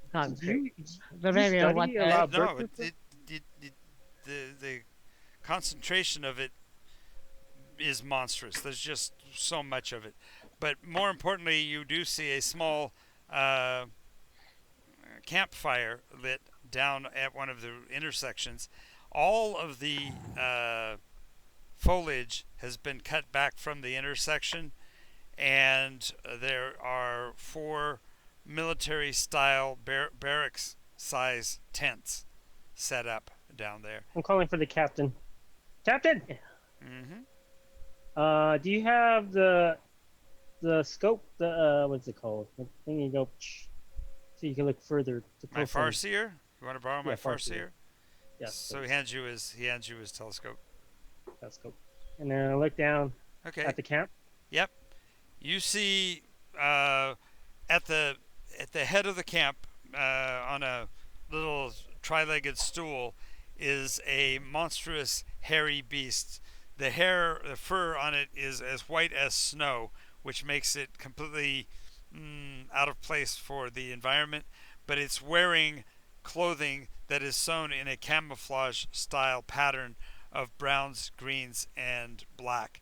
Did concrete. you So maybe study what a the- lot of no, bird poop? the concentration of it is monstrous. There's just so much of it. But more importantly, you do see a small campfire lit down at one of the intersections. All of the foliage has been cut back from the intersection, and there are 4 military-style barracks-size tents set up down there. I'm calling for the captain. Captain, Mm-hmm. do you have the scope? The what's it called? The thing you go, so you can look further. To My closer. farseer? You want to borrow my Yeah, farseer? farseer. Yes. So he hands you his telescope. Scope. And then I look down Okay. at the camp. Yep. You see at the head of the camp on a little tri-legged stool is a monstrous hairy beast. The fur on it is as white as snow, which makes it completely out of place for the environment. But it's wearing clothing that is sewn in a camouflage style pattern of browns, greens, and black.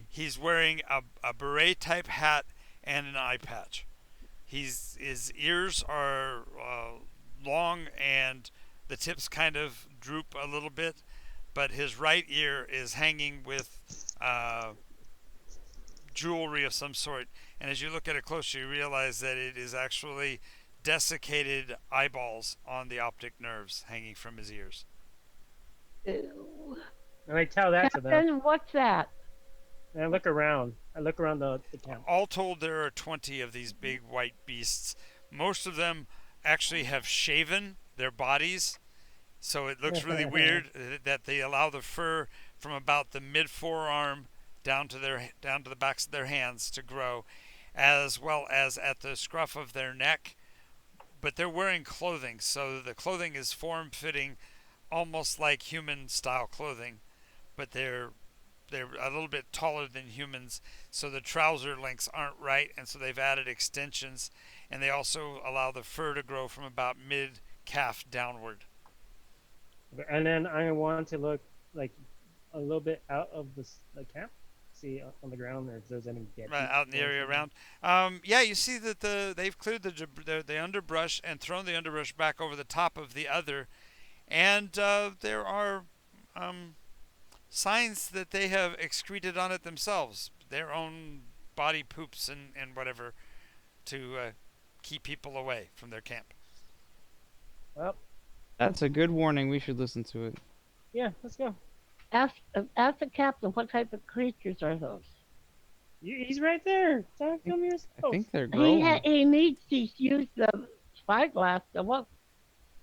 He's wearing a beret type hat and an eye patch. His ears are long and the tips kind of droop a little bit, but his right ear is hanging with jewelry of some sort. And as you look at it closer, you realize that it is actually desiccated eyeballs on the optic nerves hanging from his ears. Ew. And I tell that to them. Captain, what's that? And I look around. I look around the camp. All told, there are 20 of these big white beasts. Most of them actually have shaven their bodies, so it looks really weird that they allow the fur from about the mid forearm down to the backs of their hands to grow, as well as at the scruff of their neck. But they're wearing clothing, so the clothing is form-fitting, almost like human-style clothing, but they're a little bit taller than humans, so the trouser lengths aren't right, and so they've added extensions, and they also allow the fur to grow from about mid calf downward. And then I want to look like a little bit out of the camp, see on the ground if there's any dead Out in the area around. Yeah, you see that they've cleared the underbrush and thrown the underbrush back over the top of the other, and there are signs that they have excreted on it themselves, their own body poops and whatever, to keep people away from their camp. Well, That's a good warning. We should listen to it. yeah, let's go. Ask the captain what type of creatures are those. He's right there. Talk to him I yourself. think they're growing. He needs to use the spyglass to look,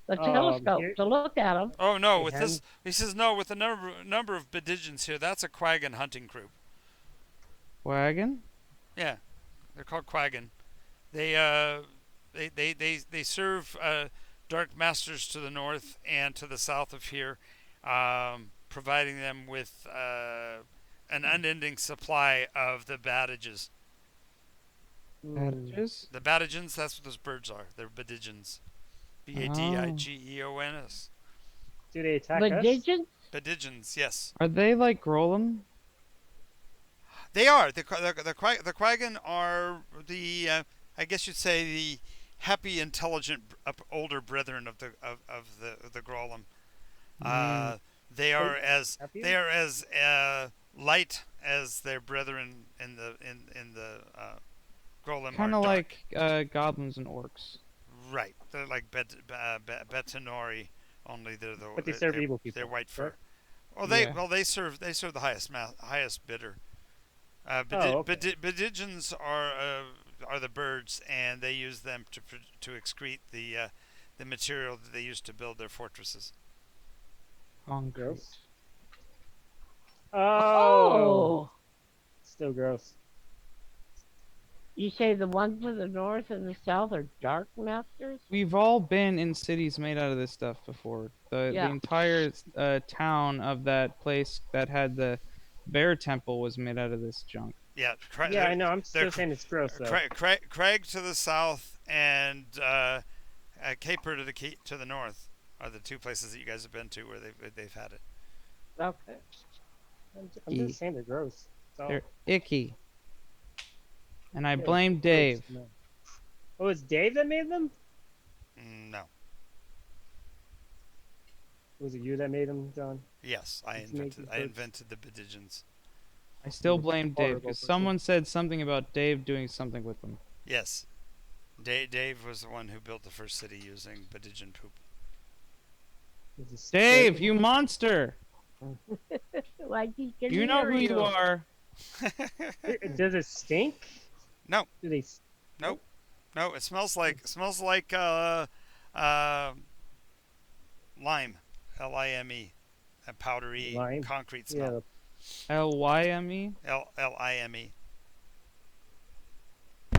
the telescope here- to look at them. Oh no! They With this, he says no. With the number of bedigens here, that's a quaggan hunting crew. Wagon? Yeah, they're called quaggan. They serve dark masters to the north and to the south of here, providing them with an unending supply of the badages. Bandages? The badagens, that's what those birds are. They're bedigens. Badigeons. Do they attack But us? Bedigens, yes. Are they like Golem? They are. The quaggan are the, I guess you'd say, the happy, intelligent, older brethren of the Grolem. They are as Happy? they are as light as their brethren in the Grolem. Kind of are dark. like goblins and orcs. Right. They're like Betanori, only But they serve evil people, They're white fur. correct? Well, they serve the highest bidder. Okay. Bedigens are the birds, and they use them to excrete the material that they use to build their fortresses. Concrete. Gross. Oh. Oh, still gross. You say the ones to the north and the south are dark masters? We've all been in cities made out of this stuff before. The Yeah. entire town of that place that had the bear temple was made out of this junk. Yeah, Yeah, I know. I'm still they're saying it's gross though. Craig to the south and Caper to the north are the two places that you guys have been to where they've had it. Okay. I'm just saying they're gross. So, They're icky. And I yeah, blame gross. Dave. No. Oh, it's Dave that made them? No. Was it you that made them, John? Yes, I It's making invented the bedigens. I still You're a blame Dave horrible because person. someone said something about Dave doing something with them. Yes. Dave was the one who built the first city using bedigen poop. Was it Dave, split? you monster! Like he can You know hear who you are. Does it stink? No. Do they? Nope. No, it smells like lime, Lime, a powdery Lime? concrete Yeah. smell. Lyme? Lime.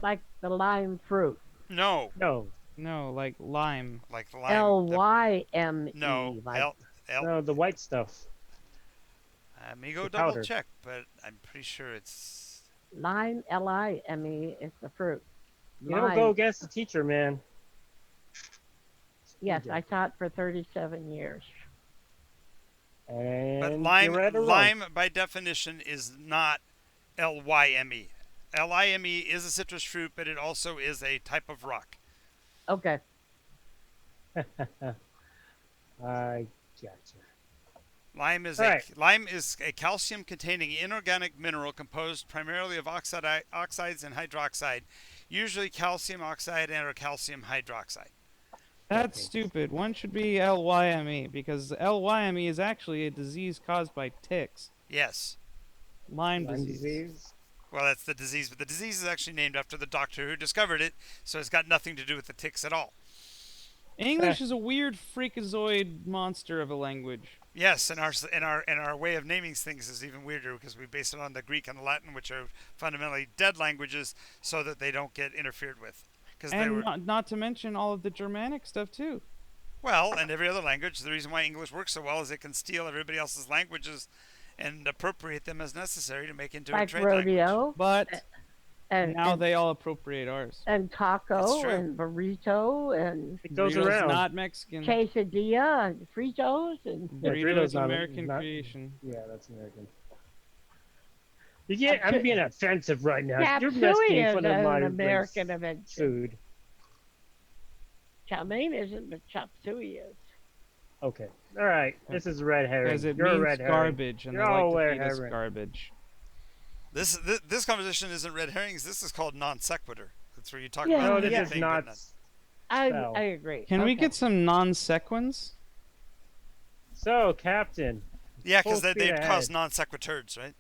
like the lime fruit. No, No. No, like lime. like the lime. Lyme. No, Like No, the white stuff. Let me go The double powder. check, but I'm pretty sure it's. lime, Lime is the fruit. You don't go against the teacher, man. Yes, I taught for 37 years. But And lime, you're right or wrong. lime by definition is not Lyme. Lime is a citrus fruit, but it also is a type of rock. Okay. I gotcha. Lime is All right. a calcium-containing inorganic mineral composed primarily of oxides and hydroxide, usually calcium oxide and or calcium hydroxide. That's Okay. stupid. One should be LYME because LYME is actually a disease caused by ticks. Yes. Lyme Lyme disease. disease. Well, that's the disease, but the disease is actually named after the doctor who discovered it, so it's got nothing to do with the ticks at all. English is a weird freakazoid monster of a language. Yes, and our way of naming things is even weirder because we base it on the Greek and the Latin, which are fundamentally dead languages, so that they don't get interfered with. Because they And were not to mention all of the Germanic stuff too. well, and every other language. The reason why English works so well is it can steal everybody else's languages and appropriate them as necessary to make into a Like trade language. rodeo But and now and, they all appropriate ours. and It's taco true. and burrito and It goes Burrito's around. not Mexican. quesadilla and fritos and Yeah, Burrito Burrito's is not- American not- creation. Yeah, that's American. I'm being offensive right now. You're chop making suey is fun of an my American race invention. food. Chow mein isn't, but chop suey is. Okay. All right. This is red herring. Because it You're a means red herring. garbage, and You're they like all to red feed us herring. garbage. This conversation isn't red herrings. This is called non sequitur. That's where you talk Yeah, about No, this anything is but not. not- So. I agree. Can we Okay. get some non sequins? So, Captain. Yeah, full because they speed cause ahead. non sequiturs, right?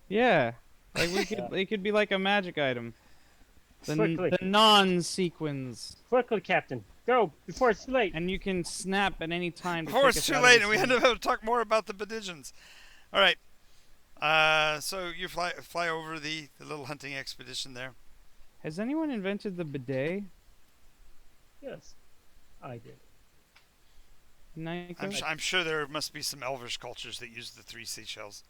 Yeah, like we could. It could be like a magic item. Quickly. The non sequins, Quickly, Captain. Go before it's too late. and you can snap at any time. To Before take it's us too out of late, the and we scene. end up to talk more about the bedigens. All right. So you fly over the little hunting expedition there. Has anyone invented the bidet? Yes, I did. Nyko? I'm sure there must be some elvish cultures that use the 3 seashells.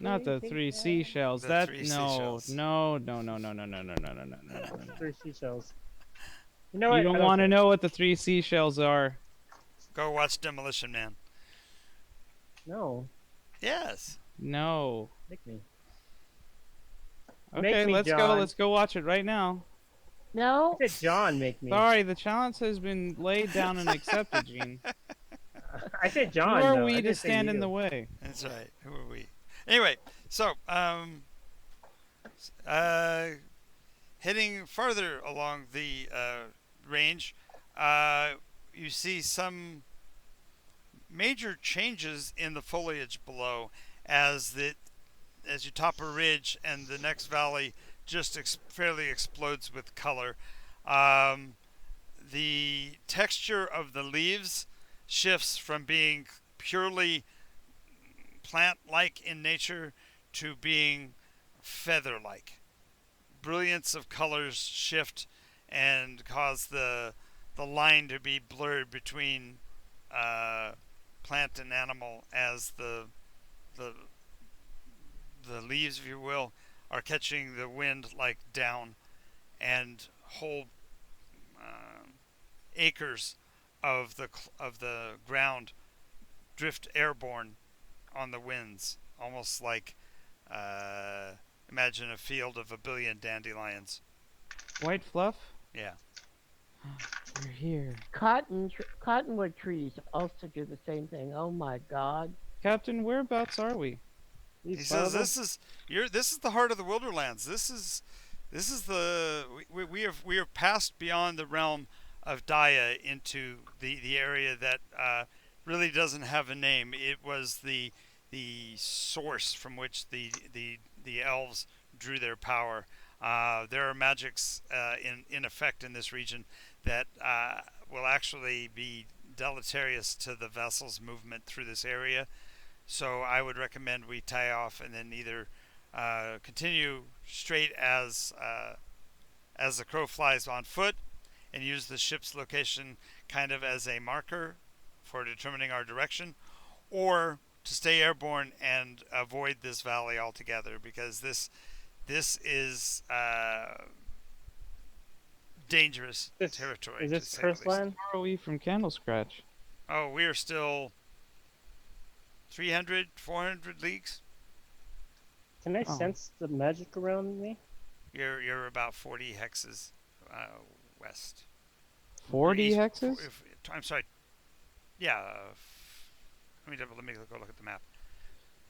Not the three seashells. The That three no, seashells. no, no, no, no, no, no, no, no, no, no, no, no. Three seashells. You know what? You don't want to know what the three seashells are. Go watch Demolition Man. No, Yes. No. make me. Okay, me, let's go. John. Let's go watch it right now. No, I said John, make me. Sorry, the challenge has been laid down and accepted, Gene. I said Who John. are though. I we to didn't say stand in you. the way? That's right. Who are we? Anyway, so heading farther along the range, you see some major changes in the foliage below as you top a ridge and the next valley just fairly explodes with color. The texture of the leaves shifts from being purely plant-like in nature to being feather-like. Brilliance of colors shift and cause the line to be blurred between plant and animal as the leaves, if you will, are catching the wind like down, and whole acres of the ground drift airborne on the winds, almost like imagine a field of a billion dandelions. White fluff? Yeah. We're here. cottonwood trees also do the same thing. Oh my God. Captain, whereabouts are we? He These says father- this is the heart of the Wilderlands. This is the we have passed beyond the realm of Daya into the area that really doesn't have a name. It was the source from which the elves drew their power. There are magics in effect in this region that will actually be deleterious to the vessel's movement through this area. So I would recommend we tie off and then either continue straight as the crow flies on foot, and use the ship's location kind of as a marker for determining our direction, or to stay airborne and avoid this valley altogether, because this is dangerous territory. Is to this say the cursed least. land? How far are we from Candle Scratch? Oh, we are still 300, 400 leagues. Can I Oh. sense the magic around me? You're about 40 hexes west. 40 East, hexes? I'm sorry. Yeah. Let me go look at the map.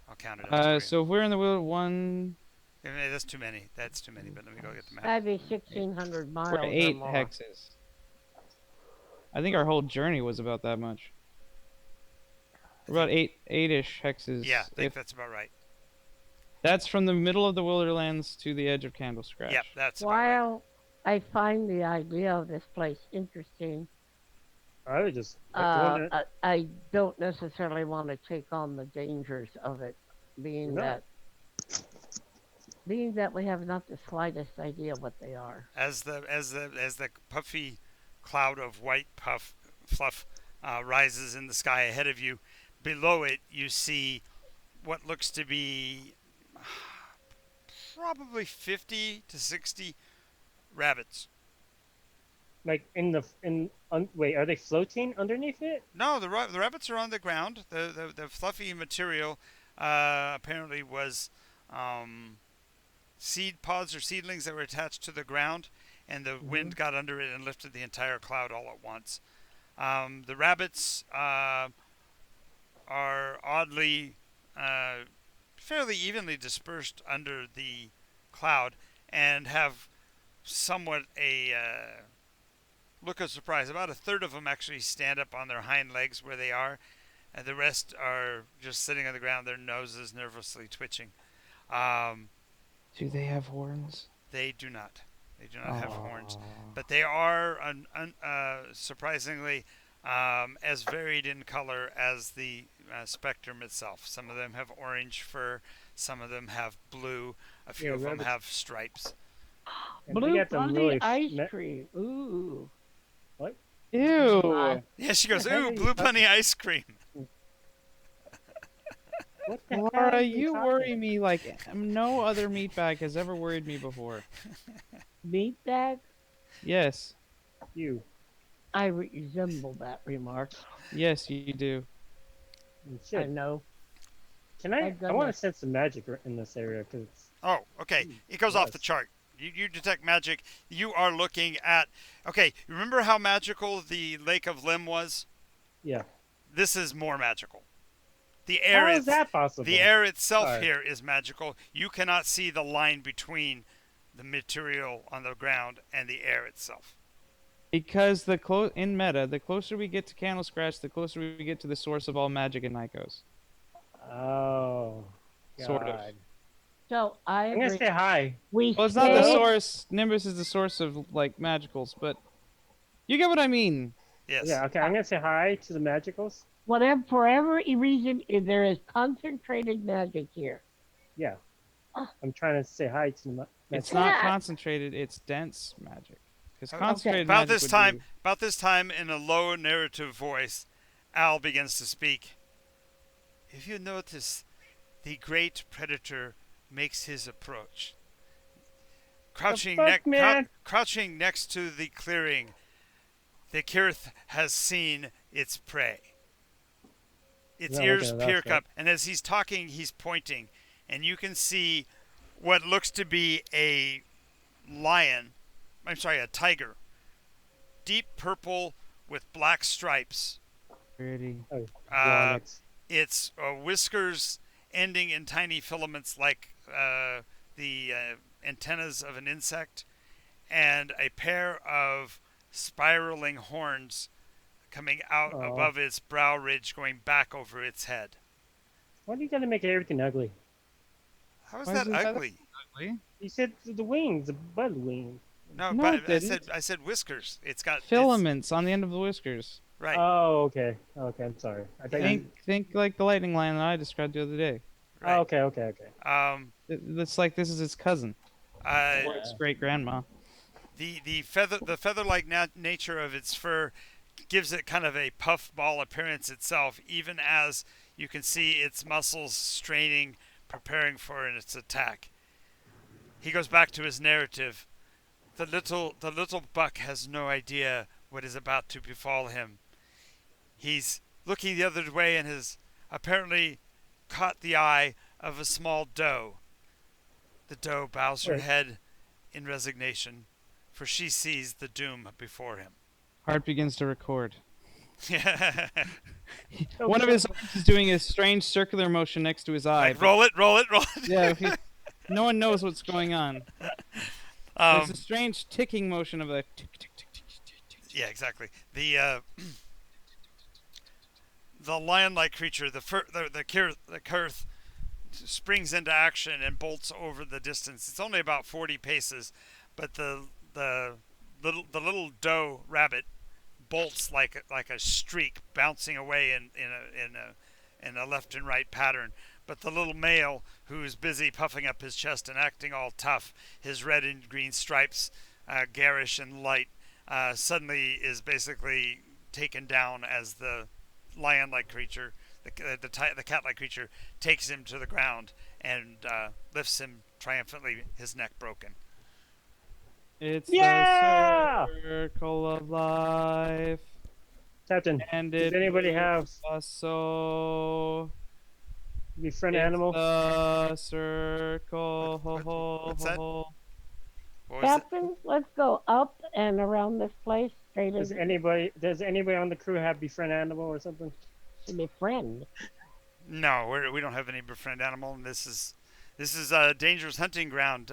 I'll count it out for you. So if we're in the wheel, one, That's too many. That's too many. But let me go get the map. That'd be 1,600 we're at miles or 8 more. hexes. I think our whole journey was about that much. We're about 8-ish hexes. Yeah, I think If that's about right. that's from the middle of the Wilderlands to the edge of Candle Scratch. Yep, that's about right. While I find the idea of this place interesting, I would just like to go there. I don't necessarily want to take on the dangers of it, being No. that we have not the slightest idea what they are. As the puffy cloud of white fluff rises in the sky ahead of you, below it you see what looks to be probably 50 to 60 rabbits. Like wait, are they floating underneath it? No, the rabbits are on the ground. The fluffy material apparently was seed pods or seedlings that were attached to the ground, and the wind got under it and lifted the entire cloud all at once. The rabbits are oddly fairly evenly dispersed under the cloud and have somewhat a look of surprise. About a third of them actually stand up on their hind legs where they are, and the rest are just sitting on the ground, their noses nervously twitching. Do they have horns? They do not. They do not have horns, but they are surprisingly as varied in color as the spectrum itself. Some of them have orange fur, some of them have blue, a few of them have stripes. And they Blue got them bunny really ice cream. Ooh. What? Ew! Yeah, she goes, The heck ooh, are you blue talking- bunny ice cream. What the hell Laura, are you talking worry about? me like no other meatbag has ever worried me before. Meat bag? Yes. You. I resemble that remark. Yes, you do. You I should. know. Can My I want to goodness. sense some magic in this area because Oh, okay. It goes off the yes. chart. You detect magic. You are looking at. Okay, remember how magical the Lake of Lim was? yeah. This is more magical. The How air is that possible? The air itself Sorry. here is magical. You cannot see the line between the material on the ground and the air itself. Because in meta, the closer we get to Candle Scratch, the closer we get to the source of all magic in Nikos. Oh. Sort of. God. So I I'm gonna agree. say hi. We Well, it's not the stay- source. Nimbus is the source of like magicals, but you get what I mean. Yes. Yeah. Okay. I'm gonna say hi to the magicals. Whatever, for every reason, there is concentrated magic here. Yeah. I'm trying to say hi to the It's magicals. not Yeah. concentrated; it's dense magic. Because Okay. concentrated About magic this would time, be- about this time, in a low narrative voice, Al begins to speak. If you notice, the great predator makes his approach. Crouching, fuck, man? crouching next to the clearing, the Kirith has seen its prey. Its Yeah, ears okay, perk that's up, and as he's talking, he's pointing, and you can see what looks to be a lion. I'm sorry, a tiger. Deep purple with black stripes. pretty. Oh, Uh, Onyx. Its whiskers ending in tiny filaments like the antennas of an insect, and a pair of spiraling horns coming out Aw. above its brow ridge, going back over its head. Why do you gotta make everything ugly? How is Why that is it ugly? You said the wings, the bud wings. No, No, but it didn't. I said whiskers. It's got Filaments on the end of the whiskers. right. Oh, okay. Okay, I'm sorry. I thought you. Think like the lightning lion that I described the other day. right. Oh, okay. It's like this is its cousin Uh, or its great grandma. the feather-like nature of its fur gives it kind of a puffball appearance itself, even as you can see its muscles straining, preparing for its attack. He goes back to his narrative. The little buck has no idea what is about to befall him. He's looking the other way and has apparently caught the eye of a small doe. The doe bows her Wait. head in resignation, for she sees the doom before him. Heart begins to record. Oh, One of his arms is doing a strange circular motion next to his eye. Like, roll it, roll it, roll it. Yeah, no one knows what's going on. There's Um, a strange ticking motion of a tick, tick, tick, tick, tick, tick, tick. yeah, exactly. The lion-like creature, the Kurth, springs into action and bolts over the distance. It's only about 40 paces, but the little doe rabbit bolts like a streak, bouncing away in a left and right pattern. But the little male, who's busy puffing up his chest and acting all tough, his red and green stripes, garish and light, suddenly is basically taken down as the lion-like creature, the cat-like creature, takes him to the ground and lifts him triumphantly, his neck broken. It's Yeah! the circle of life, Captain, and does it anybody have moves us so. befriend It's animal? the circle. What's that? Ho. What was it? Captain, let's go up and around this place straight Does as anybody on the crew have befriend animal or something? to be friend. No, we don't have any befriend animal, and this is a dangerous hunting ground.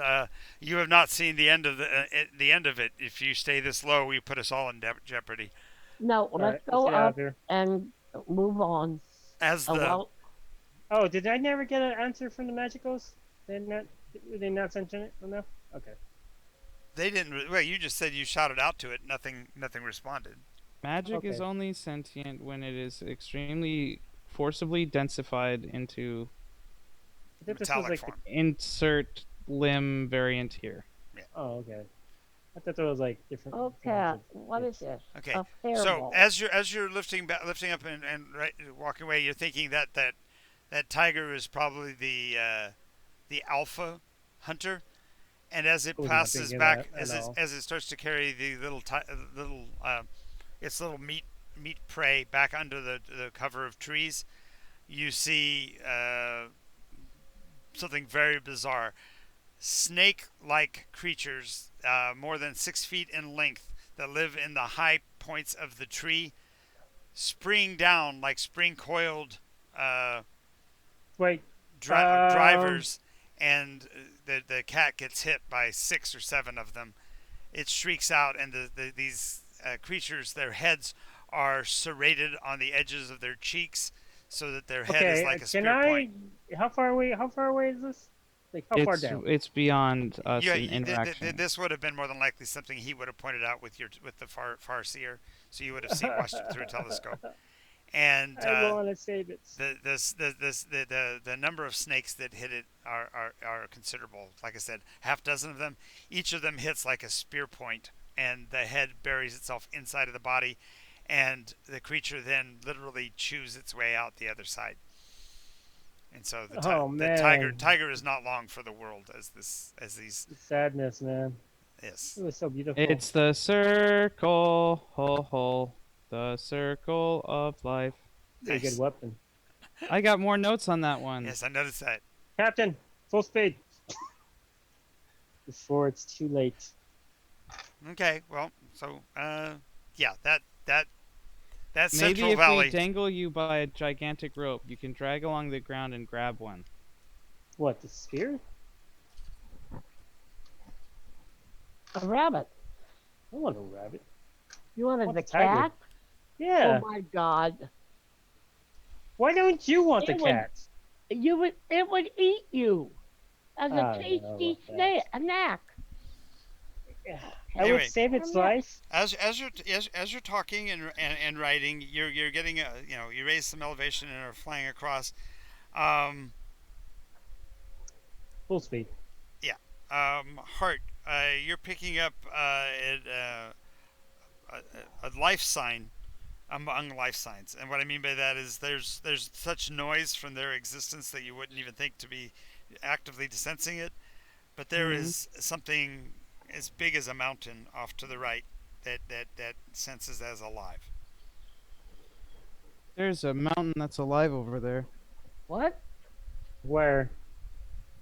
You have not seen the end of the end of it. If you stay this low, you put us all in jeopardy. No, All let's right, go get out of up here. and move on. As Oh, the well, Oh, did I never get an answer from the Magicals? They did not sentient enough? Okay. they didn't. Well, you just said you shouted out to it. Nothing responded. Magic is Okay. only sentient when it is extremely forcibly densified into I thought this was Metallic like form. insert limb variant here. oh, okay. I thought there was like different. okay, different what is bits. this? Okay. A So fireball. as you're lifting up and walking away, you're thinking that tiger is probably the alpha hunter, and as it I was not passes thinking back, that at all. as it starts to carry the its little meat prey back under the cover of trees, you see something very bizarre. Snake-like creatures, more than 6 feet in length, that live in the high points of the tree, spring down like spring-coiled Wait, drivers, and the cat gets hit by 6 or 7 of them. It shrieks out, and these creatures, their heads are serrated on the edges of their cheeks, so that their head is okay. like a Can spear I? point. How far away? How far away is this? Like how far down? It's beyond us Yeah, in interaction. this would have been more than likely something he would have pointed out with the far seer, so you would have watched it through a telescope. And I want to save it. the number of snakes that hit it are considerable. Like I said, half dozen of them. Each of them hits like a spear point, and the head buries itself inside of the body, and the creature then literally chews its way out the other side. And so Oh, the man. tiger is not long for the world as these. Sadness, man. Yes. It was so beautiful. It's the circle, the circle of life. a Nice. good weapon. I got more notes on that one. Yes, I noticed that. Captain, full speed. Before it's too late. Okay, well, so yeah, that Maybe Central if Valley. we dangle you by a gigantic rope, you can drag along the ground and grab one. What, the spear? A rabbit. I want a rabbit. You wanted Want the the tiger. cat? Yeah. Oh my God! Why don't you want the It would- cat? It would eat you as I a don't know tasty about that. snake, a snack. I Anyway. would save its Yeah. life. As you're talking and writing, you're getting you raise some elevation and are flying across. Full speed. Heart, you're picking up a life sign among life signs, and what I mean by that is there's such noise from their existence that you wouldn't even think to be actively sensing it, but there is something as big as a mountain off to the right that senses as alive. There's a mountain that's alive over there. What? Where?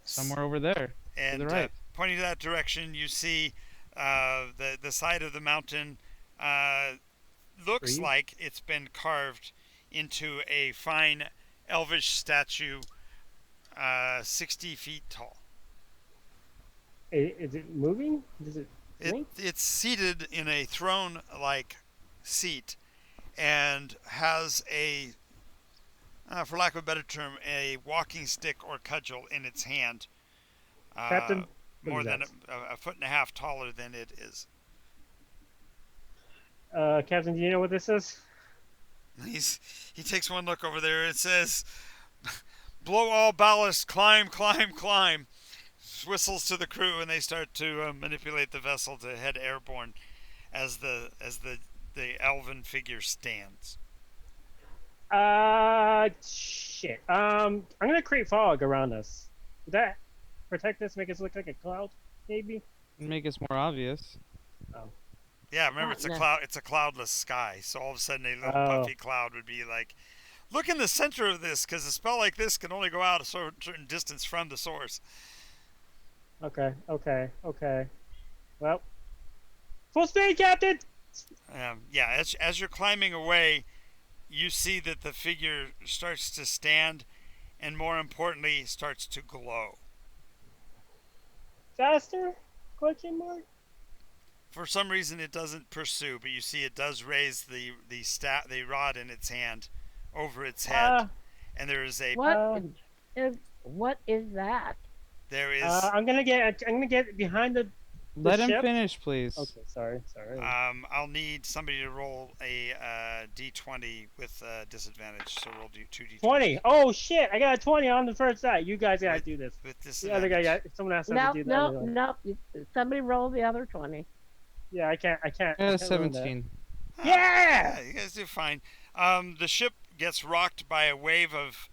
Somewhere over there. And the right. pointing to that direction, you see the side of the mountain looks Trees? like it's been carved into a fine elvish statue 60 feet tall. Is it moving? Does it blink? It's seated in a throne-like seat and has a, for lack of a better term, a walking stick or cudgel in its hand, Captain, what more is than that? a foot and a half taller than it is. Captain, do you know what this is? He takes one look over there. It says, "Blow all ballast, climb, climb, climb." Whistles to the crew, and they start to manipulate the vessel to head airborne as the elven figure stands. Shit. I'm gonna create fog around us. Would that protect us? Make us look like a cloud? Maybe. Make us more obvious. Oh. Yeah, remember Not it's a nec- cloud. It's a cloudless sky, so all of a sudden a little Oh. puffy cloud would be like, look in the center of this, because a spell like this can only go out a certain distance from the source. Okay. Okay. Okay. Well. Full speed, Captain. Yeah, as you're climbing away, you see that the figure starts to stand, and more importantly, starts to glow. Faster? Question mark. For some reason, it doesn't pursue, but you see it does raise the rod in its hand over its head, and there is a What is that? there is I'm gonna get behind the Let him ship? finish, please. Okay, sorry. I'll need somebody to roll a d20 with disadvantage. So we'll do 2d20. 20. Oh shit! I got a 20 on the first side. You guys gotta do this. With The other guy disadvantage. got. Someone has to No, do that. no, other one. no. Somebody roll the other 20. Yeah, I can't. I I got a can't ruin that. 17. Yeah! You guys do fine. The ship gets rocked by a wave of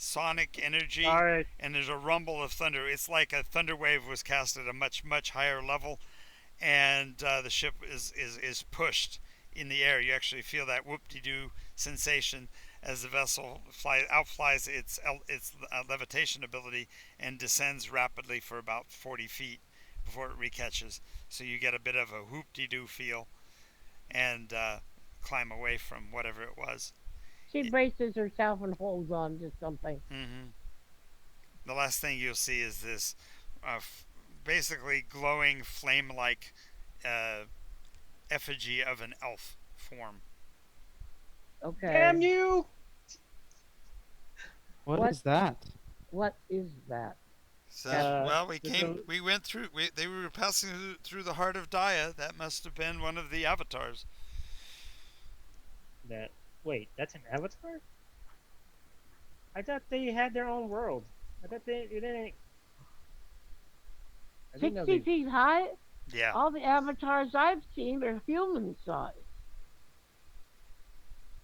sonic energy, All right. and there's a rumble of thunder. It's like a thunder wave was cast at a much higher level, and the ship is pushed in the air. You actually feel that whoop-de-doo sensation as the vessel outflies its levitation ability and descends rapidly for about 40 feet before it recatches. So you get a bit of a whoop-de-doo feel and climb away from whatever it was. She braces herself and holds on to something. Mm-hmm. The last thing you'll see is this basically glowing flame-like effigy of an elf form. Okay. Damn you! What is that? What is that? So, Uh, we went through. They were passing through the heart of Dia. That must have been one of the avatars. Wait, that's an avatar? I thought they had their own world. I thought they didn't. I didn't know 60 they. feet high? Yeah. All the avatars I've seen are human size.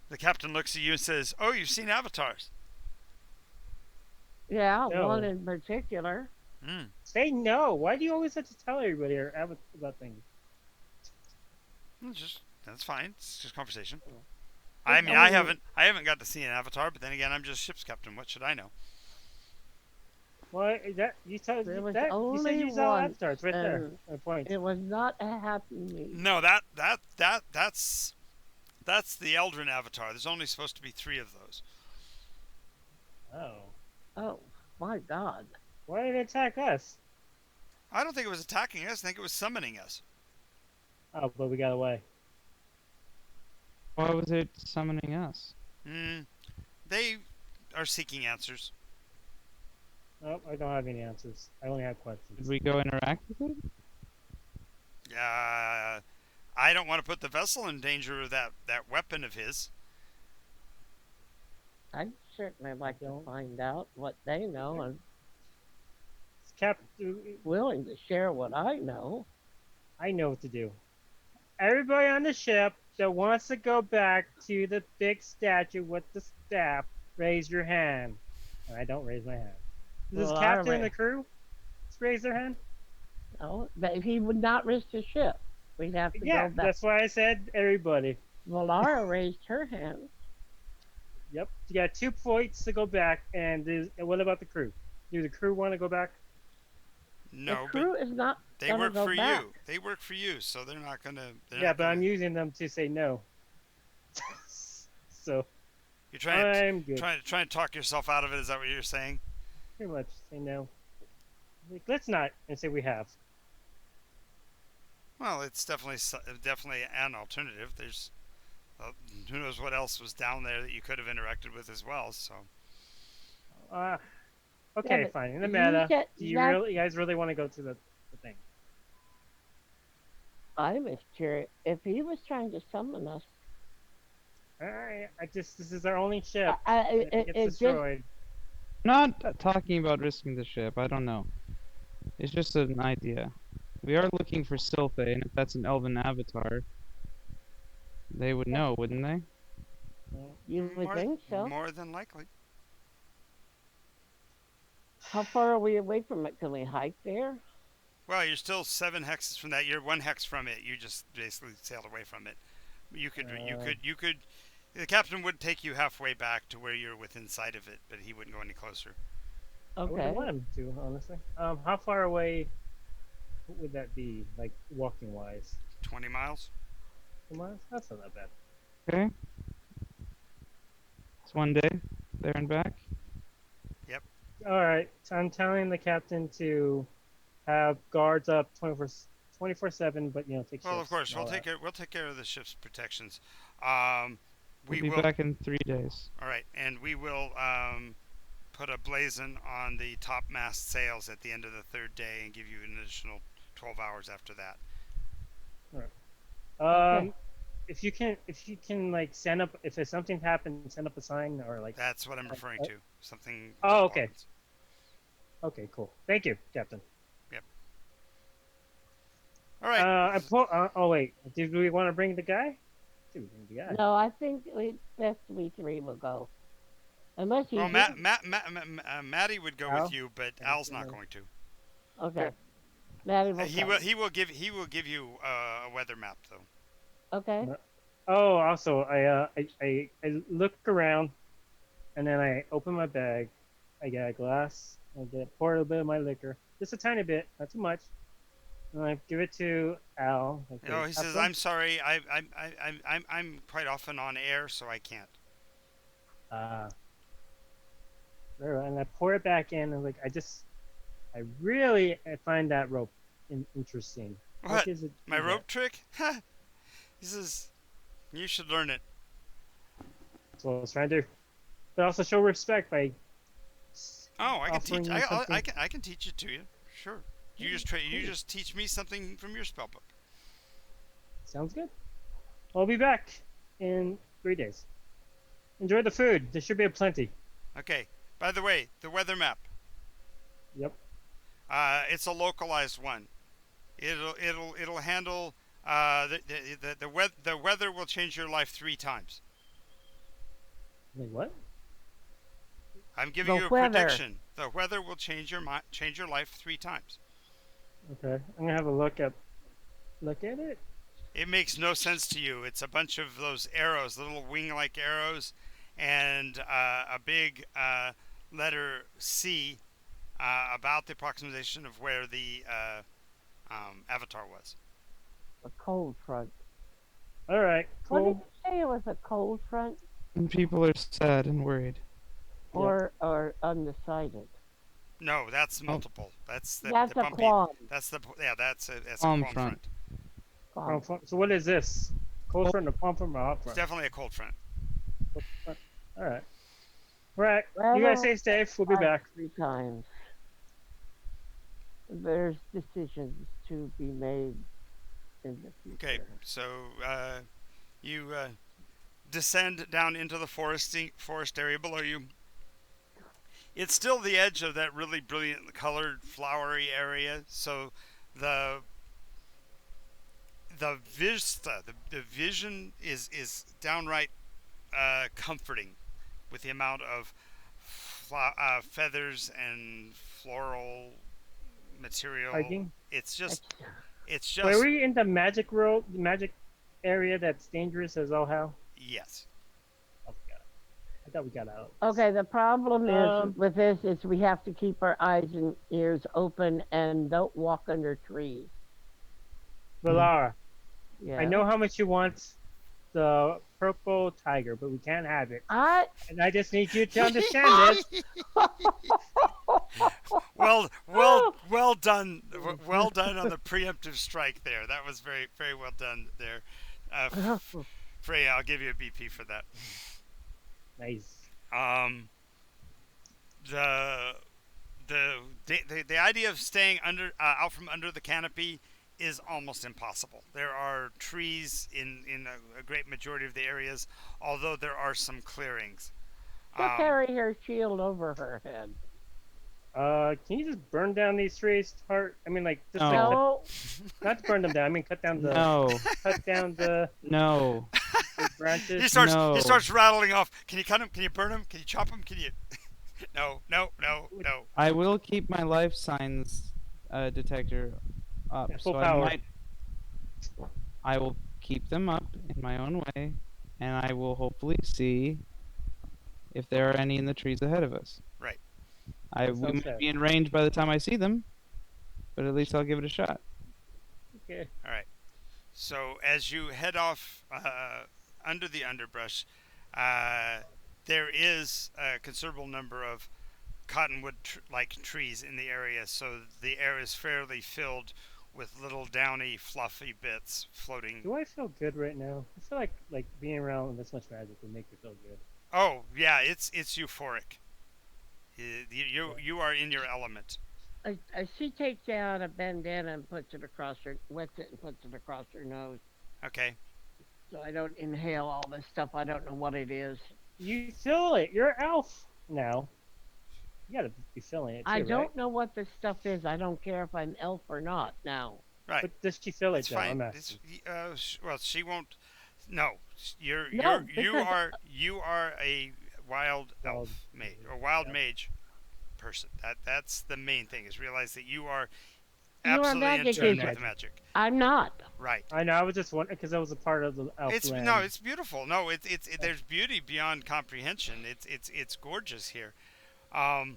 The captain looks at you and says, "Oh, you've seen avatars." Yeah, No. one in particular. Mm. Say no. Why do you always have to tell everybody about things? That's fine. It's just conversation. Oh. I mean, I haven't got to see an avatar, but then again, I'm just ship's captain. What should I know? Why is that? You told There was that. You said only you saw one, avatars right there. and My point. It was not a happy meeting. No, that's the Eldrin avatar. There's only supposed to be 3 of those. Oh. Oh, my God. Why did it attack us? I don't think it was attacking us. I think it was summoning us. Oh, but we got away. Why was it summoning us? They are seeking answers. Oh, I don't have any answers. I only have Did questions. we go interact with it? I don't want to put the vessel in danger of that weapon of his. I'd certainly like to find out what they know and willing to share what I know. I know what to do. Everybody on the ship that wants to go back to the big statue with the staff, raise your hand. And I don't raise my hand. Does Well, the captain and the crew raise their hand? No, but he would not risk the ship. We'd have to Yeah, go back. that's why I said everybody. Valara raised her hand. Yep. You got 2 points to go back, and what about the crew? Do the crew want to go back? The No, but crew is not they gonna work go for back. you. They work for you, so they're not gonna. They're Yeah, not but I'm gonna. using them to say no. So You're trying to I'm good. trying to talk yourself out of it. Is that what you're saying? Pretty much say no. Like, let's not and say we have. Well, it's definitely an alternative. There's who knows what else was down there that you could have interacted with as well. So Uh, Yeah, okay, but fine. In the you meta, said do you that really, you guys really want to go to the thing? I was curious if he was trying to summon us. All right, this is our only ship. I, And if it it, gets it just destroyed, Not talking about risking the ship. I don't know. It's just an idea. We are looking for Sylphe, and if that's an elven avatar, they would know, wouldn't they? you would more think so. more than likely. How far are we away from it? Can we hike there? Well, you're still 7 hexes from that. You're 1 hex from it. You just basically sailed away from it. You could. The captain would take you halfway back to where you're within sight of it, but he wouldn't go any closer. I Okay. wouldn't want him to, honestly. How far away would that be, like walking wise? 20 miles. 2 miles? That's not that bad. Okay. It's one day, there and back. All right, so I'm telling the captain to have guards up 24/7, but take Well, of shifts course, and all that. we'll take care of the ship's protections. We'll We be will. back in 3 days. All right, and we will put a blazon on the topmast sails at the end of the 3rd day and give you an additional 12 hours after that. Um, if you can like send up if there's something happens, send up a sign or like. That's what I'm referring to. Something. Oh, okay. happens. Okay, cool. Thank you, Captain. All right. Oh wait, did we want to bring the guy? Dude, bring the guy. No, I think best we three will go. Unless he's Well, Maddie would go Al? with you, but Al's not going to. okay. Maddie will come. He will give you a weather map though. Okay. Oh, also, I look around, and then I open my bag. I get a glass. Pour a little bit of my liquor, just a tiny bit, not too much. And I give it to Al. Okay, No, he says, "I'm sorry. I'm quite often on air, so I can't." And I pour it back in, and like I really find that rope interesting. What? Is it My rope trick? He says, "You should learn it." That's what I was trying to do, but also show respect by. Oh, I can offering teach. you something. I can teach it to you. Sure. You just teach me something from your spell book. Sounds good. I'll be back in 3 days. Enjoy the food. There should be plenty. Okay. By the way, the weather map. Yep. It's a localized one. It'll handle the weather will change your life 3 times. Wait, what? I'm giving you a prediction. The weather will change your life 3 times. Okay, I'm gonna have a look at it. It makes no sense to you. It's a bunch of those arrows, little wing-like arrows, and a big letter C about the approximation of where the avatar was. A cold front. All right, What did cool. you say? It was a cold front And people are sad and worried. or undecided? No, that's multiple. That's the That's the a bumpy. qualm. That's a Palm qualm front. front. So what is this? Cold front, or palm front, or hot It's front? definitely a cold front. All right. All right. Well, You guys stay safe. We'll be back. 3 times. There's decisions to be made in the future. Okay, so you descend down into the forest area below you. It's still the edge of that really brilliant colored flowery area, so the vista, the vision is downright comforting with the amount of feathers and floral material. Hiking? It's just Wait, are we in the magic world, the magic area that's dangerous as all hell? yes. Oh god. thought we got out. Okay, the problem is Um, with this is we have to keep our eyes and ears open and don't walk under trees. Valara, I Yeah. know how much you want the purple tiger, but we can't have it. I And I just need you to understand this. Well done. Well done on the preemptive strike there. That was very, very well done there. Freya, I'll give you a BP for that. Nice. Um, the the idea of staying under out from under the canopy is almost impossible. There are trees in a great majority of the areas, although there are some clearings. she'll carry her shield over her head. Can you just burn down these trees, Tart? I mean, like, just No. like, No, not to burn them down. I mean, cut down the No. branches. He starts No. he starts rattling off. Can you cut him? Can you burn him? Can you chop him? Can you? No. I will keep my life signs detector up. Yeah, full so power. I will keep them up in my own way, and I will hopefully see if there are any in the trees ahead of us. Right. We Sounds might fair. be in range by the time I see them, but at least I'll give it a shot. Okay. All right. So as you head off under the underbrush, there is a considerable number of cottonwood-like trees in the area, so the air is fairly filled with little downy, fluffy bits floating. Do I feel good right now? I feel like being around this much magic would make you feel good. Oh yeah, it's euphoric. You are in your element. she takes out a bandana and puts it across her, wets it and puts it across her nose, Okay. so I don't inhale all this stuff. I don't know what it is. You feel it. You're an elf now. You gotta be feeling it too, I don't right? know what this stuff is. I don't care if I'm elf or not now. Right. But does she feel it It's though? fine. I'm It's, asking. well, she won't. No, No, you are a wild Wild elf mage or wild yeah. mage person. That's the main thing, is realize that you are You are absolutely in magic tune user. with magic. I'm not. Right. I know. I was just wondering because I was a part of the elf It's land. no, it's beautiful. No, there's beauty beyond comprehension. It's gorgeous here. On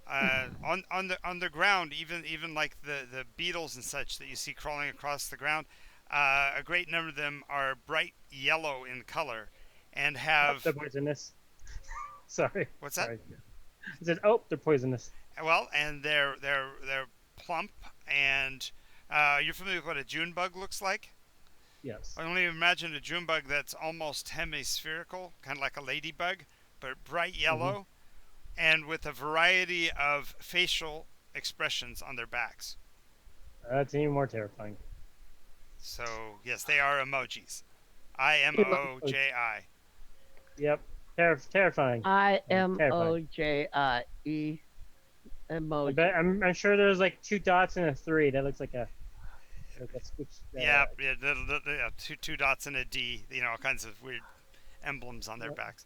the ground, even like the beetles and such that you see crawling across the ground, a great number of them are bright yellow in color, and Oh, have they're poisonous. Sorry. what's that? Sorry. I said, oh, they're poisonous. Well, and they're plump, and you're familiar with what a June bug looks like? Yes. I only imagine a June bug that's almost hemispherical, kind of like a ladybug, but bright yellow, and with a variety of facial expressions on their backs. That's even more terrifying. So yes, they are emojis. IMOJI. Yep. Terrifying. IMOJIE emoji. I'm sure there's like 2 dots and a 3. That looks like a switch. Yeah, two dots and a D. All kinds of weird emblems on their backs.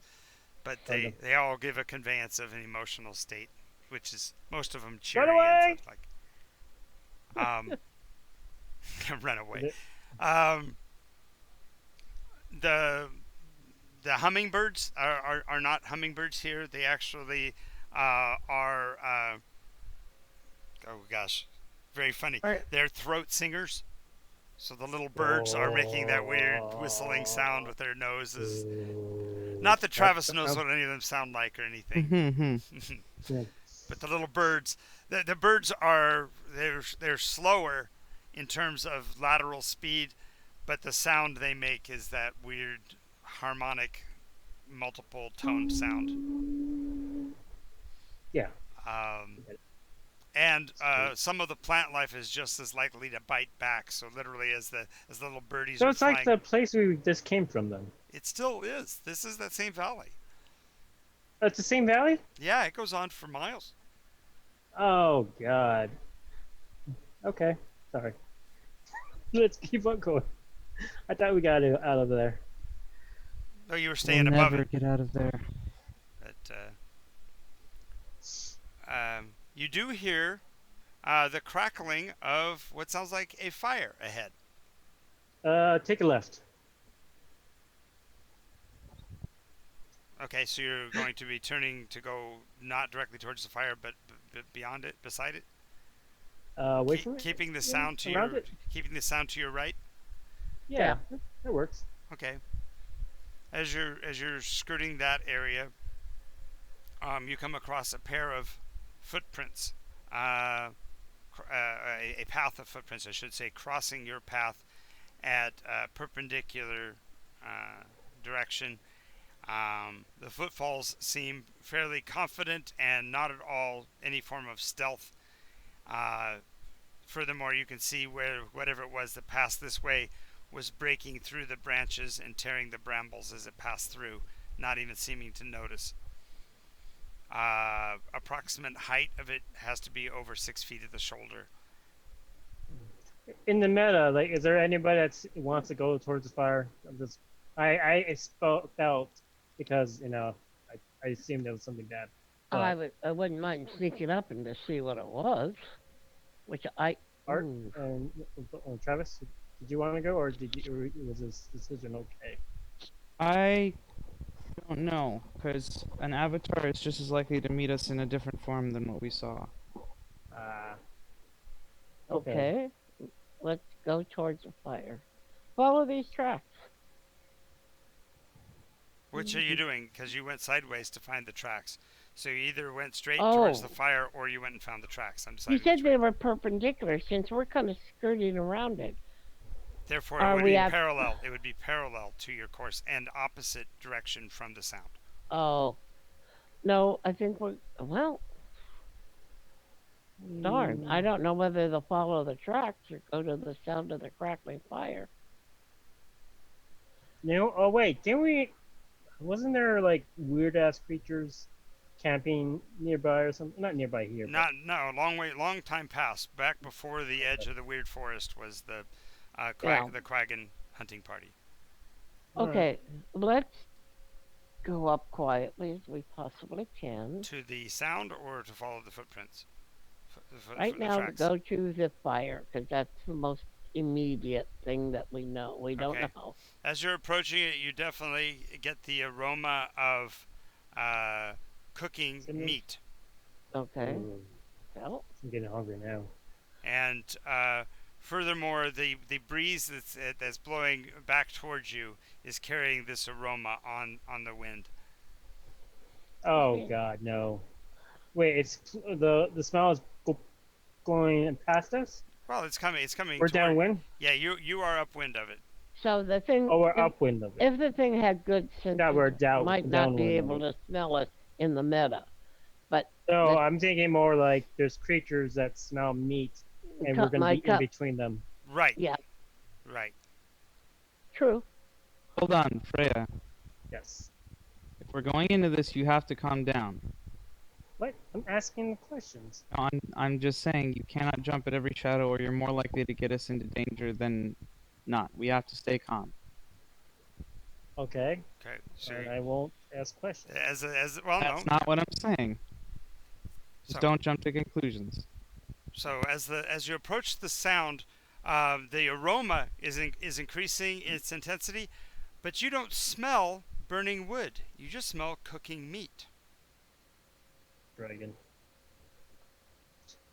But they all give a conveyance of an emotional state, which is most of them cheery and such like. Run away. The hummingbirds are not hummingbirds here. They actually are. Oh gosh, very funny. They're throat singers. So the little birds are making that weird whistling sound with their noses. Not that Travis knows what any of them sound like or anything. But the little birds, the birds are they're slower in terms of lateral speed, but the sound they make is that weird harmonic multiple tone sound. Yeah. And some of the plant life is just as likely to bite back. So literally, as the little birdies So are it's flying, like the place we just came from, then. it still is. This is that same valley. It's the same valley? Yeah, it goes on for miles. Oh God. Okay. Sorry. Let's keep on going. I thought we got out of there. Oh, you were staying We'll above never it. get out of there. But you do hear the crackling of what sounds like a fire ahead. Take a left. Okay, so you're going to be turning to go not directly towards the fire, but beyond it, beside it, Away from it? keeping the Yeah, sound to around your it? right. Yeah, that works. Okay. As you're skirting that area, you come across a pair of footprints, uh, a path of footprints, I should say, crossing your path at a perpendicular direction. The footfalls seem fairly confident and not at all any form of stealth. Uh, Furthermore, you can see where whatever it was that passed this way was breaking through the branches and tearing the brambles as it passed through, not even seeming to notice. Approximate height of it has to be over 6 feet at the shoulder. In the meta, like, is there anybody that wants to go towards the fire? I felt because I assumed there was something bad. But I wouldn't mind sneaking up and to see what it was. Which I Art ooh, and Travis, did you want to go, or was this decision okay? I don't know, because an avatar is just as likely to meet us in a different form than what we saw. Uh, okay. Let's go towards the fire. Follow these tracks. Which are you doing? Because you went sideways to find the tracks. So you either went straight towards the Oh, fire or you went and found the tracks. I'm you deciding said which they way. were perpendicular. Since we're kind of skirting around it, Therefore, it are would we be at? parallel. It would be parallel to your course and opposite direction from the sound. Oh, no. I think we're well. Darn, I don't know whether they'll follow the tracks or go to the sound of the crackling fire. no. Oh wait, didn't we? Wasn't there like weird ass creatures camping nearby or something? Not nearby here, but Long time past. Back before the edge of the weird forest was the Yeah. the Quaggan hunting party. Okay, let's go up quietly as we possibly can. To the sound or to follow the footprints? Right The now, to tracks. go to the fire because that's the most immediate thing that we know. We don't Okay. know. As you're approaching it, you definitely get the aroma of cooking Cinnamon? meat. Okay. Ooh, Well, I'm getting hungry now. And furthermore, the breeze that's blowing back towards you is carrying this aroma on the wind. Oh okay. God, no! Wait, it's the smell is going past us. Well, it's coming. It's coming We're toward. downwind. Yeah, you are upwind of it. So the thing, Oh, we're upwind of it. if the thing had good Yeah, senses, we're it might not be downwind of able it. to smell us in the meta. But No, the I'm thinking more like there's creatures that smell meat, and we're gonna be might in come. between them. Right. Yeah, Right. true. Hold on, Freya. Yes. If we're going into this, you have to calm down. What? I'm asking questions. I'm just saying you cannot jump at every shadow, or you're more likely to get us into danger than not. We have to stay calm. Okay. Okay. So And I won't ask questions. as well, That's no. not what I'm saying. Just So don't jump to conclusions. so as you approach the sound, the aroma is increasing its intensity, but you don't smell burning wood. You just smell cooking meat. Dragon.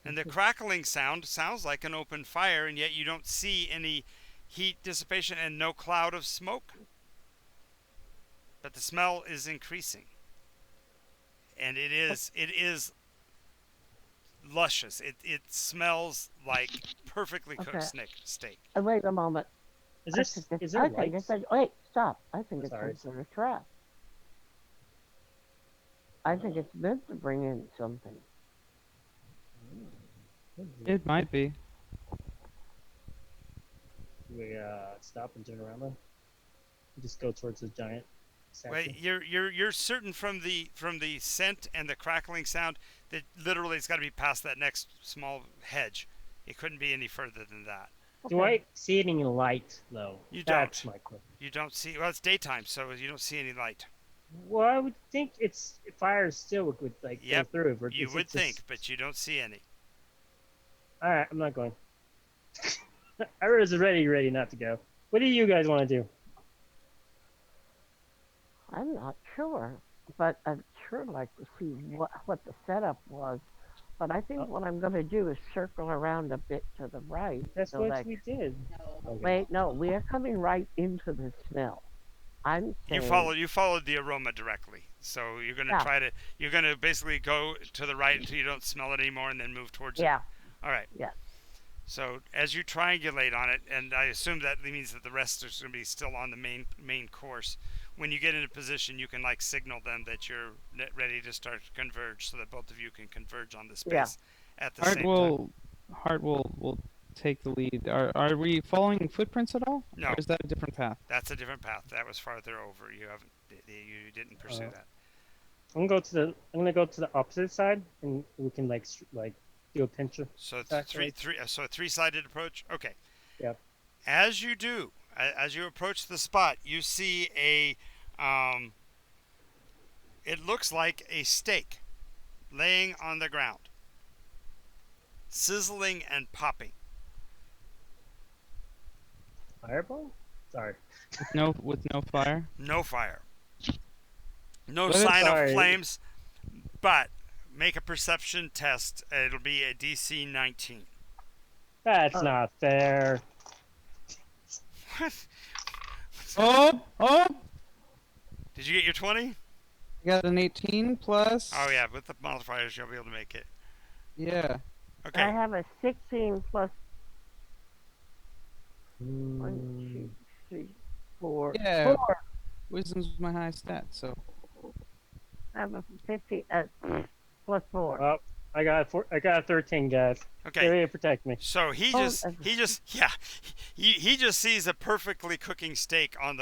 And the crackling sound sounds like an open fire, and yet you don't see any heat dissipation and no cloud of smoke. But the smell is increasing, and it is luscious. It smells like perfectly cooked Okay. steak. Wait a moment. Is I there think it's, is there I think lights? it's a, wait, stop. I think it's Sorry. some sort of trap. I think it's meant to bring in something. It might be. We stop and turn around then. Just go towards the giant statue. Wait, you're certain from the scent and the crackling sound that literally it's got to be past that next small hedge. It couldn't be any further than that. Do I see any light though? You That's don't. my question. You don't see. Well, it's daytime, so you don't see any light. Well, I would think it's fire still would like Yep, go through. Or you is would it think, just... but you don't see any. All right, I'm not going. I was ready not to go. What do you guys want to do? I'm not sure. but I'd sure like to see what the setup was. But I think Oh, what I'm going to do is circle around a bit to the right that's so what that. we did. Okay. Wait, no, we are coming right into the smell. I'm You saying, followed the aroma directly. So yeah, you're gonna basically go to the right until you don't smell it anymore, and then move towards it. yeah, All right. yeah, So as you triangulate on it, and I assume that means that the rest is going to be still on the main course. When you get into position, you can like signal them that you're ready to start to converge, so that both of you can converge on the yeah. space at the Hart same time. will take the lead. Are we following footprints at all, or No, is that a different path? that's a different path. That was farther over. You didn't pursue Uh, that. I'm gonna go to the opposite side, and we can like do a pinch So attack. Right? so a three-sided approach. Okay. Yep. As you do, as you approach the spot, you see um, it looks like a steak laying on the ground, sizzling and popping. Fireball. Sorry. With no fire. No fire, no But sign of Sorry. flames. But make a perception test. It'll be a DC 19. That's not fair. What? Oh! Did you get your 20? I got an 18 plus. Oh yeah, with the modifiers you'll be able to make it. Yeah. I Okay. have a 16 plus Hmm. 1, 2, 3, 4. Yeah. 4. Wisdom's my highest stat, so. I have a 15 plus 4. Oh, I got a 13, guys. Okay. Get ready to protect me. So he Oh, just he just sees a perfectly cooking steak on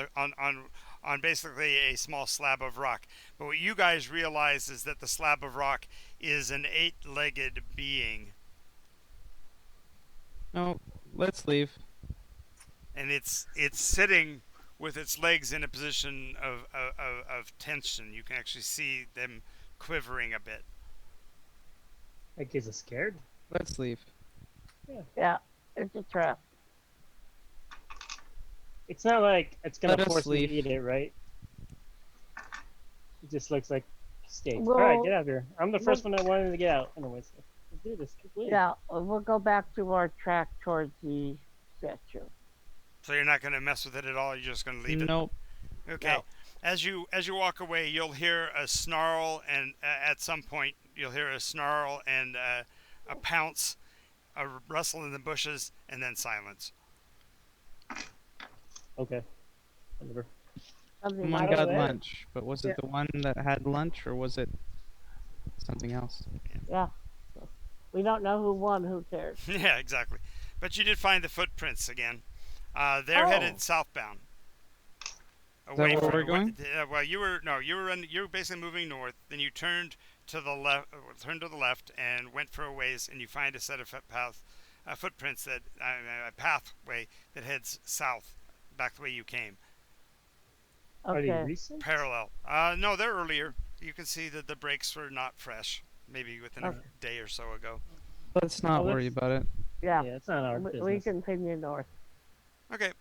basically a small slab of rock. But what you guys realize is that the slab of rock is an 8-legged being, No, let's leave. and it's sitting with its legs in a position of tension. You can actually see them quivering a bit. Like, is it scared? Let's leave. Yeah, it's a trap. It's not like it's gonna Let us force me to leave. eat it, right? It just looks like steak. Well, All right, get out of here. I'm the first well- one that wanted to get out. Anyways, let's do this. Keep leaving. Yeah, we'll go back to our track towards the statue. So you're not going to mess with it at all. You're just going to leave it. Nope. Okay. No. As you walk away, you'll hear a snarl, and at some point you'll hear a snarl and a pounce, a rustle in the bushes, and then silence. Okay. Whatever. Something Someone like got that. lunch, but was it Yeah. the one that had lunch, or was it something else? Yeah. We don't know who won. Who cares? Yeah, exactly. But you did find the footprints again. They're Oh. headed southbound. that where we're going? Well, you were basically moving north. Then you turned to the left, and went for a ways, and you find a set of footprints that a pathway that heads south, back the way you came. Are they Okay. recent? Parallel. No, they're earlier. You can see that the brakes were not fresh. Maybe within a day or so ago. Let's not Well, worry about it. Yeah. Yeah, it's not our We business. continue north. Okay.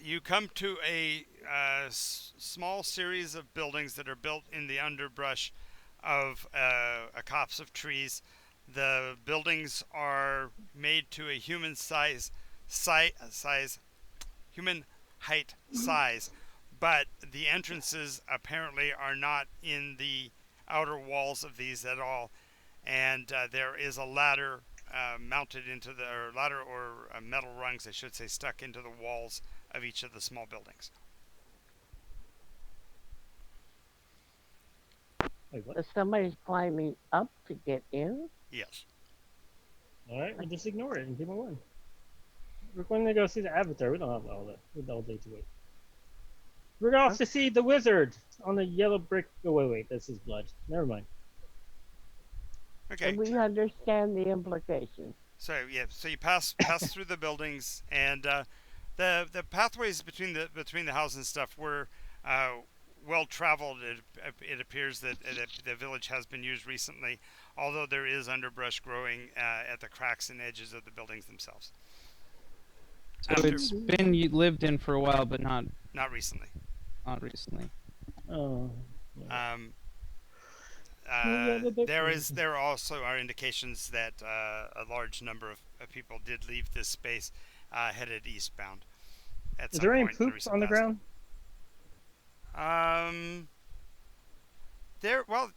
You come to a small series of buildings that are built in the underbrush of a copse of trees. The buildings are made to a human human height size, but the entrances apparently are not in the outer walls of these at all, and there is a ladder mounted into the or ladder or metal rungs, I should say, stuck into the walls of each of the small buildings. Wait, what? So somebody's climbing up to get in. Yes. All right, we just ignore it and keep on going. We're going to go see the Avatar. We don't have all day to wait. We're off to see the wizard on the yellow brick. Oh wait, this is blood. Never mind. Okay. And we understand the implications. So yeah, so you pass through the buildings, and the pathways between the houses and stuff were well traveled. It appears that the village has been used recently, although there is underbrush growing at the cracks and edges of the buildings themselves. So it's been lived in for a while, but not. Not recently. not recently. Oh. Um, Yeah, there also are indications that a large number of people did leave this space headed eastbound at Is some there any point in the poop recent on the past. ground? There, well,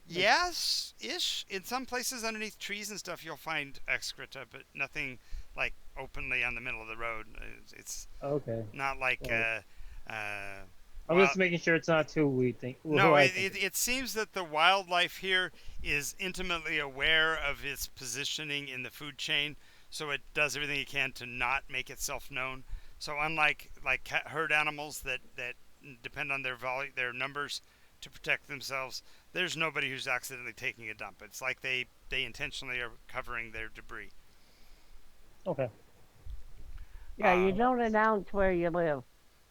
yes, ish. In some places underneath trees and stuff, you'll find excreta, but nothing like openly on the middle of the road. It's Okay. not like Well, I'm well, just making sure it's not too who no, I it, think. it seems that the wildlife here is intimately aware of its positioning in the food chain, so it does everything it can to not make itself known. So unlike herd animals that depend on their numbers to protect themselves, there's nobody who's accidentally taking a dump. It's like they intentionally are covering their debris. Okay. Yeah, you Uh, don't announce where you live.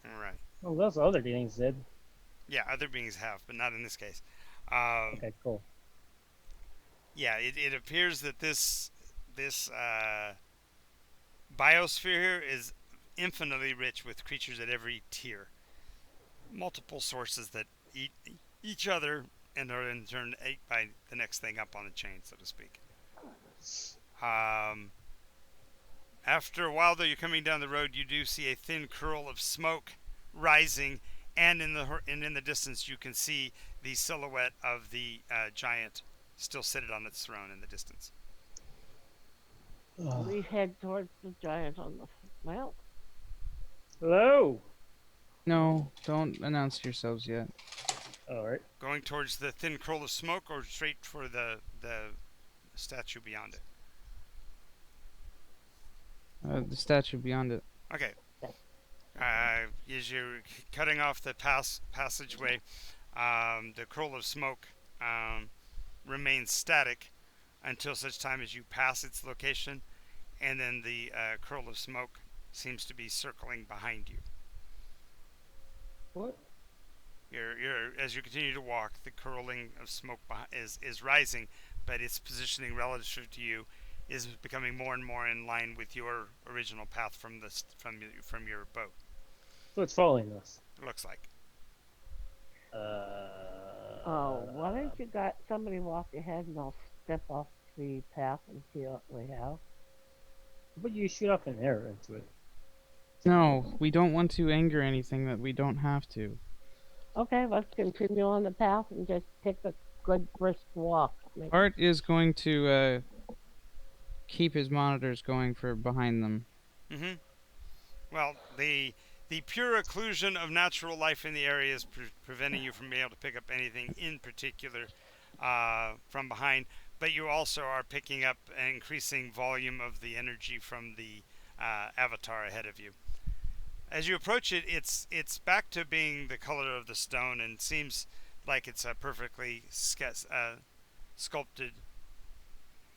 right. Well, those other things did. Yeah, other beings have, but not in this case. Um, Okay, cool. yeah, it appears that this biosphere here is infinitely rich with creatures at every tier. Multiple sources that eat each other and are in turn ate by the next thing up on the chain, so to speak. Um, After a while, though, you're coming down the road, you do see a thin curl of smoke rising, and in the distance, you can see the silhouette of the giant still seated on its throne in the distance. We head towards the giant on the. Well, Hello. No, don't announce yourselves yet. All right. Going towards the thin curl of smoke, or straight for the statue beyond it. The statue beyond it. Okay. As you're cutting off the passageway, the curl of smoke remains static until such time as you pass its location, and then the curl of smoke seems to be circling behind you. What? As you continue to walk, the curling of smoke is rising, but its positioning relative to you is becoming more and more in line with your original path from your boat. So it's following us. It looks like. oh, why don't you got somebody walk ahead and I'll step off the path and see what we have. But you shoot off an arrow into it. No, we don't want to anger anything that we don't have to. Okay, let's continue on the path and just take a good brisk walk. Art is going to keep his monitors going for behind them. Mm-hmm. Well, the pure occlusion of natural life in the area is preventing you from being able to pick up anything in particular from behind. But you also are picking up an increasing volume of the energy from the avatar ahead of you. As you approach it, it's back to being the color of the stone and seems like it's a perfectly sculpted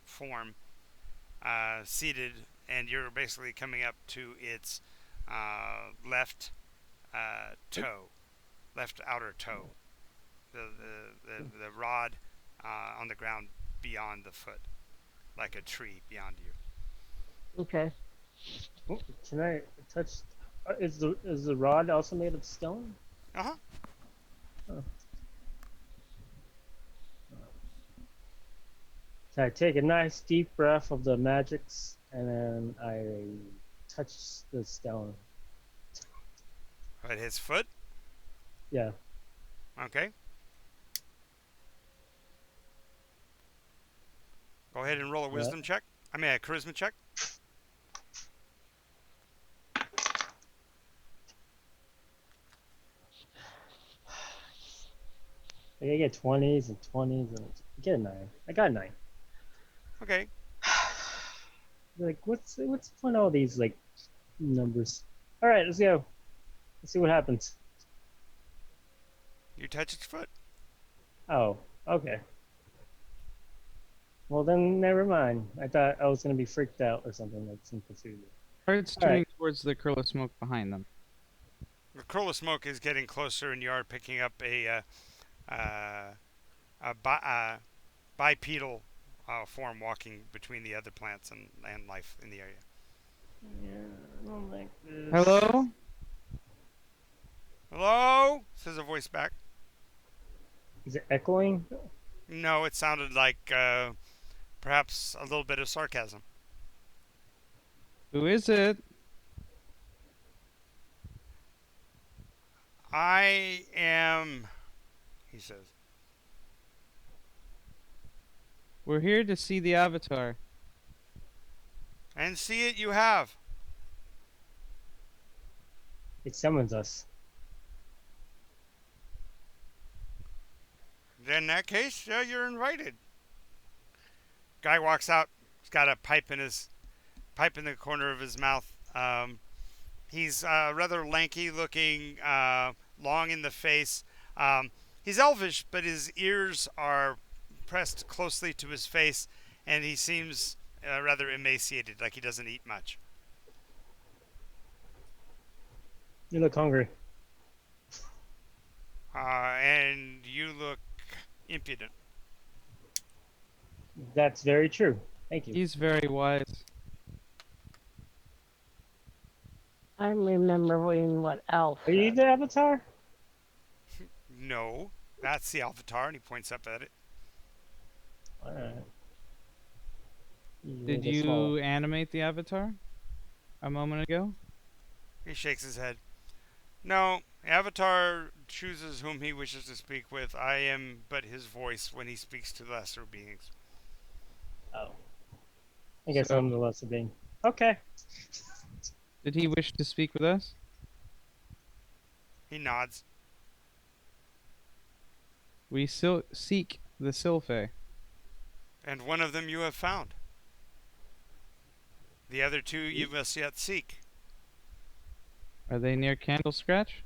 form, seated, and you're basically coming up to its left toe, left outer toe, the rod on the ground beyond the foot, like a tree beyond you. Okay. Oh, can I touch? Is the rod also made of stone? Uh huh. Oh. So I take a nice deep breath of the magics, and then I touch the stone. Right, his foot. Yeah. Okay. Go ahead and roll a wisdom check. I mean, a charisma check. I get 20s and 20s and I get a 9. I got a 9. Okay. Like, what's the point of all these like numbers? All right, let's go. Let's see what happens. You touch its foot. Oh, okay. Well then, never mind. I thought I was gonna be freaked out or something, like some confusion. Art's All turning right. towards the curl of smoke behind them. The curl of smoke is getting closer, and you are picking up a bipedal form walking between the other plants and life in the area. Yeah, I don't like this. Hello? Hello? Says a voice back. Is it echoing? No, it sounded like perhaps a little bit of sarcasm. Who is it? I am, he says. We're here to see the Avatar. And see it you have. It summons us. Then in that case, you're invited. Guy walks out. He's got a pipe in the corner of his mouth. He's rather lanky looking, long in the face. He's elvish, but his ears are pressed closely to his face, and he seems rather emaciated, like he doesn't eat much. You look hungry. And you look impudent. That's very true. Thank you. He's very wise. I'm remembering what Al Are you said. the Avatar? No, that's the Avatar, and he points up at it. Alright. Did you animate the Avatar a moment ago? He shakes his head. No, Avatar chooses whom he wishes to speak with. I am but his voice when he speaks to lesser beings. Oh. I guess So- I'm the lesser being. Okay. Did he wish to speak with us? He nods. We seek the Sylphae. And one of them you have found. The other two you must yet seek. Are they near Candle Scratch?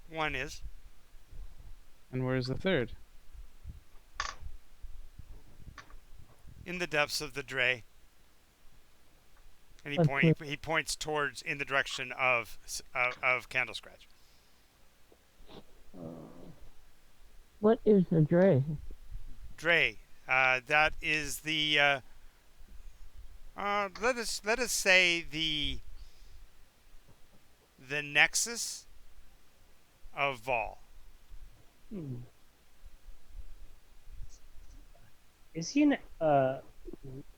One is. And where's the third? In the depths of the Dray. And Okay. he points towards in the direction of Candle Scratch. What is the Dre? Dray. That is the let us say the nexus of Vol. Hmm. Is he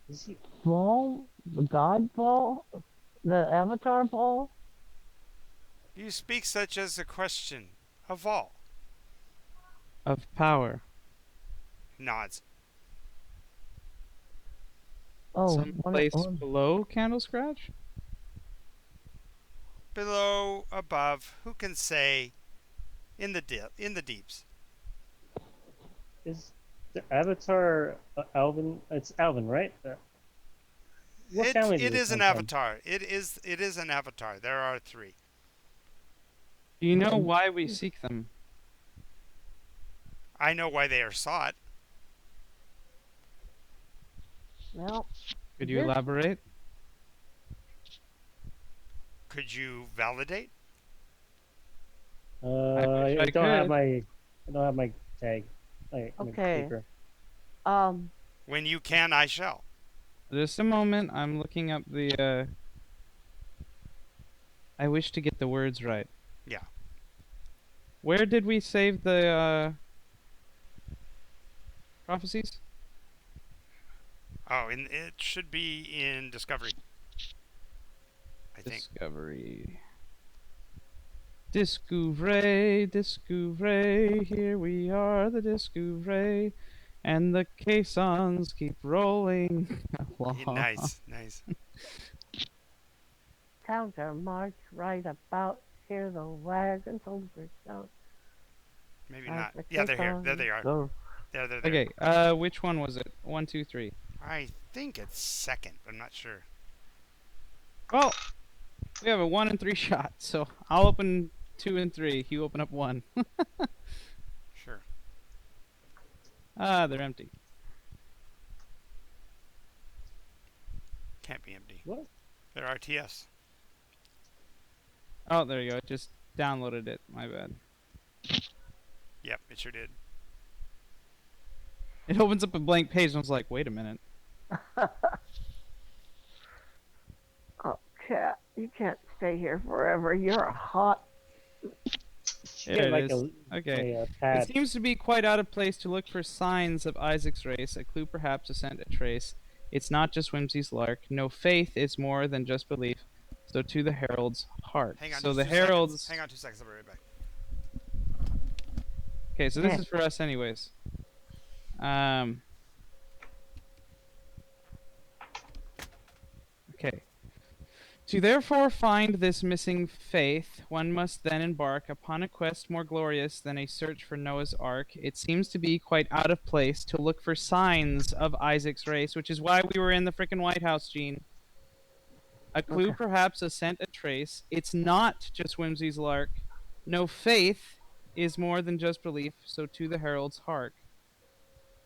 is he Ball? The God Ball? The Avatar Ball? You speak such as a question of Vol. Of power. Nods. Oh, Some one- place one- below Candle Scratch? Below, above, who can say? In the deeps. is the Avatar Alvin? It's Alvin, right? What family It did is an come from? avatar. It is an avatar. There are three. Do you know why we seek them? I know why they are sought. Well, Could you This- elaborate? Could you validate? I wish I don't have could. I don't have my tag. My Okay. paper. When you can, I shall. Just a moment. I'm looking up the. I wish to get the words right. Yeah. Where did we save the prophecies? Oh, and it should be in Discovery. I think. Discovery. Discovery, Discovery, here we are, the Discovery, and the caissons keep rolling along. Nice, nice. counter march right about. Hear the wagons over down. Maybe not. Yeah, they're here. There they are. Go. There, they're there. Okay, which one was it? 1, 2, 3. I think it's second. I'm not sure. Well, we have a 1 and 3 shot, so I'll open 2 and 3. You open up 1. Sure. Ah, they're empty. Can't be empty. What? They're RTS. Oh, there you go. It just downloaded it. My bad. Yep, it sure did. It opens up a blank page, and I was like, wait a minute. Oh, cat, you can't stay here forever. You're hot. Should There get it like is. Okay. a It pad. seems to be quite out of place to look for signs of Isaac's race, a clue perhaps to scent a trace. It's not just whimsy's lark. No faith is more than just belief. So to the herald's heart. Hang on So just the 2 seconds. heralds. Hang on 2 seconds. I'll be right back. Okay, so this is for us anyways. Okay. To therefore find this missing faith, one must then embark upon a quest more glorious than a search for Noah's Ark. It seems to be quite out of place to look for signs of Isaac's race, which is why we were in the frickin' White House, Gene. A clue, Okay. perhaps, a scent, a trace. It's not just whimsy's lark. No faith is more than just belief, so to the herald's hark.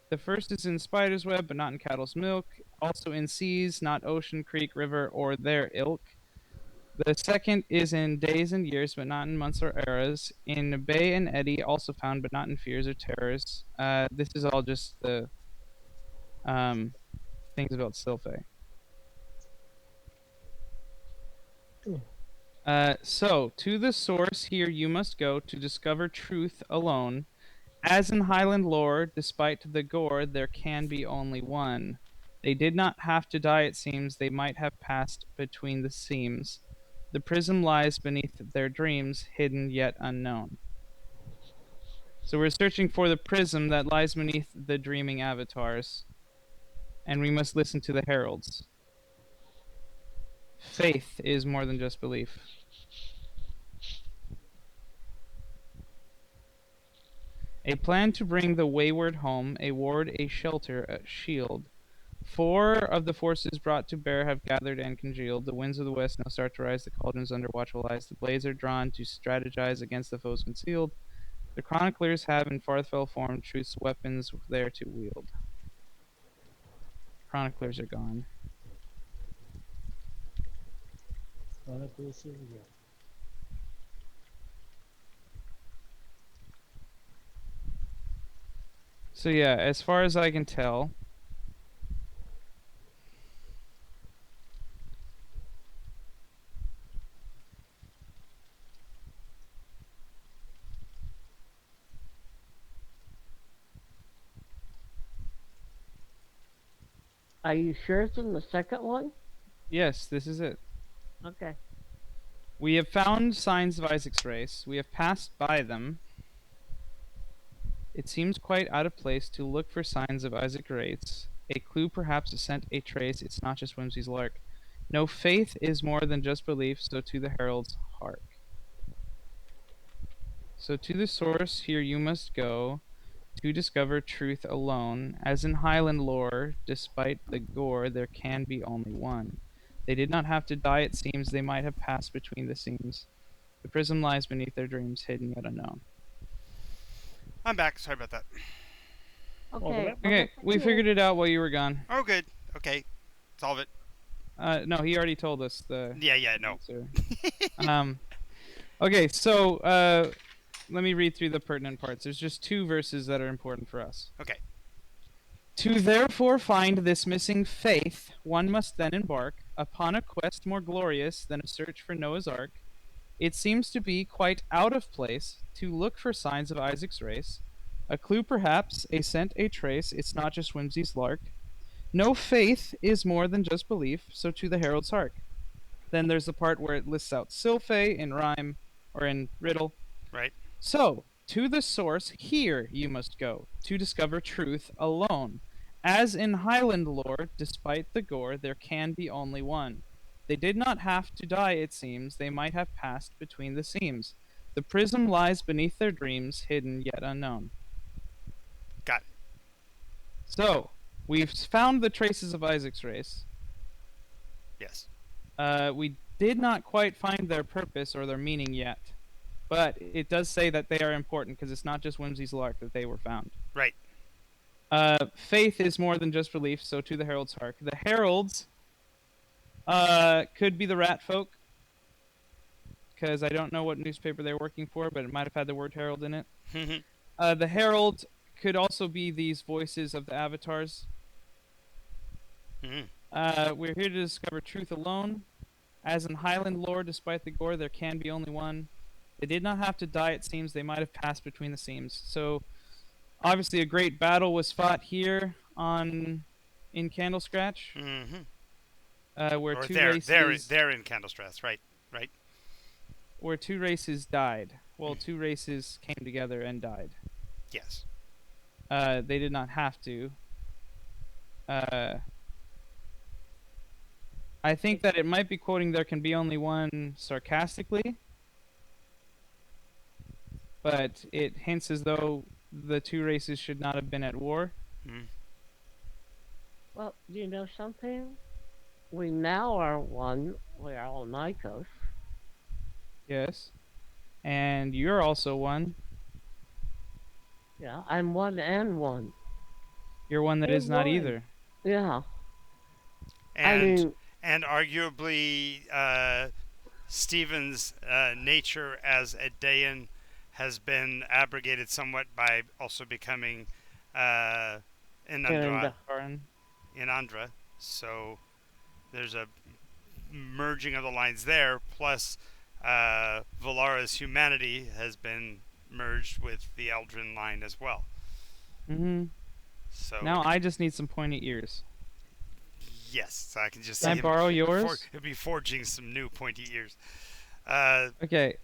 The first is in spider's web, but not in cattle's milk. Also in seas, not ocean, creek, river, or their ilk. The second is in days and years, but not in months or eras. In bay and eddy, also found, but not in fears or terrors. This is all just the things about Sylphe. So, to the source here you must go to discover truth alone. As in Highland lore, despite the gore, there can be only one. They did not have to die, it seems. They might have passed between the seams. The prism lies beneath their dreams, hidden yet unknown. So we're searching for the prism that lies beneath the dreaming avatars, and we must listen to the heralds. Faith is more than just belief. A plan to bring the wayward home, a ward, a shelter, a shield. 4 of the forces brought to bear have gathered and congealed. The winds of the west now start to rise, the cauldrons under watchful eyes. The blades are drawn to strategize against the foes concealed. The chroniclers have in Farthfell formed truth's weapons there to wield. Chroniclers are gone. So yeah, as far as I can tell, Are you sure it's in the second one? yes, this is it. Okay. We have found signs of Isaac's race. We have passed by them. It seems quite out of place to look for signs of Isaac's race. A clue, perhaps, a scent, a trace. It's not just whimsy's lark. No faith is more than just belief, so to the herald's hark. So to the source here you must go to discover truth alone. As in Highland lore, despite the gore, there can be only one. They did not have to die, it seems. They might have passed between the seams. The prism lies beneath their dreams, hidden yet unknown. I'm back. Sorry about that. Okay. Okay, we figured it out while you were gone. Oh, good. Okay. Solve it. No, he already told us the Yeah, no. answer. Okay, so let me read through the pertinent parts. There's just 2 verses that are important for us. Okay. To therefore find this missing faith, one must then embark upon a quest more glorious than a search for Noah's Ark. It seems to be quite out of place to look for signs of Isaac's race. A clue, perhaps, a scent, a trace. It's not just whimsy's lark. No faith is more than just belief, so to the herald's hark. Then there's the part where it lists out Sylphe in rhyme or in riddle. Right. So, to the source here you must go to discover truth alone. As in Highland lore, despite the gore, there can be only one. They did not have to die, it seems. They might have passed between the seams. The prism lies beneath their dreams, hidden yet unknown. Got it. So, we've found the traces of Isaac's race. Yes. We did not quite find their purpose or their meaning yet. But it does say that they are important because it's not just whimsy's lark that they were found. Right. Faith is more than just belief, so to the herald's hark. The heralds could be the rat folk, because I don't know what newspaper they're working for, but it might have had the word herald in it. The herald could also be these voices of the avatars. We're here to discover truth alone. As in Highland lore, despite the gore, there can be only one. They did not have to die, it seems. They might have passed between the seams. So, obviously, a great battle was fought here in Candle Scratch, Mm-hmm. where Or two races they're in Candlestrath, right? Right. died. Well, two races came together and died. Yes. They did not have to. Uh, I think that it might be quoting "there can be only one" sarcastically, but it hints as though the two races should not have been at war. Mm. Well, you know something? We now are one. We are all Nikos. Yes. And you're also one. Yeah, I'm one and one. You're one that Hey, is not one. either. Yeah. I And mean, and arguably, Stephen's nature as a Dayan has been abrogated somewhat by also becoming and Inandra. Aaron. Inandra. So there's a merging of the lines there. Plus, Valara's humanity has been merged with the Eldrin line as well. Mm-hmm. So Now I just need some pointy ears. yes, I can just Can see I borrow yours? he'll be forging some new pointy ears. Okay.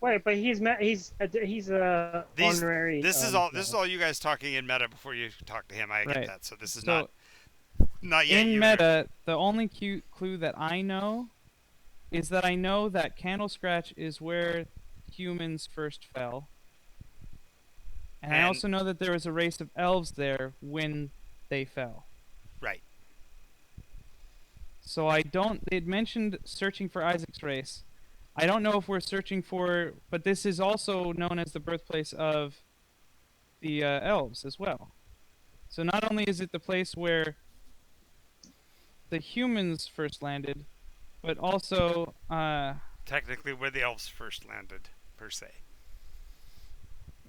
Wait, but he's a These honorary. this is all you guys talking in meta before you talk to him. I get Right. that. So this is So not yet. in you meta, the only clue that I know is that I know that Candle Scratch is where humans first fell. And I And- also know that there was a race of elves there when they fell. Right. So I don't. It mentioned searching for Isaac's race. I don't know if we're searching for, but this is also known as the birthplace of the elves as well. So not only is it the place where the humans first landed, but also Technically, where the elves first landed, per se.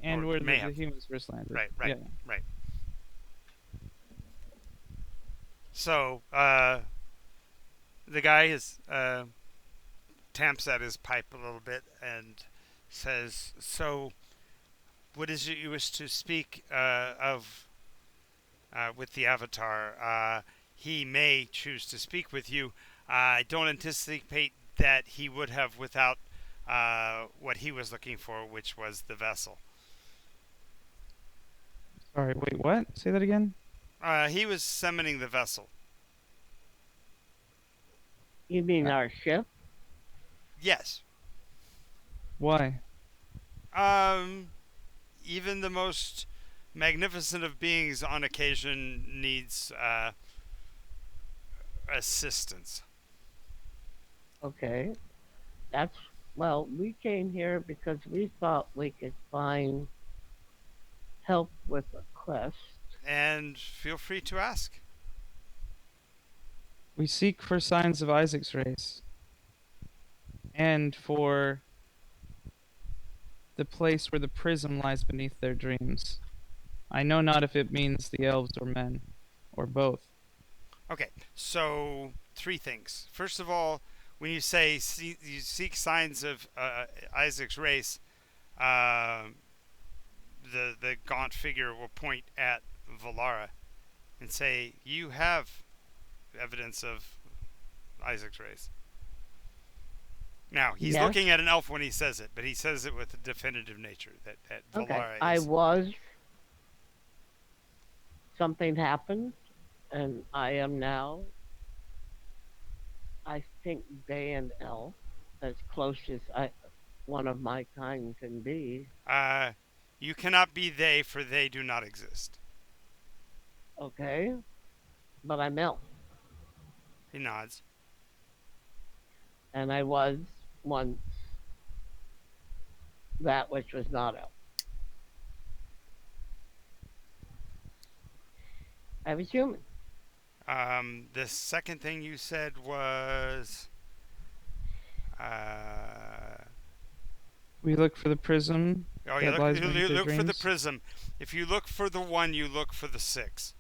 and Or where may the have. humans first landed. Right. Yeah. So, the guy is tamps at his pipe a little bit and says, "So, what is it you wish to speak of with the Avatar? He may choose to speak with you. I don't anticipate that he would have without what he was looking for, which was the vessel. Sorry. Wait. What? Say that again. He was summoning the vessel. you mean our ship? Yes. Why? Even the most magnificent of beings on occasion needs assistance. Okay. That's, well, we came here because we thought we could find help with a quest. And feel free to ask. We seek for signs of Isaac's race, and for the place where the prism lies beneath their dreams. I know not if it means the elves or men, or both. Okay, so three things. First of all, when you say you seek signs of Isaac's race, the gaunt figure will point at Valara and say, "You have evidence of Isaac's race." Now he's Yes. looking at an elf when he says it, but he says it with a definitive nature that Okay. Valara I is. was. Something happened, and I am now, I think, Bay and Elf, as close as one of my kind can be. You cannot be they, for they do not exist. Okay? But I'm Elf, He nods. and I was once that which was not Elf. I was human. The second thing you said was, We look for the prism oh, that lies beneath you their look for the dreams. prism. If you look for the one, you look for the six,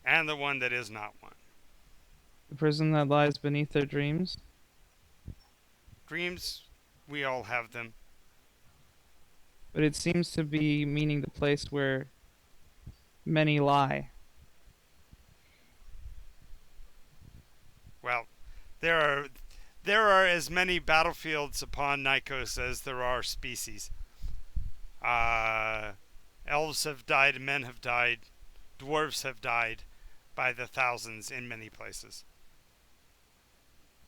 and the one that is not one. The prism that lies beneath their dreams. Dreams We all have them. But it seems to be meaning the place where many lie. Well, there are as many battlefields upon Nikos as there are species. Uh, Elves have died, men have died, dwarves have died by the thousands in many places.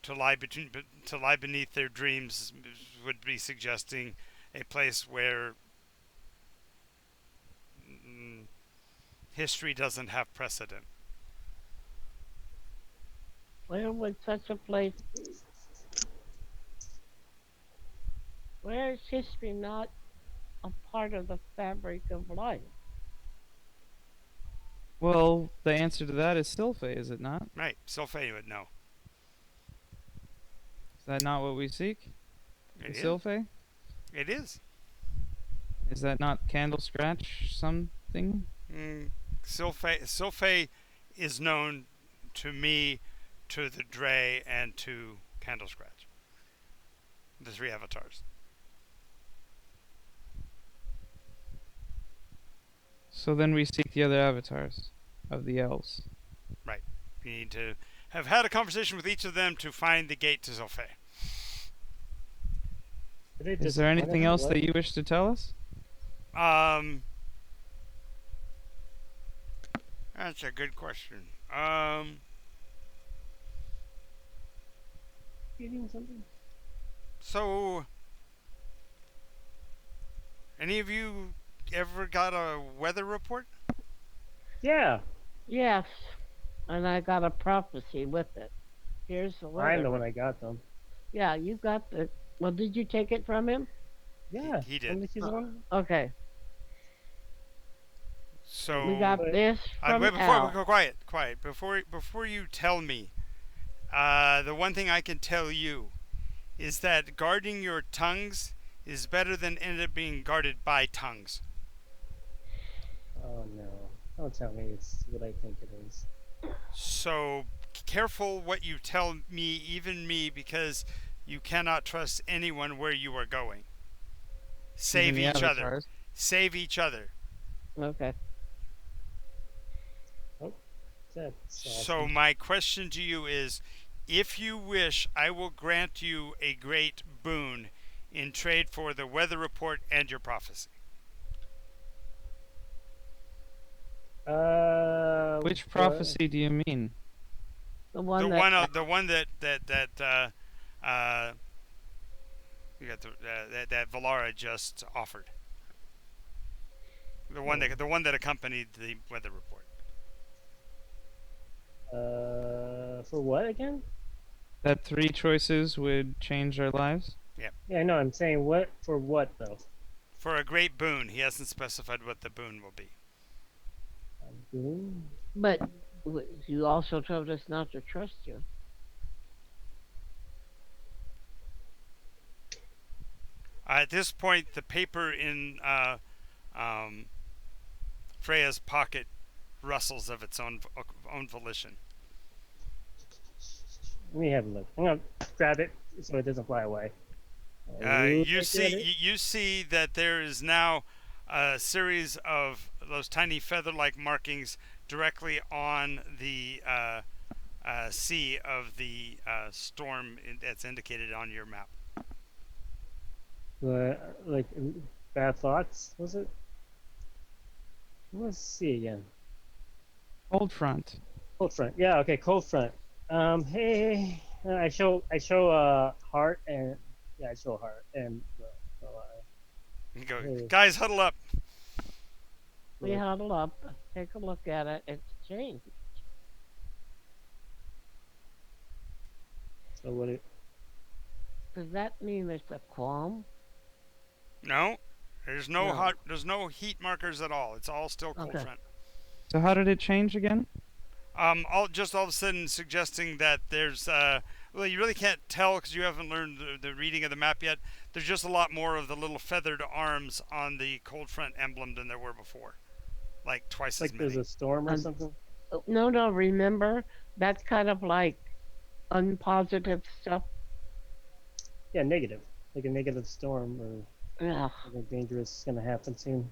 To lie beneath their dreams would be suggesting a place where history doesn't have precedent. Where would such a place be? Where is history not a part of the fabric of life? Well, the answer to that is Sylphe, is it not? Right, Sylphe would know. Is that not what we seek? It is. Sylphe? It is. Is that not Candle Scratch something? Sylphe is known to me, to the Dre, and to Candle Scratch. The three avatars. So then we seek the other avatars of the elves. Right. We need to have had a conversation with each of them to find the gate to Sylphe. Is there anything else that you wish to tell us? That's a good question. Eating something? So, any of you ever got a weather report? Yeah, Yes, and I got a prophecy with it. Here's the letter. I'm the one I got them. Yeah, you got the. Well, did you take it from him? Yeah, He did. Somebody sees one? Okay. So We got this from wait, Al. quiet. Before you tell me, the one thing I can tell you is that guarding your tongues is better than end up being guarded by tongues. Oh no. Don't tell me it's what I think it is. So careful what you tell me, even me, because you cannot trust anyone where you are going. Save Even the each other. avatars. Save each other. Okay. That's So awesome. my question to you is, if you wish, I will grant you a great boon in trade for the weather report and your prophecy. Which prophecy do you mean? The one The that. one that you got that Valara just offered. The one that accompanied the weather report. For what again? That 3 choices would change our lives? Yeah, no, I'm saying what for what though? For a great boon. He hasn't specified what the boon will be. Boom. But you also told us not to trust you. At this point, the paper in Freya's pocket rustles of its own volition. Let me have a look. I'm gonna grab it so it doesn't fly away. You see that there is now a series of those tiny feather-like markings directly on the sea of the storm that's indicated on your map. Like bad thoughts, was it? Let's see again. Cold front. Cold front. Yeah, okay, cold front. Hey, I show heart and I show heart and You go, Hey. guys, huddle up. We huddle up, take a look at it. It's changed. So what it Does that mean it's a qualm? No, there's no No. there's no heat markers at all. It's all still cold Okay. front. So how did it change again? All of a sudden suggesting that there's well, you really can't tell because you haven't learned the reading of the map yet. There's just a lot more of the little feathered arms on the cold front emblem than there were before, like twice like as many. there's a storm or Um, something? No, remember, that's kind of like unpositive stuff. Yeah, negative. like a negative storm or Yeah. something dangerous is gonna happen soon.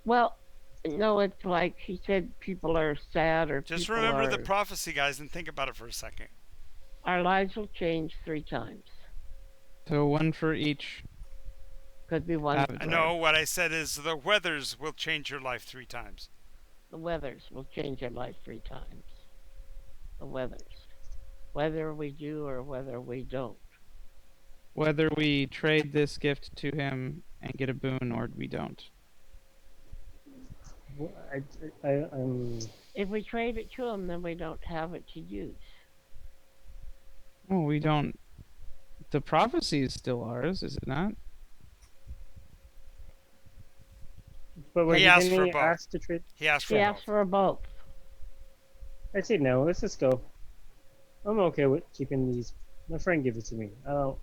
Well, no, it's like he said people are sad or Just people remember the are prophecy, guys, and think about it for a second. our lives will change 3 times. So one for each. Could be one. Avatar. I know what I said is the weathers will change your life 3 times. The weathers will change your life 3 times. The weathers. Whether we do or whether we don't. Whether we trade this gift to him and get a boon or we don't. I'm If we trade it to him, then we don't have it to use. Well, we don't. The prophecy is still ours, is it not? But was He he asked for getting both. asked to trade? He asked for He both. asked for both. I say no. Let's just go. I'm okay with keeping these. My friend gave it to me. I don't.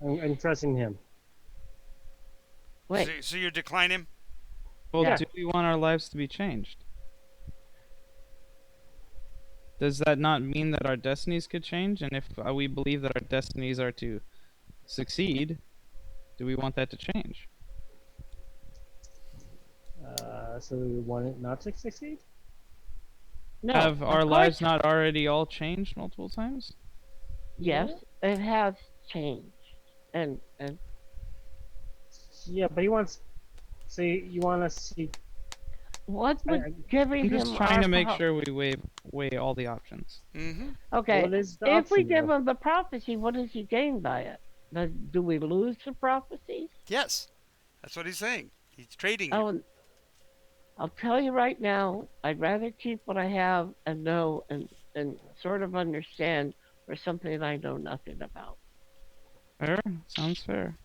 I'm trusting him. Wait. So you decline him? Well, Yeah. do we want our lives to be changed? Does that not mean that our destinies could change? And if we believe that our destinies are to succeed, do we want that to change? So we want it not to succeed? No. Have of our course- lives not already all changed multiple times? Yes, it has changed. And Yeah, but he wants. So you want us to see? what would I- giving I'm him just trying our to make pro- sure we weigh all the options. Mm-hmm. Okay, What is the if we option, give though? him the prophecy, what does he gain by it? Do we lose the prophecies? Yes. That's what he's saying. He's trading you. Oh, and I'll tell you right now, I'd rather keep what I have and know and sort of understand for something I know nothing about. Fair? Sounds fair.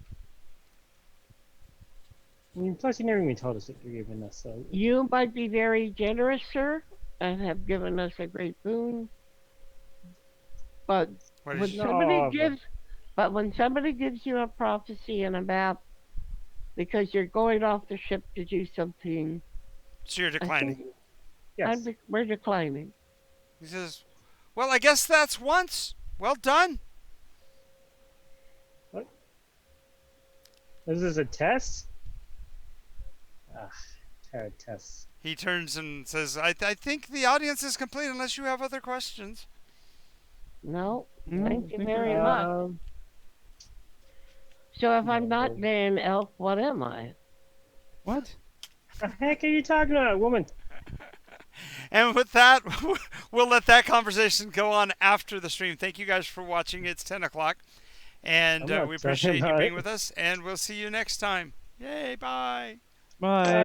I mean, plus you never even told us what you're giving us. So You might be very generous, sir, and have given us a great boon. But What when is No, somebody but- gives, but when somebody gives you a prophecy and a map, because you're going off the ship to do something, So you're I declining. think yes. we're declining. He says, well, I guess that's once. Well done. This is a test. Ah, tired tests. He turns and says, I think the audience is complete unless you have other questions. No, Mm, thank you think very about much. So if I'm not no. an elf, what am I? What? The heck are you talking about, woman? And with that, we'll let that conversation go on after the stream. Thank you guys for watching. It's 10 o'clock. And I'm not we talking appreciate you about being it. with us. And we'll see you next time. Yay, bye. Bye.